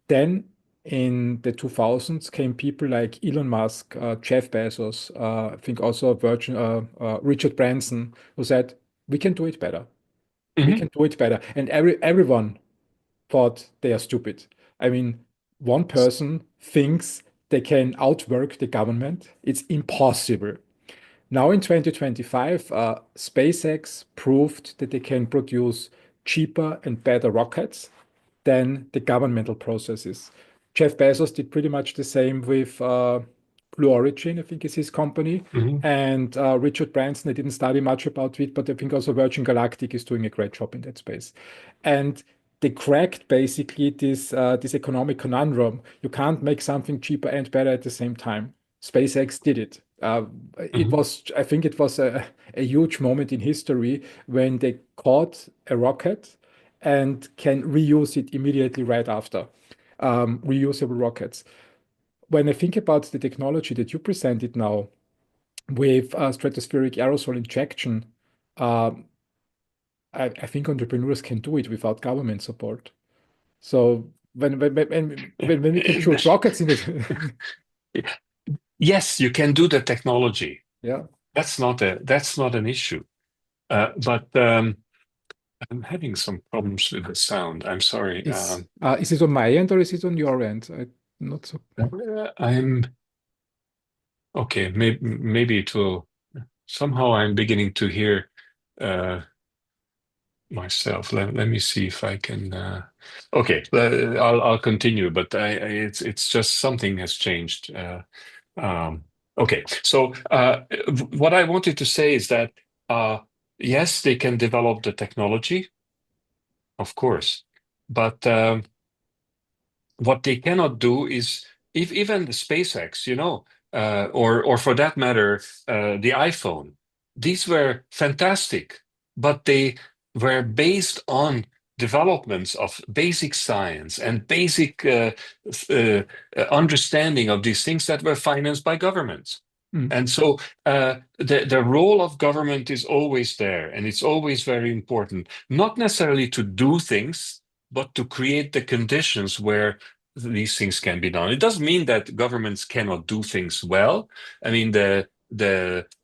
Then in the 2000s came people like Elon Musk, Jeff Bezos, I think also Virgin, Richard Branson, who said, we can do it better. We Hmm. can do it better. And everyone thought they are stupid. I mean, one person thinks they can outwork the government. It's impossible. Now in 2025, SpaceX proved that they can produce cheaper and better rockets than the governmental processes. Jeff Bezos did pretty much the same with Blue Origin, I think is his company. Hmm. And Richard Branson, I didn't study much about it, but I think also Virgin Galactic is doing a great job in that space. And they cracked basically this economic conundrum. You can't make something cheaper and better at the same time. SpaceX did it. It Hmm. was, I think it was a huge moment in history when they caught a rocket and can reuse it immediately right after. Reusable rockets. When I think about the technology that you presented now with stratospheric aerosol injection, um, I think entrepreneurs can do it without government support. So when we can shoot rockets in it, Yes, you can do the technology. yeah, That's not an issue. But I'm having some problems with the sound. I'm sorry. is it on my end or is it on your end? Not so. I'm okay. Maybe it will. Somehow I'm beginning to hear uh, myself. Let me see if I can. Okay, I'll continue. But it's just something has changed. Um, okay, so what I wanted to say is that yes, they can develop the technology, of course, but what they cannot do is if even the SpaceX, or for that matter, the iPhone. These were fantastic, but they were based on developments of basic science and basic uh, understanding of these things that were financed by governments. Mm, And so the role of government is always there, and it's always very important, not necessarily to do things, but to create the conditions where these things can be done. It doesn't mean that governments cannot do things well. I mean, the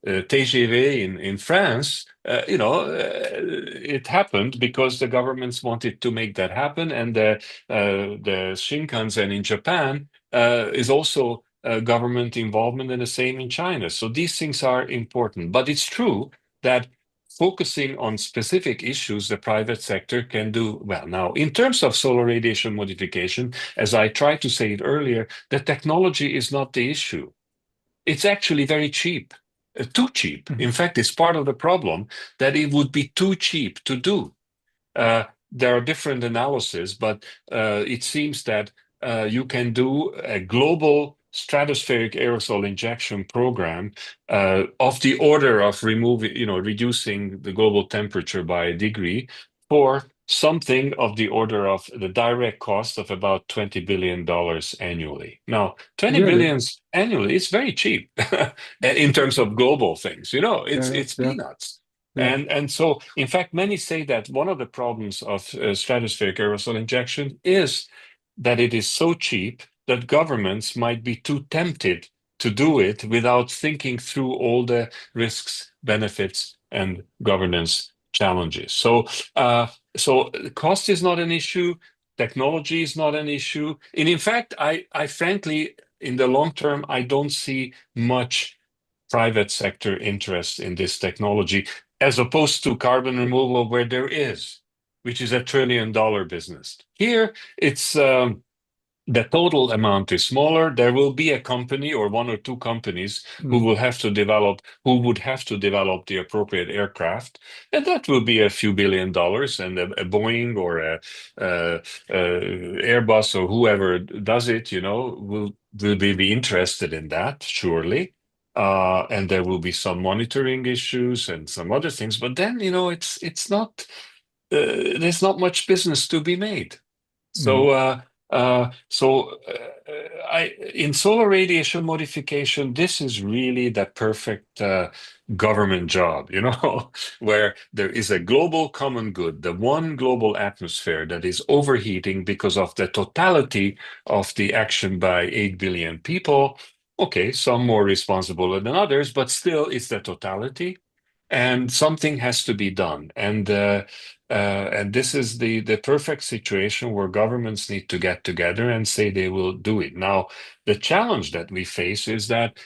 TGV in France, it happened because the governments wanted to make that happen, and the Shinkansen in Japan is also government involvement, and the same in China. So these things are important. But it's true that focusing on specific issues the private sector can do well. Now, in terms of solar radiation modification, as I tried to say it earlier, the technology is not the issue. It's actually very cheap, too cheap. mhm. In fact, it's part of the problem that it would be too cheap to do. There are different analyses, but it seems that you can do a global stratospheric aerosol injection program of the order of reducing the global temperature by a degree for something of the order of the direct cost of about $20 billion annually. Now, 20 Really? billions annually is very cheap in terms of global things. Yeah, yeah, It's yeah, peanuts. yeah. And so, in fact, many say that one of the problems of stratospheric aerosol injection is that it is so cheap that governments might be too tempted to do it without thinking through all the risks, benefits, and governance challenges. So cost is not an issue. Technology is not an issue. And in fact, I frankly, in the long term, I don't see much private sector interest in this technology, as opposed to carbon removal, where there is, which is $1 trillion business. Here, it's the total amount is smaller. There will be a company or one or two companies Mm. who would have to develop the appropriate aircraft, and that will be a few $1 billion. And a Boeing or Airbus or whoever does it, will be interested in that, surely. And there will be some monitoring issues and some other things, but then it's not. There's not much business to be made. Mm. So, in solar radiation modification, this is really the perfect government job, where there is a global common good, the one global atmosphere that is overheating because of the totality of the action by 8 billion people. Okay, some more responsible than others, but still it's the totality. and something has to be done. And this is the perfect situation where governments need to get together and say they will do it. Now, the challenge that we face is that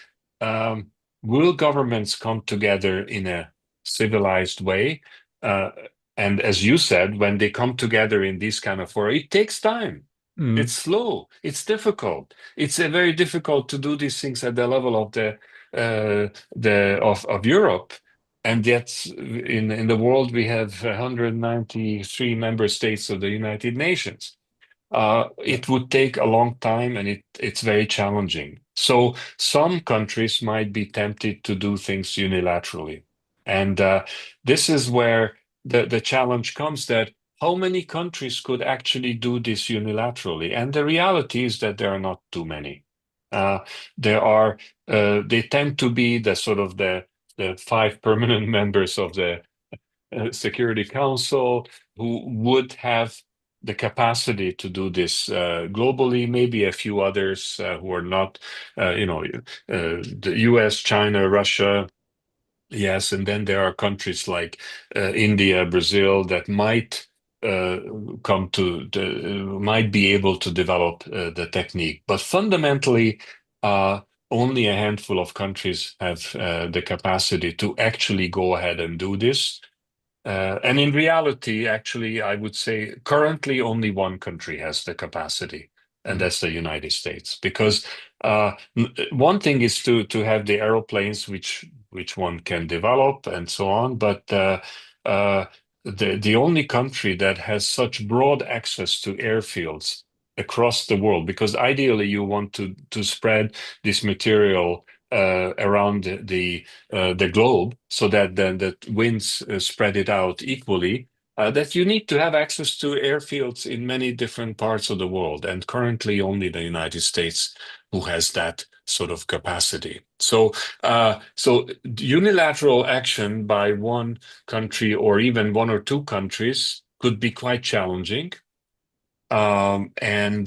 um, will governments come together in a civilized way? Uh, and as you said, when they come together in these kind of fora, it takes time. It's Mm. slow. It's difficult. It's very difficult to do these things at the level of of Europe, and yet in the world we have 193 member states of the United Nations. Yeah. It would take a long time, and it's very challenging. So some countries might be tempted to do things unilaterally, and this is where the challenge comes, that how many countries could actually do this unilaterally? And the reality is that there are not too many. Uh, there are they tend to be the sort of the five permanent members of the Security Council who would have the capacity to do this globally. Maybe a few others who are not, the US, China, Russia. Yes, and then there are countries like India, Brazil that might uh, might be able to develop the technique, but fundamentally, uh, only a handful of countries have the capacity to actually go ahead and do this. And in reality, actually, I would say currently only one country has the capacity, and Mm. that's the United States. Because one thing is to have the aeroplanes, which one can develop and so on, but uh, the only country that has such broad access to airfields across the world, because ideally you want to spread this material around the globe so that then the winds spread it out equally, that you need to have access to airfields in many different parts of the world. And currently, only the United States who has that sort of capacity. So unilateral action by one country or even one or two countries could be quite challenging. And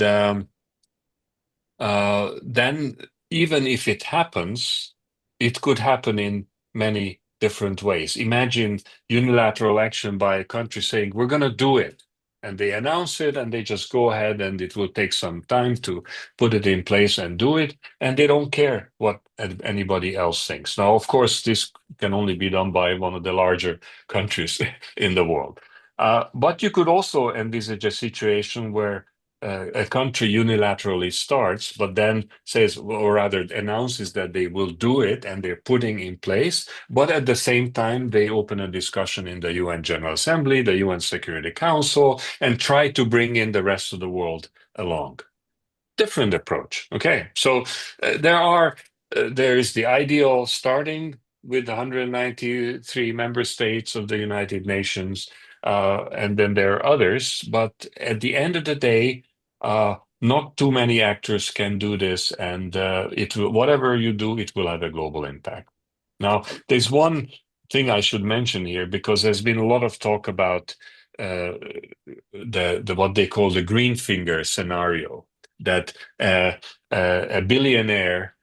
then even if it happens, it could happen in many different ways. Imagine unilateral action by a country saying, we're going to do it. And they announce it and they just go ahead, and it will take some time to put it in place and do it. And they don't care what anybody else thinks. Now, of course, this can only be done by one of the larger countries in the world. But you could also envisage a situation where a country unilaterally starts, but then says, or rather announces that they will do it and they're putting in place. But at the same time, they open a discussion in the UN General Assembly, the UN Security Council, and try to bring in the rest of the world along. Different approach. Okay, so there is the ideal starting with 193 member states of the United Nations, and then there are others. But at the end of the day, not too many actors can do this, and whatever you do, it will have a global impact. Now, there's one thing I should mention here, because there's been a lot of talk about uh, the what they call the green finger scenario, that a billionaire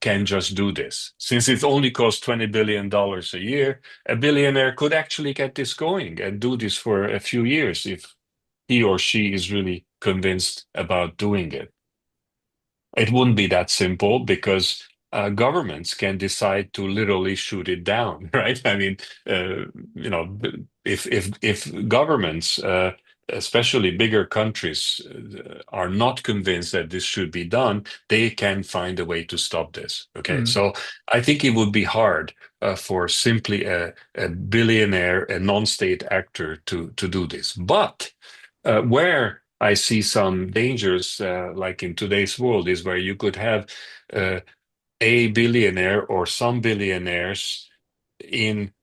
can just do this. Since it only costs $20 billion a year, a billionaire could actually get this going and do this for a few years if he or she is really convinced about doing it. It wouldn't be that simple, because governments can decide to literally shoot it down, right? I mean, if governments, especially bigger countries, are not convinced that this should be done, they can find a way to stop this. Okay, Mm. so I think it would be hard for simply a billionaire, a non-state actor, to do this. But where I see some dangers, like in today's world, is where you could have uh, a billionaire or some billionaires in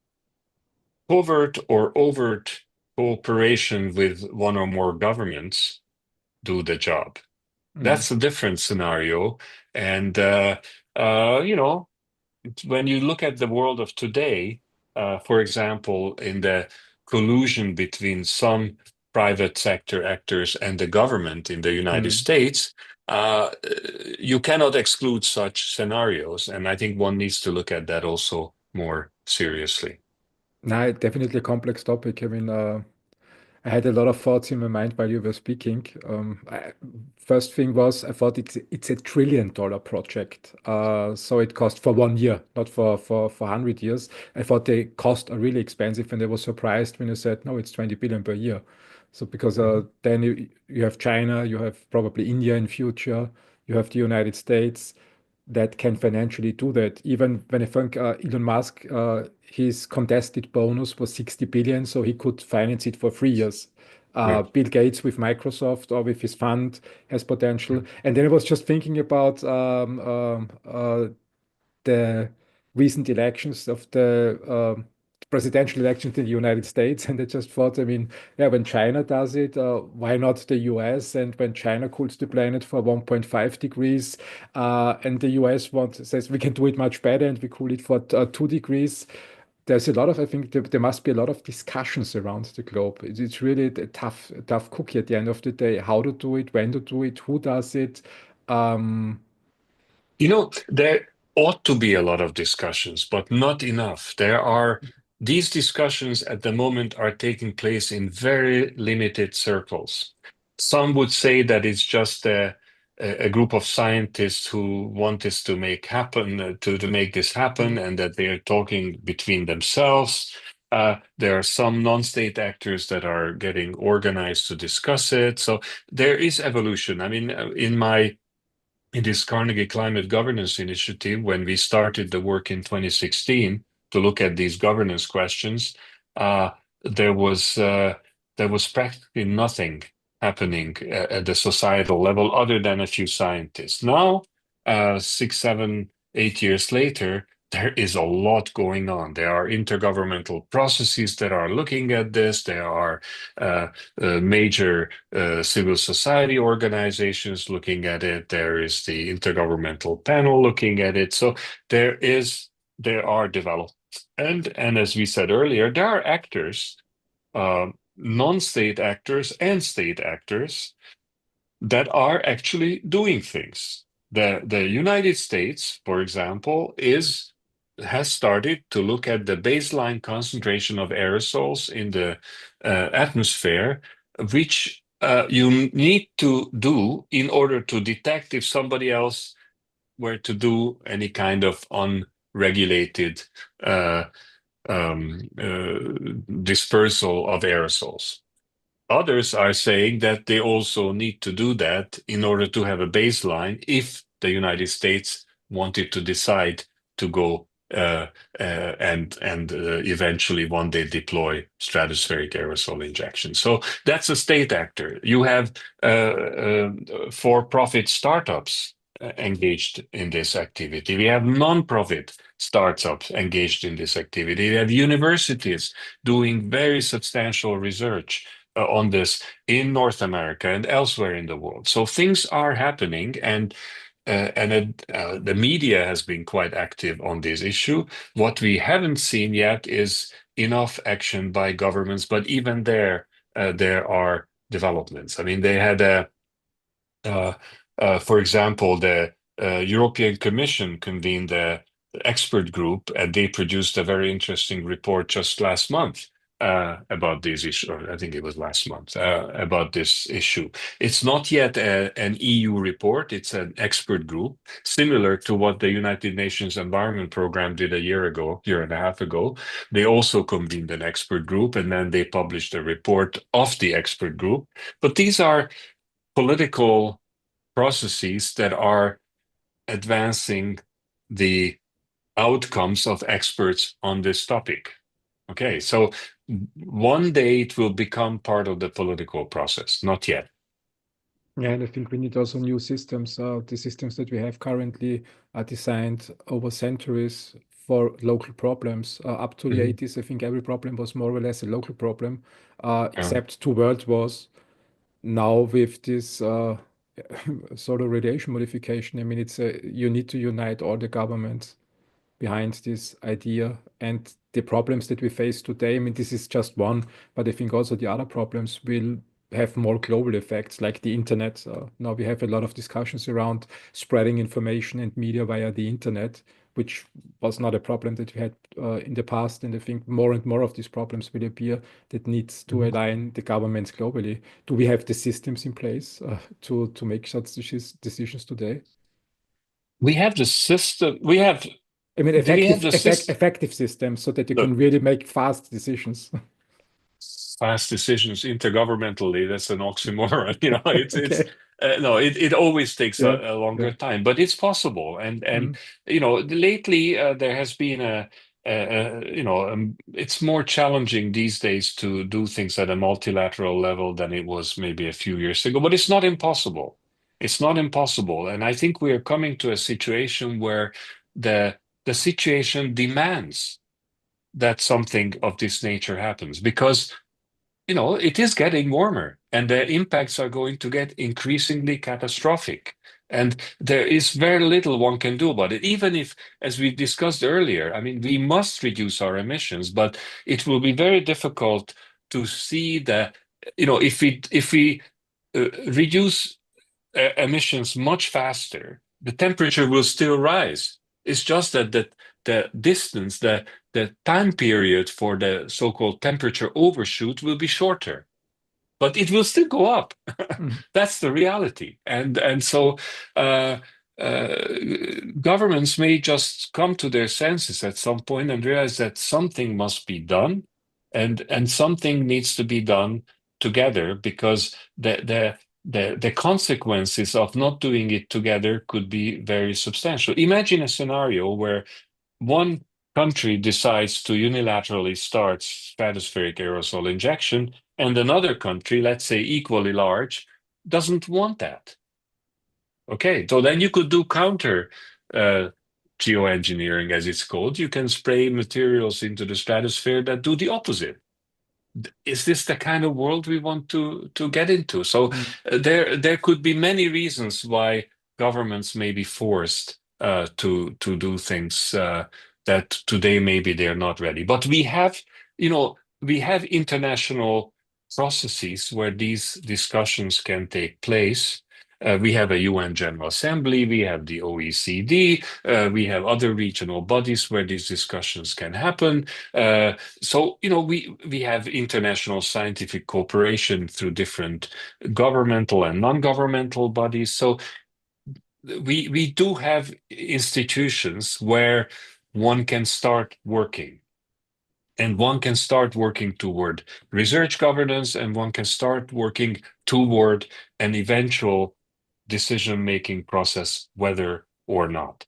covert or overt cooperation with one or more governments do the job. Mm. That's a different scenario. And, you know, when you look at the world of today, for example, in the collusion between some private sector actors and the government in the United Mm. States, uh, you cannot exclude such scenarios. And I think one needs to look at that also more seriously. No, definitely a complex topic. I mean, I had a lot of thoughts in my mind while you were speaking. First thing was I thought it's $1 trillion project. So it cost for 1 year, not for 100 years. I thought the costs are really expensive, and I was surprised when you said no, it's 20 billion per year. So because Mhm. then you have China, you have probably India in future, you have the United States that can financially do that. Even when I think Elon Musk, his contested bonus was 60 billion, so he could finance it for 3 years. Yeah. Bill Gates with Microsoft or with his fund has potential. And then I was just thinking about the recent elections of the presidential elections in the United States. And I just thought, I mean, yeah, when China does it, why not the US? And when China cools the planet for 1.5 degrees, and the US says we can do it much better and we cool it for 2 degrees. There's a lot of, I think there must be a lot of discussions around the globe. It's really a tough cookie at the end of the day, how to do it, when to do it, who does it. Um, There ought to be a lot of discussions, but not enough. These discussions at the moment are taking place in very limited circles. Some would say that it's just a group of scientists who want this to make happen, to make this happen, and that they are talking between themselves. There are some non-state actors that are getting organized to discuss it. So there is evolution. I mean, in this Carnegie Climate Governance Initiative, when we started the work in 2016 to look at these governance questions, uh, there was uh, there was practically nothing happening at the societal level other than a few scientists. Now, 6, 7, 8 years later, there is a lot going on. There are intergovernmental processes that are looking at this. There are uh, major civil society organizations looking at it. There is the Intergovernmental Panel looking at it. So there are developments, and as we said earlier, there are actors, non-state actors and state actors that are actually doing things. The United States, for example, has started to look at the baseline concentration of aerosols in the atmosphere, which you need to do in order to detect if somebody else were to do any kind of unregulated uh, dispersal of aerosols. Others are saying that they also need to do that in order to have a baseline if the United States wanted to decide to go and eventually one day deploy stratospheric aerosol injection. So that's a state actor. You have for-profit startups engaged in this activity. We have non-profit startups engaged in this activity. We have universities doing very substantial research on this in North America and elsewhere in the world. So things are happening, and the media has been quite active on this issue. What we haven't seen yet is enough action by governments, but even there are developments. I mean, they had uh, for example, the European Commission convened a expert group, and they produced a very interesting report just last month about this issue. Or I think it was last month about this issue. It's not yet an EU report; it's an expert group, similar to what the United Nations Environment Programme did a year and a half ago. They also convened an expert group, and then they published a report of the expert group. But these are political processes that are advancing the outcomes of experts on this topic. Okay, so one day it will become part of the political process, not yet. Yeah, and I think we need also new systems. The systems that we have currently are designed over centuries for local problems. Up to the Mhm. 80s, I think every problem was more or less a local problem, Yeah. except two world wars. Now with this solar radiation modification, I mean, you need to unite all the governments behind this idea and the problems that we face today. I mean, this is just one, but I think also the other problems will have more global effects, like the internet. Now we have a lot of discussions around spreading information and media via the internet. which was not a problem that we had in the past. And I think more and more of these problems will appear that needs to Mhm. align the governments globally. Do we have the systems in place to make such decisions today? We have the system. I mean, We have the system. effective systems so that you can Look, really make fast decisions. fast decisions intergovernmentally, that's an oxymoron. It's Okay. no, it always takes Yeah. a longer Yeah. time, but it's possible. And Mm, lately there has been it's more challenging these days to do things at a multilateral level than it was maybe a few years ago, but it's not impossible. It's not impossible. And I think we are coming to a situation where the the situation demands that something of this nature happens, because it is getting warmer and the impacts are going to get increasingly catastrophic. And there is very little one can do about it, even if, as we discussed earlier, I mean, we must reduce our emissions, but it will be very difficult to see that, if we reduce emissions much faster, the temperature will still rise. It's just that the distance, the time period for the so-called temperature overshoot will be shorter, but it will still go up. mm, That's the reality. And so uh, uh, governments may just come to their senses at some point and realize that something must be done, and something needs to be done together, because the consequences of not doing it together could be very substantial. Imagine a scenario where one country decides to unilaterally start stratospheric aerosol injection, and another country, let's say equally large, doesn't want that. Okay, so then you could do counter uh, geoengineering, as it's called. You can spray materials into the stratosphere that do the opposite. Is this the kind of world we want to get into? So mm, there could be many reasons why governments may be forced to do things that today maybe they're not ready. But we have international processes where these discussions can take place. We have a UN General Assembly, we have the OECD, we have other regional bodies where these discussions can happen. So we have international scientific cooperation through different governmental and non-governmental bodies. So we do have institutions where one can start working. And one can start working toward research governance, and one can start working toward an eventual decision-making process, whether or not.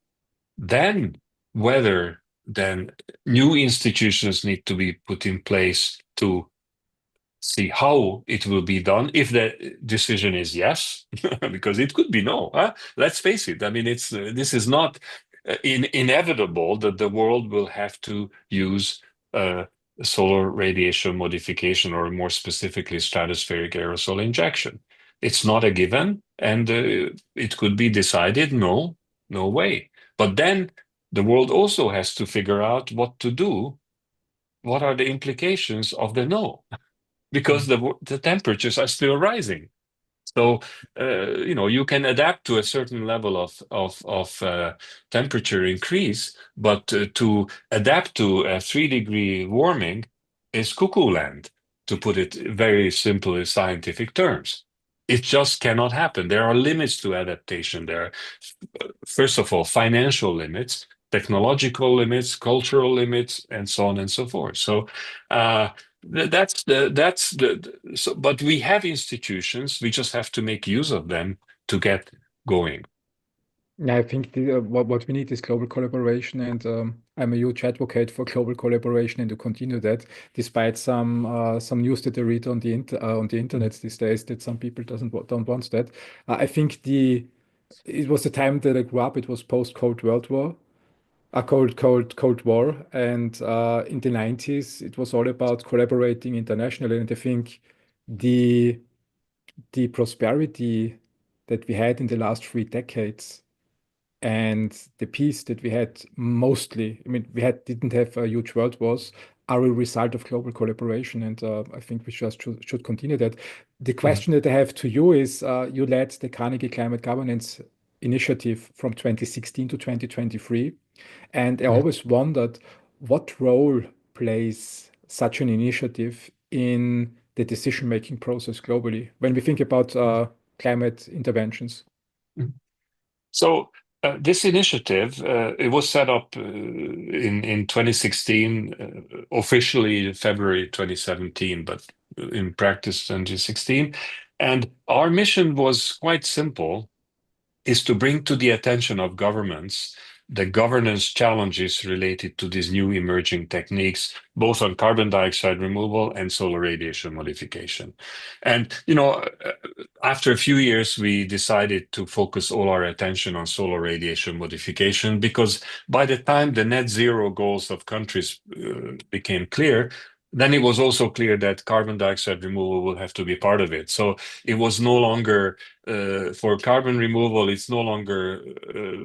Then, whether then new institutions need to be put in place to see how it will be done. If the decision is yes, because it could be no. Huh? Let's face it. I mean, this is not inevitable that the world will have to use uh, solar radiation modification, or more specifically, stratospheric aerosol injection. It's not a given, and it could be decided no, no way. But then the world also has to figure out what to do. What are the implications of the no? Because mm. the temperatures are still rising. So you can adapt to a certain level of temperature increase, but to adapt to a 3-degree warming is cuckoo land, to put it very simple in scientific terms. It just cannot happen. There are limits to adaptation. There are, first of all, financial limits, technological limits, cultural limits, and so on and so forth. So uh, so, but we have institutions. We just have to make use of them to get going. Yeah, I think what we need is global collaboration, and I'm a huge advocate for global collaboration and to continue that, despite some news that I read on the internet these days that some people don't want that. I think the it was the time that I grew up. It was post Cold World War, a Cold War, and in the 90s it was all about collaborating internationally. And I think the the prosperity that we had in the last 3 decades and the peace that we had mostly, I mean, we didn't have a huge world wars, are a result of global collaboration. And I think we just should continue that. The Mhm. question that I have to you is you led the Carnegie Climate Governance Initiative from 2016 to 2023. And I Yeah. always wondered what role plays such an initiative in the decision-making process globally when we think about climate interventions. So this initiative, it was set up in 2016, officially February 2017, but in practice 2016. And our mission was quite simple, is to bring to the attention of governments the governance challenges related to these new emerging techniques, both on carbon dioxide removal and solar radiation modification. And, after a few years, we decided to focus all our attention on solar radiation modification because by the time the net zero goals of countries became clear, then it was also clear that carbon dioxide removal will have to be part of it. So it was no longer for carbon removal, it's no longer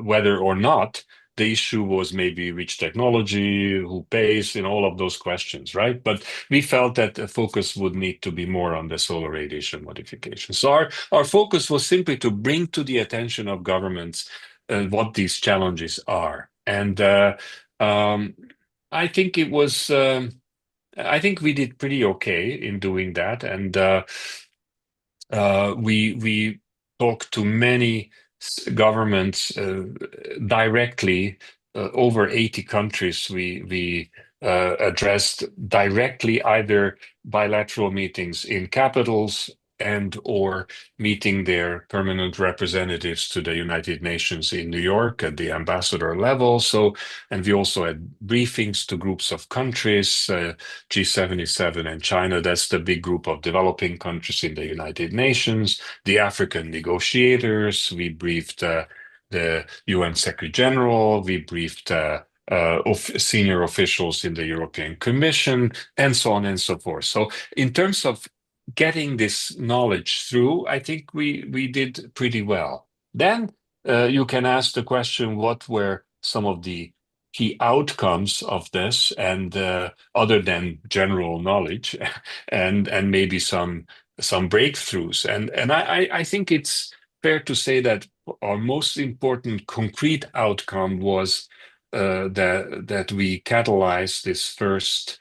whether or not. The issue was maybe which technology, who pays, all of those questions, right? But we felt that the focus would need to be more on the solar radiation modification. So our focus was simply to bring to the attention of governments what these challenges are. And I think it was, I think we did pretty okay in doing that. And we talked to many governments directly. Over 80 countries we addressed directly, either bilateral meetings in capitals and or meeting their permanent representatives to the United Nations in New York at the ambassador level. So, and we also had briefings to groups of countries, G77 and China. That's the big group of developing countries in the United Nations. The African negotiators. We briefed the UN Secretary General. We briefed senior officials in the European Commission, and so on and so forth. So, in terms of getting this knowledge through, I think we did pretty well. Then you can ask the question, what were some of the key outcomes of this, and other than general knowledge, and maybe some breakthroughs. And I think it's fair to say that our most important concrete outcome was that we catalyzed this first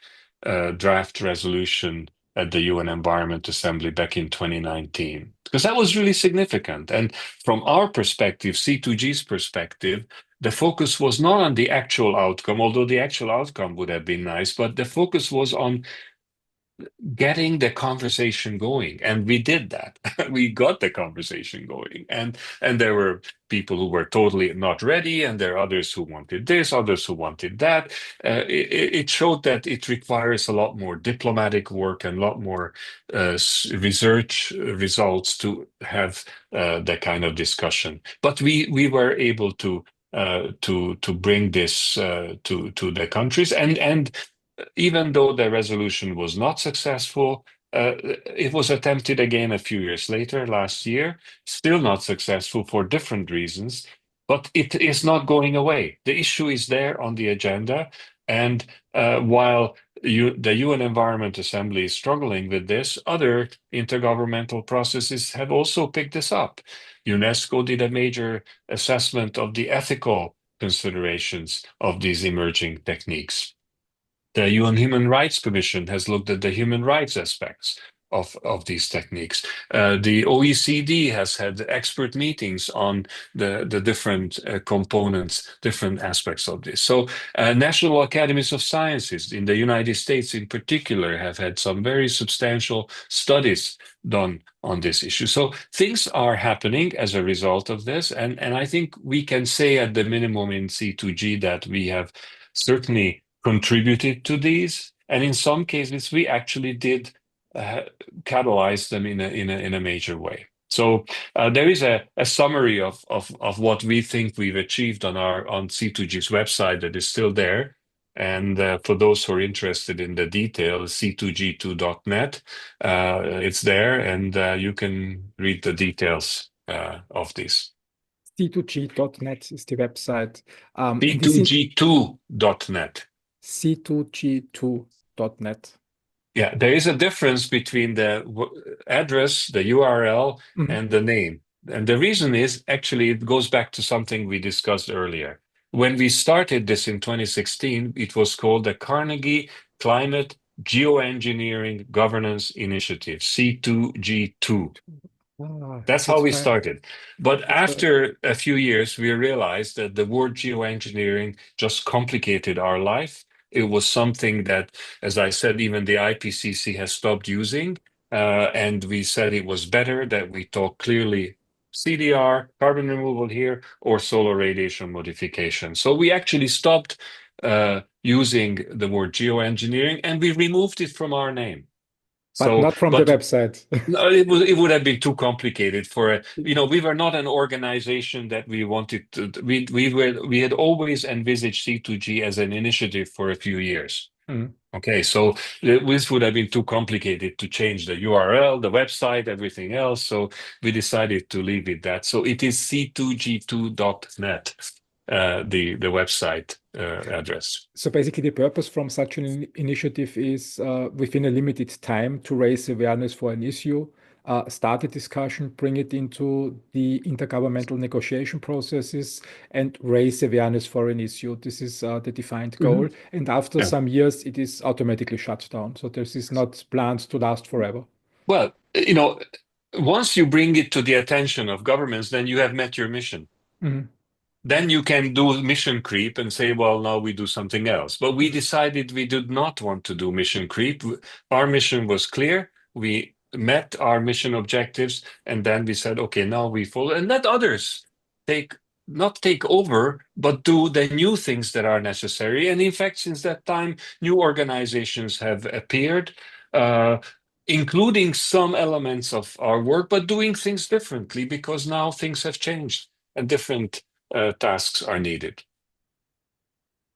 draft resolution at the UN Environment Assembly back in 2019, because that was really significant. And from our perspective, C2G's perspective, the focus was not on the actual outcome, although the actual outcome would have been nice, but the focus was on getting the conversation going, and we did that. We got the conversation going, and there were people who were totally not ready, and there are others who wanted this, others who wanted that. It showed that it requires a lot more diplomatic work and a lot more research results to have that kind of discussion. But we were able to bring this to the countries, and even though the resolution was not successful, it was attempted again a few years later, last year, still not successful for different reasons, but it is not going away. The issue is there on the agenda. And while the UN Environment Assembly is struggling with this, other intergovernmental processes have also picked this up. UNESCO did a major assessment of the ethical considerations of these emerging techniques. The UN Human Rights Commission has looked at the human rights aspects of these techniques. The OECD has had expert meetings on the different components, different aspects of this. So national academies of sciences in the United States in particular have had some very substantial studies done on this issue. So things are happening as a result of this. And I think we can say at the minimum in C2G that we have certainly contributed to these, and in some cases we actually did catalyze them in a major way. So there is a summary of what we think we've achieved on C2G's website that is still there. And for those who are interested in the detail, c2g2.net, it's there, and you can read the details of this. C2G.net is the website. c2g2.net. C2G2.net. Yeah, there is a difference between the address, the URL, Mhm. and the name. And the reason is actually it goes back to something we discussed earlier. when we started this in 2016, it was called the Carnegie Climate Geoengineering Governance Initiative, C2G2. Ah, That's how that's we fine. started. But That's fine. after a few years, we realized that the word geoengineering just complicated our life. It was something that, as I said, even the IPCC has stopped using. And we said it was better that we talk clearly CDR, carbon removal here, or solar radiation modification. So we actually stopped using the word geoengineering and we removed it from our name. But So, not from the but website. no, it would have been too complicated for a, we were not an organization that we wanted to, we had always envisaged C2G as an initiative for a few years. Mm. Okay, so this would have been too complicated to change the URL, the website, everything else. So we decided to leave it that. So it is c2g2.net, the website address. So basically, the purpose from such an initiative is within a limited time to raise awareness for an issue, start a discussion, bring it into the intergovernmental negotiation processes, and raise awareness for an issue. This is the defined goal. Mhm. And after Yeah. some years, it is automatically shut down. So this is not planned to last forever. Well, once you bring it to the attention of governments, then you have met your mission. Mhm. Then you can do mission creep and say, well, now we do something else. But we Mhm. decided we did not want to do mission creep. Our mission was clear. We met our mission objectives, and then we said, okay, now we follow and let others take not take over, but do the new things that are necessary. And in fact, since that time, new organizations have appeared, uh, including some elements of our work, but doing things differently because now things have changed and different tasks are needed.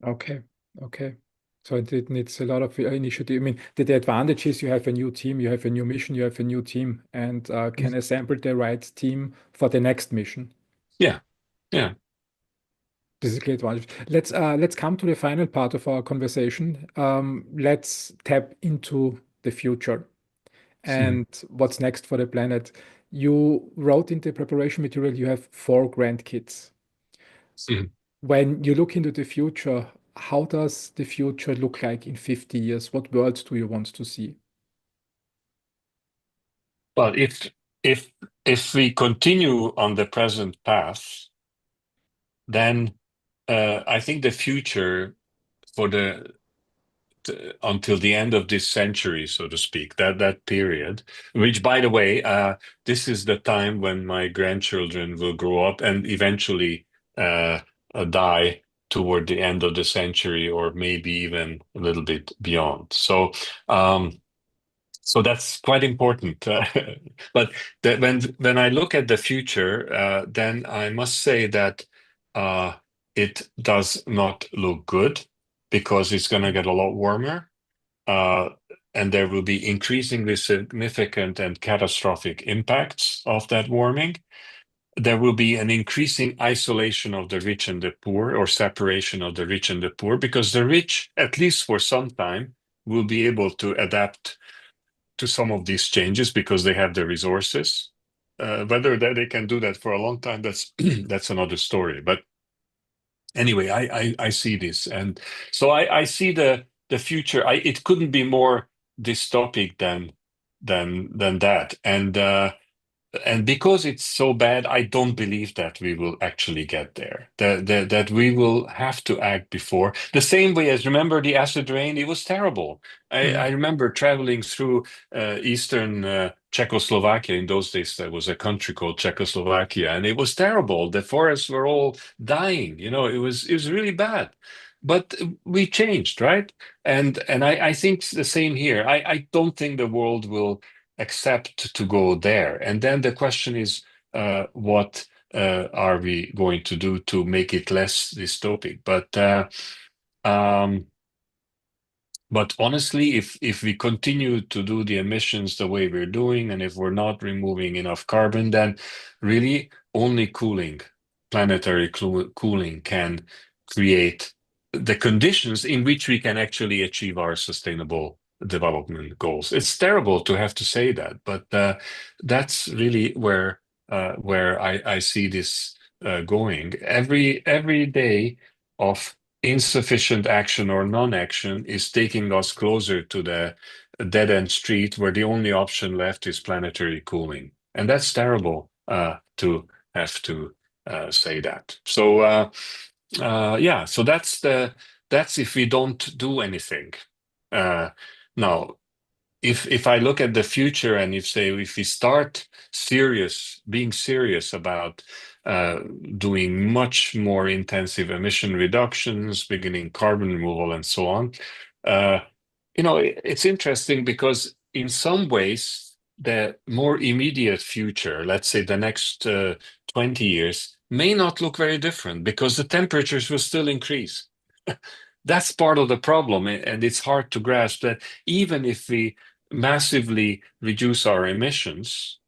Okay. Okay. So it needs a lot of initiative. I mean, the advantage is you have a new team, you have a new mission, you have a new team, and can assemble the right team for the next mission. Yeah, yeah. This is a great advantage. Let's come to the final part of our conversation. Let's tap into the future Mhm. and what's next for the planet. You wrote in the preparation material you have four grandkids. Mhm. When you look into the future, how does the future look like in 50 years? What world do you want to see? But if we continue on the present path, then I think the future for until the end of this century, so to speak, that period, which by the way, this is the time when my grandchildren will grow up and eventually uh, die toward the end of the century, or maybe even a little bit beyond. Um, So that's quite important. But when I look at the future, then I must say that uh, it does not look good because it's going to get a lot warmer, uh, and there will be increasingly significant and catastrophic impacts of that warming. There will be an increasing isolation of the rich and the poor, or separation of the rich and the poor, because the rich, at least for some time, will be able to adapt to some of these changes because they have the resources. Whether they can do that for a long time, that's that's another story. But anyway, I see this, and so I see the future. It couldn't be more dystopic than that, and because it's so bad, I don't believe that we will actually get there. That we will have to act before. The same way as, remember the acid rain? It was terrible. I Mhm. remember traveling through eastern Czechoslovakia. In those days, there was a country called Czechoslovakia, and it was terrible. The forests were all dying. It was really bad. But we changed, right? And I think the same here. I don't think the world will accept to go there. And then the question is, what are we going to do to make it less dystopic? Um, but honestly, if we continue to do the emissions the way we're doing, and if we're not removing enough carbon, then really only planetary cooling can create the conditions in which we can actually achieve our sustainable development goals. It's terrible to have to say that, but that's really where I see this going. Every day of insufficient action or non-action is taking us closer to the dead-end street where the only option left is planetary cooling. And that's terrible to have to say that. So yeah, so that's if we don't do anything. Now, if I look at the future and if we start being serious about doing much more intensive emission reductions, beginning carbon removal and so on, uh, it's interesting because in some ways, the more immediate future, let's say the next 20 years, may not look very different because the temperatures will still increase. That's part of the problem, and it's hard to grasp that even if we massively reduce our emissions,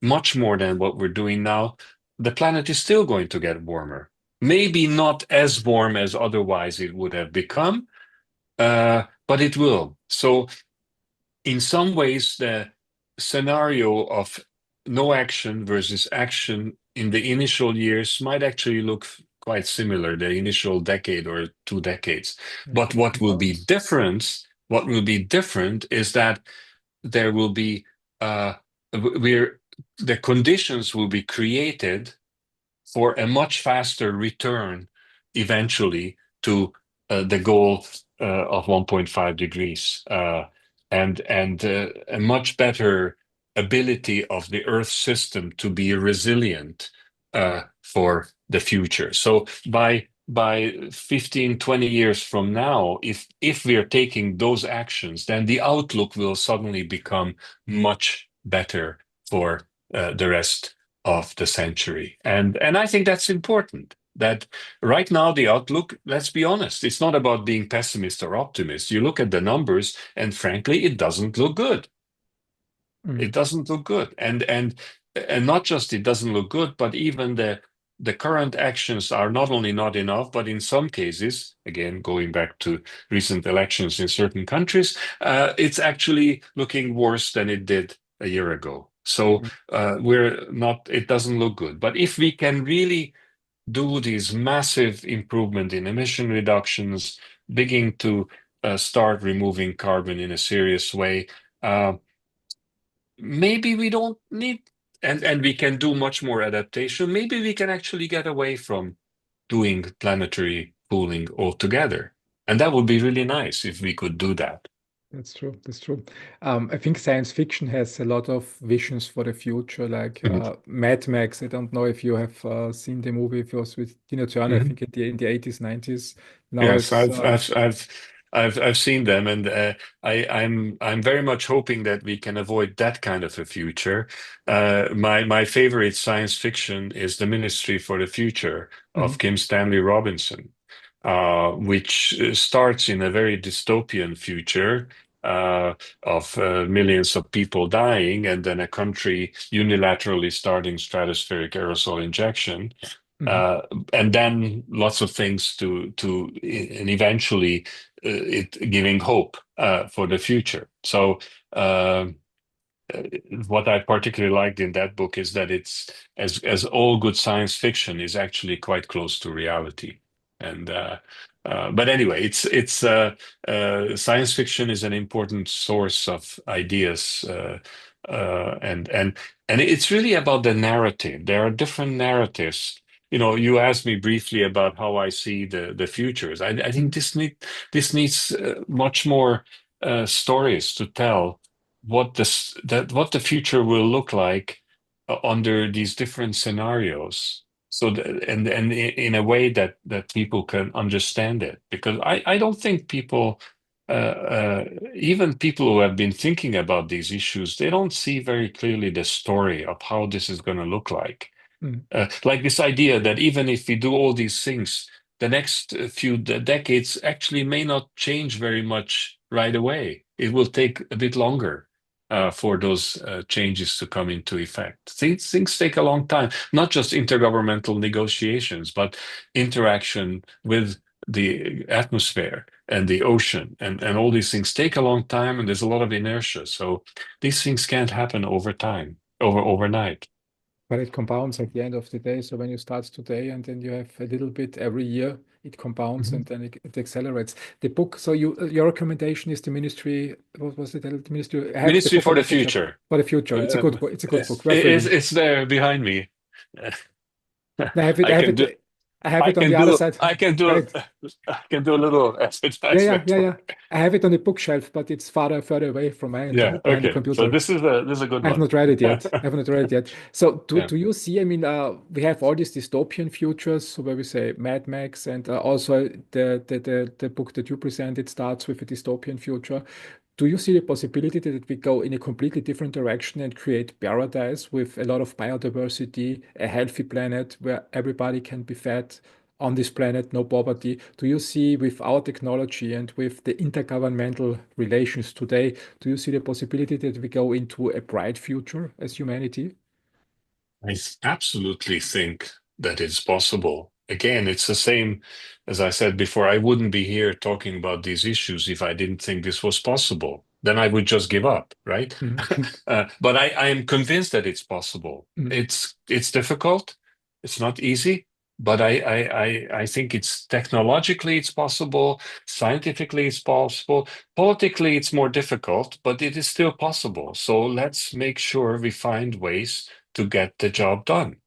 much more than what we're doing now, the planet is still going to get warmer. Maybe not as warm as otherwise it would have become, but it will. So in some ways, the scenario of no action versus action in the initial years might actually look quite similar, the initial decade or 2 decades. But what will be different is that there will be the conditions will be created for a much faster return eventually to the goal of 1.5 degrees and a much better ability of the Earth system to be resilient for the future. So by 15, 20 years from now, if we are taking those actions, then the outlook will suddenly become much better for the rest of the century. And I think that's important. That right now the outlook, let's be honest, it's not about being pessimist or optimist. You look at the numbers, and frankly, it doesn't look good. It doesn't look good. And not just it doesn't look good, but even the current actions are not only not enough, but in some cases, again, going back to recent elections in certain countries, it's actually looking worse than it did a year ago. So it doesn't look good. But if we can really do these massive improvement in emission reductions, beginning to start removing carbon in a serious way, maybe we don't need, and we can do much more adaptation. Maybe we can actually get away from doing planetary cooling altogether. And that would be really nice if we could do that. That's true. That's true. I think science fiction has a lot of visions for the future, like Mhm. Mad Max. I don't know if you have seen the movie. It was with Tina Turner, I Mhm. think, in the 80s, 90s. Now Yes, it's I've seen them, and I'm very much hoping that we can avoid that kind of a future. My favorite science fiction is The Ministry for the Future of Mhm, Kim Stanley Robinson, which starts in a very dystopian future of millions of people dying, and then a country unilaterally starting stratospheric aerosol injection, mhm. uh, and then lots of things and eventually it giving hope for the future. So uh, what I particularly liked in that book is that it's as all good science fiction is actually quite close to reality. And but anyway, it's science fiction is an important source of ideas, and it's really about the narrative. There are different narratives. You asked me briefly about how I see the futures. I think this needs much more stories to tell what the future will look like under these different scenarios. So and in a way that people can understand it, because I don't think people even people who have been thinking about these issues, they don't see very clearly the story of how this is going to look like. Mhm. Like this idea that even if we do all these things, the next few decades actually may not change very much right away. It will take a bit longer for those changes to come into effect. Things take a long time, not just intergovernmental negotiations, but interaction with the atmosphere and the ocean, and all these things take a long time, and there's a lot of inertia. So these things can't happen overnight. But it compounds at the end of the day. So when you start today and then you have a little bit every year, it compounds Mhm. and then it accelerates. The book, so your recommendation is the Ministry, what was it? The Ministry, I have the Ministry book for on my the bookshelf Future. for the future. It's a Uh, good book. It's a good book, worth it's reading. it's there behind me. I have it. I I have can do it. I have I it on the can other do side. I can do Great. I can do a little Yeah, yeah, advertisement yeah, for yeah. I have it on the bookshelf, but it's further away from my end yeah, behind the okay. So computer. this is a good I have one. not read it yet. I have not read it yet. So Yeah. do you see, I mean, we have all these dystopian futures, so where we say Mad Max, and also the book that you presented starts with a dystopian future. Do you see the possibility that we go in a completely different direction and create paradise with a lot of biodiversity, a healthy planet where everybody can be fed on this planet, no poverty? Do you see with our technology and with the intergovernmental relations today, do you see the possibility that we go into a bright future as humanity? Absolutely think that it's possible. Again, it's the same as I said before. I wouldn't be here talking about these issues if I didn't think this was possible. Then I would just give up, right? Mhm. But I am convinced that it's possible. Mhm. It's difficult. It's not easy, but I think it's technologically it's possible, scientifically it's possible, politically it's more difficult, but it is still possible. So let's make sure we find ways to get the job done.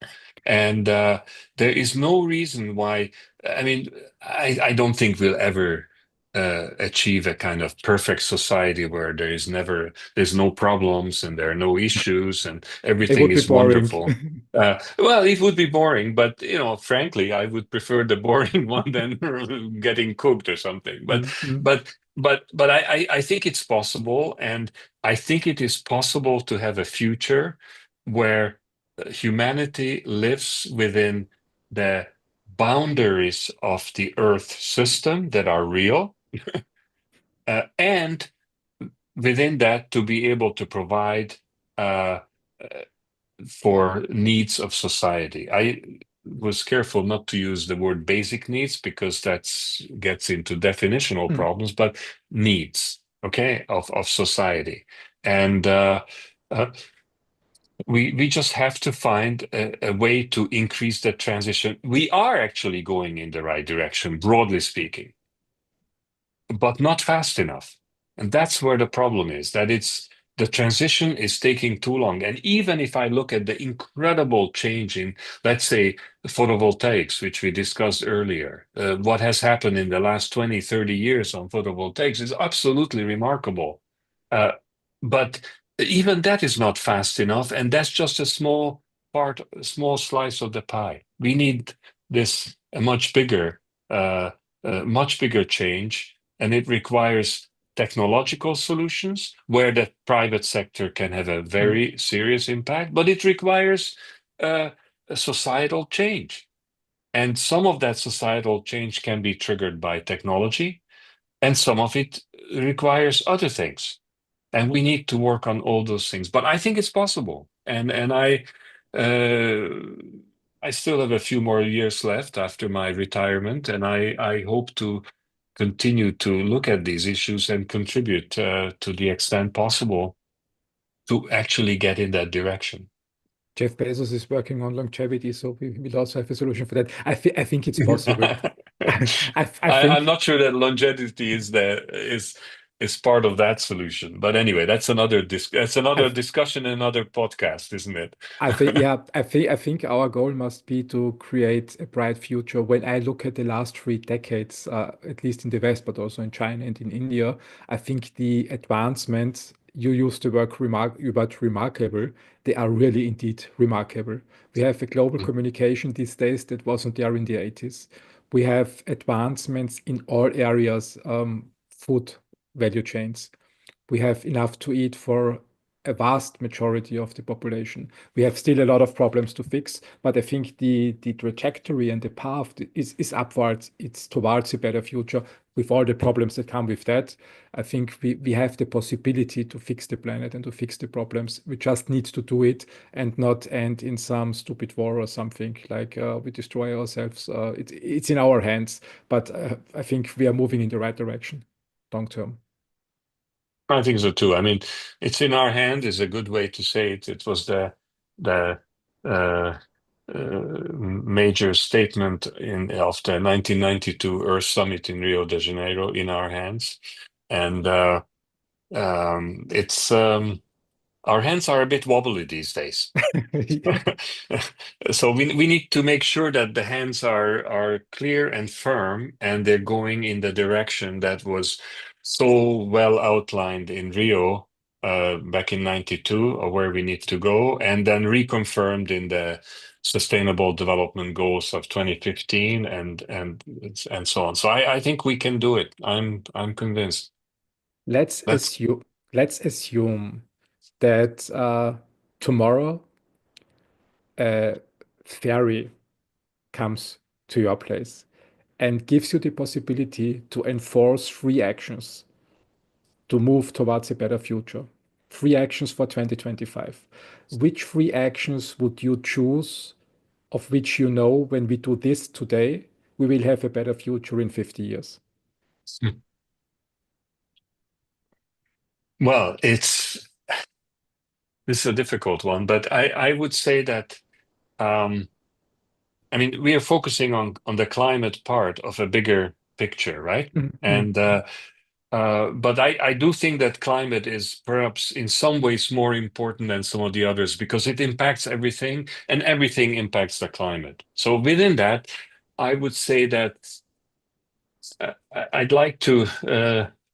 And there is no reason why, I mean, I don't think we'll ever achieve a kind of perfect society where there's no problems and there are no issues and It everything would be is boring. wonderful. Well, it would be boring, but frankly, I would prefer the boring one than getting cooked or something. But Mhm. but but I think it's possible, and I think it is possible to have a future where humanity lives within the boundaries of the Earth system that are real, and within that to be able to provide uh, for needs of society. I was careful not to use the word basic needs because that gets into definitional Mhm. problems, but needs, okay, of society. And uh, we just have to find a way to increase that transition. We are actually going in the right direction, broadly speaking, but not fast enough. And that's where the problem is, that the transition is taking too long. And even if I look at the incredible change in, let's say, photovoltaics, which we discussed earlier, what has happened in the last 20, 30 years on photovoltaics is absolutely remarkable. Uh, but even that is not fast enough. And that's just a small part, a small slice of the pie. We need this a uh, much bigger change, and it requires technological solutions where the private sector can have a Mhm. very serious impact, but it requires uh, a societal change. And some of that societal change can be triggered by technology, and some of it requires other things. And we need to work on all those things. But I think it's possible. And uh, I still have a few more years left after my retirement, and I hope to continue to look at these issues and contribute to the extent possible to actually get in that direction. Jeff Bezos is working on longevity, so we will also have a solution for that. I think it's possible. I, I I'm think not sure that longevity is part of that solution. But anyway, that's I another discussion, another podcast, isn't it? I think, yeah, I think our goal must be to create a bright future. When I look at the last 3 decades, at least in the West, but also in China and in India, I think the advancements, you used the word remarkable, they are really indeed remarkable. We have a global communication these days that wasn't there in the 80s. We have advancements in all areas, food value chains. We have enough to eat for a vast majority of the population. We have still a lot of problems to fix, but I think the trajectory and the path is upwards. It's towards a better future with all the problems that come with that. I think we have the possibility to fix the planet and to fix the problems. We just need to do it and not end in some stupid war or something like we destroy ourselves. It's in our hands, but I think we are moving in the right direction long term. I think so too. I mean, it's in our hand is a good way to say it. It was the uh, major statement of the 1992 Earth Summit in Rio de Janeiro in our hands, and it's our hands are a bit wobbly these days. Yeah. So we need to make sure that the hands are clear and firm, and they're going in the direction that was so well outlined in Rio back in '92, or where we need to go, and then reconfirmed in the Sustainable Development Goals of 2015, and so on. So I think we can do it. I'm convinced. Let's Let's. assume let's assume that tomorrow a ferry comes to your place and gives you the possibility to enforce three actions to move towards a better future. Three actions for 2025. Which three actions would you choose, of which you know when we do this today, we will have a better future in 50 years? Well, this is a difficult one, but I would say that I mean we are focusing on the climate part of a bigger picture, right? Mhm. And but I do think that climate is perhaps in some ways more important than some of the others because it impacts everything, and everything impacts the climate. So within that, I would say that I'd like to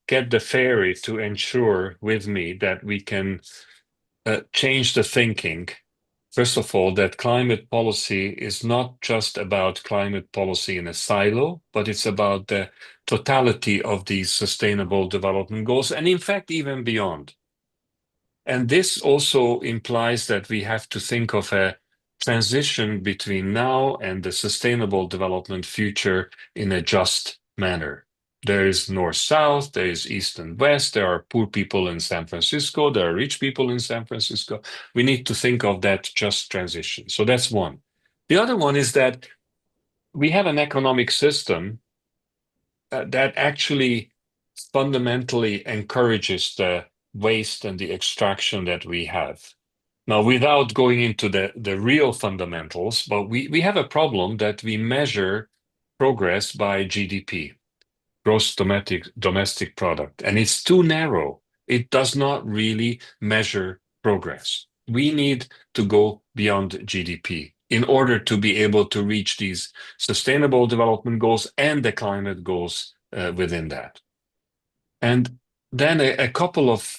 get the ferry to ensure with me that we can change the thinking. First of all, that climate policy is not just about climate policy in a silo, but it's about the totality of these sustainable development goals, and in fact, even beyond. And this also implies that we have to think of a transition between now and the sustainable development future in a just manner. There is north-south, there is east and west, there are poor people in San Francisco, there are rich people in San Francisco. We need to think of that just transition. So that's one. The other one is that we have an economic system that actually fundamentally encourages the waste and the extraction that we have. Now, without going into the real fundamentals, but we have a problem that we measure progress by GDP, gross domestic product, and it's too narrow. It does not really measure progress. We need to go beyond GDP in order to be able to reach these sustainable development goals and the climate goals within that. And then a couple of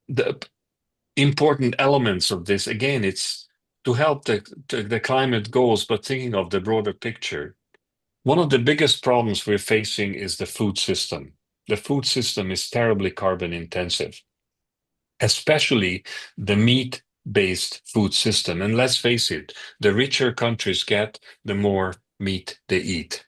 the important elements of this, again, it's to help the climate goals, but thinking of the broader picture. One of the biggest problems we're facing is the food system. The food system is terribly carbon intensive, especially the meat-based food system. And let's face it, the richer countries get, the more meat they eat.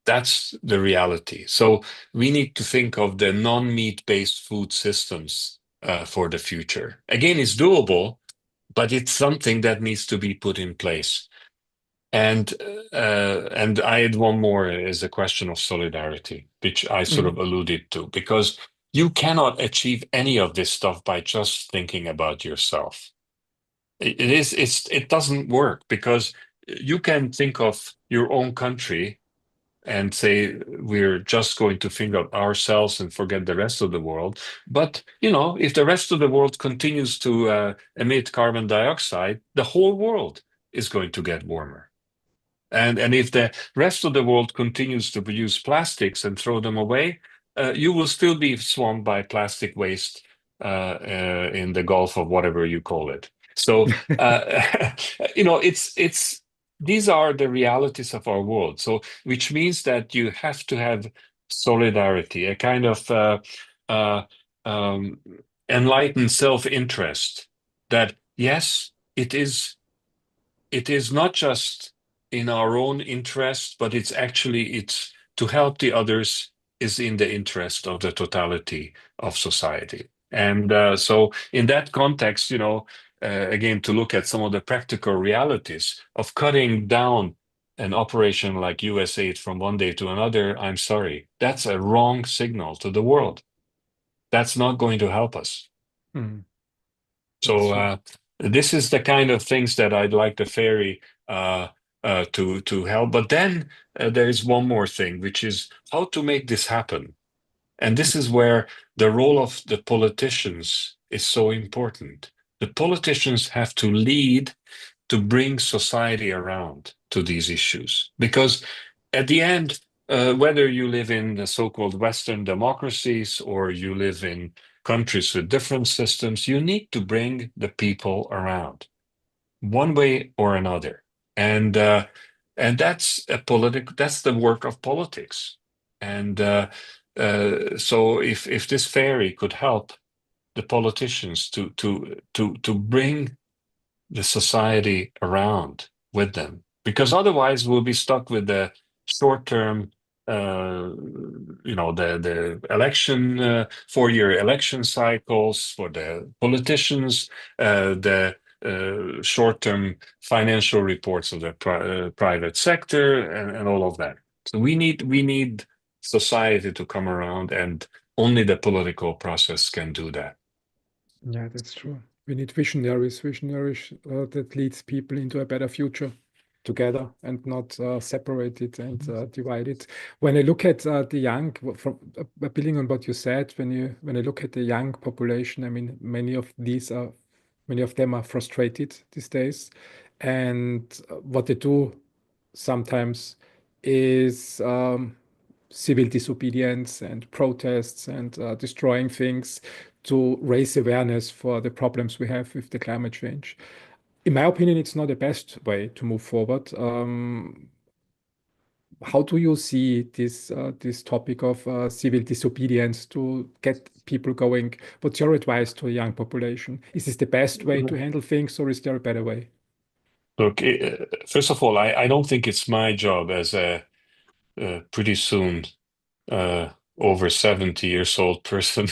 That's the reality. So we need to think of the non-meat-based food systems for the future. Again, it's doable, but it's something that needs to be put in place. And I had one more is the question of solidarity, which I sort of Mhm. alluded to, because you cannot achieve any of this stuff by just thinking about yourself. It doesn't work because you can think of your own country and say we're just going to think of ourselves and forget the rest of the world. But if the rest of the world continues to emit carbon dioxide, the whole world is going to get warmer. And if the rest of the world continues to produce plastics and throw them away, you will still be swamped by plastic waste in the Gulf of whatever you call it. So it's these are the realities of our world. So which means that you have to have solidarity, a kind of uh, um, enlightened self-interest that yes, it is not just in our own interest, but it's to help the others is in the interest of the totality of society. And so in that context, again, to look at some of the practical realities of cutting down an operation like USAID from one day to another, I'm sorry, that's a wrong signal to the world. That's not going to help us. Mhm. So That's this is the kind of things that I'd like the ferry uh, to help. But then there is one more thing, which is how to make this happen. And this is where the role of the politicians is so important. The politicians have to lead to bring society around to these issues. Because at the end, whether you live in the so-called Western democracies or you live in countries with different systems, you need to bring the people around one way or another. And that's that's the work of politics. And so if this fairy could help the politicians to bring the society around with them, because otherwise we'll be stuck with the short-term, uh, the election, 4-year election cycles for the politicians, the short-term financial reports of the private sector, and all of that. So we need society to come around, and only the political process can do that. Yeah, that's true. We need visionaries that leads people into a better future together and not separated and divided. When I look at the young, from building on what you said, when I look at the young population, I mean, many of them are frustrated these days, and what they do sometimes is civil disobedience and protests and destroying things to raise awareness for the problems we have with the climate change. In my opinion, it's not the best way to move forward. How do you see this topic of civil disobedience to get people going? What's your advice to a young population? Is this the best way to handle things, or is there a better way? Look, first of all, I don't think it's my job as a pretty soon uh, over 70 years old person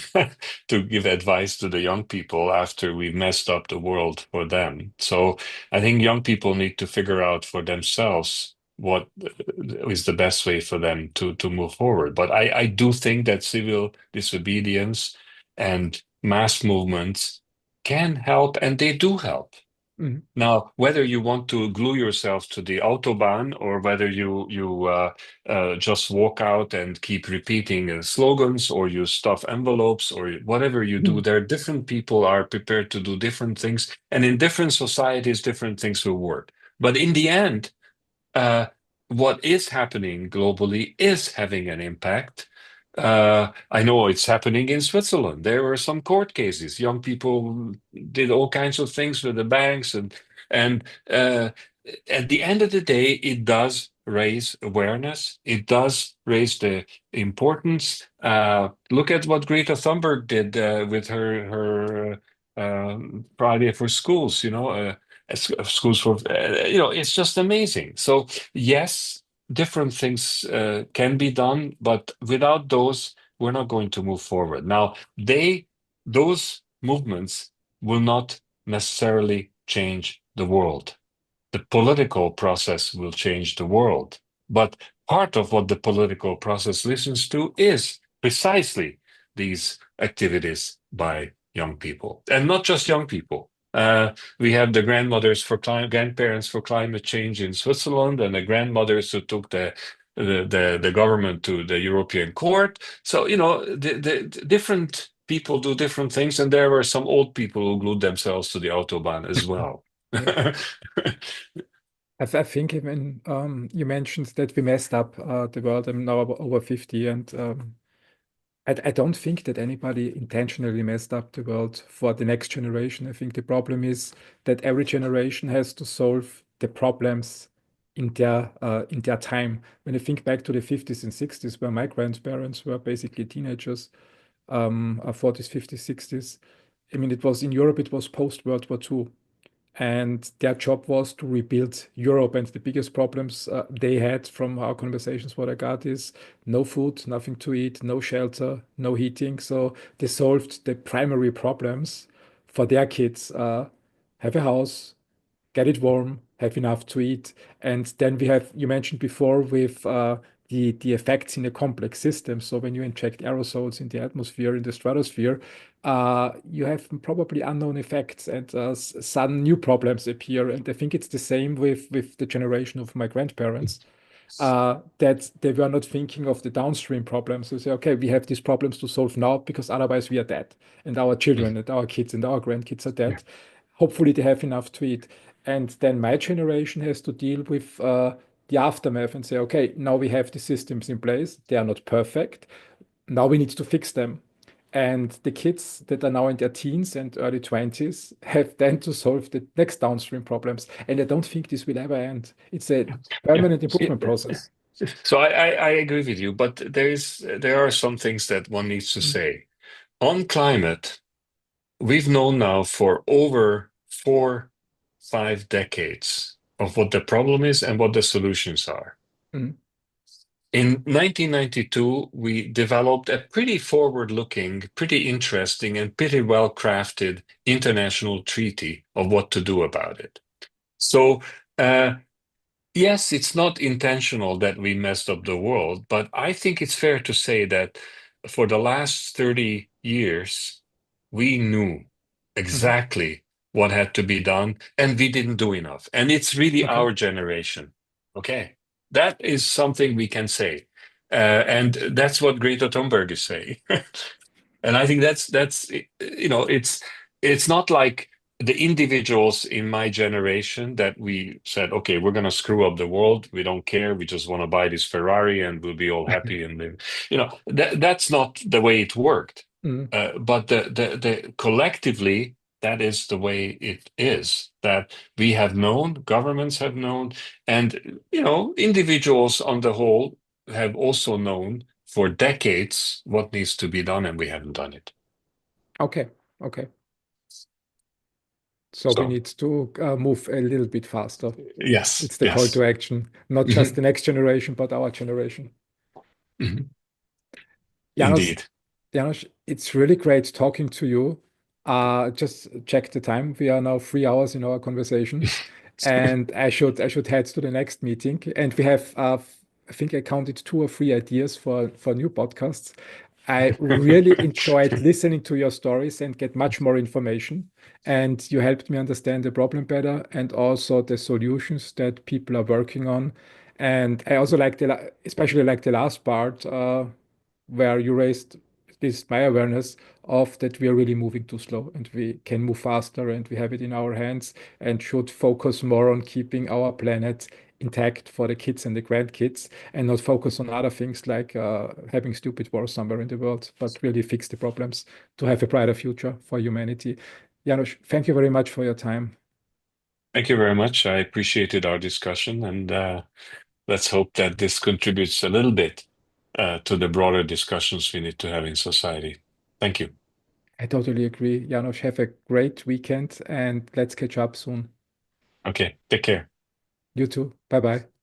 to give advice to the young people after we messed up the world for them. So I think young people need to figure out for themselves what is the best way for them to move forward. But I do think that civil disobedience and mass movements can help, and they do help. Mhm. Now, whether you want to glue yourself to the autobahn or whether you just walk out and keep repeating slogans, or you stuff envelopes, or whatever you do, Mhm. there are different people are prepared to do different things, and in different societies, different things will work. But in the end, uh, what is happening globally is having an impact. I know it's happening in Switzerland. There were some court cases. Young people did all kinds of things with the banks, and at the end of the day, it does raise awareness. It does raise the importance. Look at what Greta Thunberg did with her Friday for Schools. Schools for it's just amazing. So yes, different things can be done, but without those, we're not going to move forward. Now, those movements will not necessarily change the world. The political process will change the world. But part of what the political process listens to is precisely these activities by young people, and not just young people. We have the grandparents for climate change in Switzerland, and the grandmothers who took the government to the European Court. So the different people do different things, and there were some old people who glued themselves to the autobahn as well. Yeah. I think when you mentioned that we messed up the world, I'm now over 50, and I don't think that anybody intentionally messed up the world for the next generation. I think the problem is that every generation has to solve the problems in their time. When I think back to the 50s and 60s, where my grandparents were basically teenagers, 40s, 50s, 60s. I mean, it was in Europe, it was post World War II, and their job was to rebuild Europe. And the biggest problems they had from our conversations, what I got is no food, nothing to eat, no shelter, no heating. So they solved the primary problems for their kids. Have a house, get it warm, have enough to eat. And then we have, you mentioned before, with the effects in a complex system. So when you inject aerosols in the atmosphere, in the stratosphere, you have probably unknown effects, and sudden new problems appear. And I think it's the same with the generation of my grandparents, that they were not thinking of the downstream problems. They say, okay, we have these problems to solve now because otherwise we are dead, and our children and our kids and our grandkids are Yeah. dead. Hopefully, they have enough to eat. And then my generation has to deal with the aftermath and say, okay, now we have the systems in place. They are not perfect. Now we need to fix them. And the kids that are now in their teens and early 20s have then to solve the next downstream problems. And I don't think this will ever end. It's a Yeah. permanent Yeah. improvement process. So I agree with you, but there are some things that one needs to Mm, say. On climate, we've known now for over 5 decades of what the problem is and what the solutions are. mm, In 1992, we developed a pretty forward-looking, pretty interesting, and pretty well-crafted international treaty of what to do about it. So, yes, it's not intentional that we messed up the world, but I think it's fair to say that for the last 30 years, we knew mhm. exactly what had to be done, and we didn't do enough. And it's really Okay. our generation. Okay. That is something we can say. And that's what Greta Thunberg is saying. And I think that's it's not like the individuals in my generation that we said, okay, we're going to screw up the world. We don't care. We just want to buy this Ferrari and we'll be all happy and live. That's not the way it worked. Mm, But the collectively, that is the way it is. That we have known, governments have known, and individuals on the whole have also known for decades what needs to be done, and we haven't done it. okay. Okay. So we So need to move a little bit faster. yes, It's the call yes. to action, not just Mhm, the next generation, but our generation. mhm. Janos, Indeed. Janos, it's really great talking to you. Just check the time. We are now 3 hours in our conversation, and I should head to the next meeting. And we have, I think I counted 2 or 3 ideas for new podcasts. I really enjoyed listening to your stories and get much more information. And you helped me understand the problem better and also the solutions that people are working on. And I also like especially like the last part, where you raised this my awareness of that we are really moving too slow and we can move faster and we have it in our hands and should focus more on keeping our planet intact for the kids and the grandkids and not focus on other things like having stupid wars somewhere in the world, but really fix the problems to have a brighter future for humanity. Janos, thank you very much for your time. Thank you very much. I appreciated our discussion, and let's hope that this contributes a little bit to the broader discussions we need to have in society. Thank you. I totally agree. Janos, have a great weekend and let's catch up soon. Okay, take care. You too. Bye bye.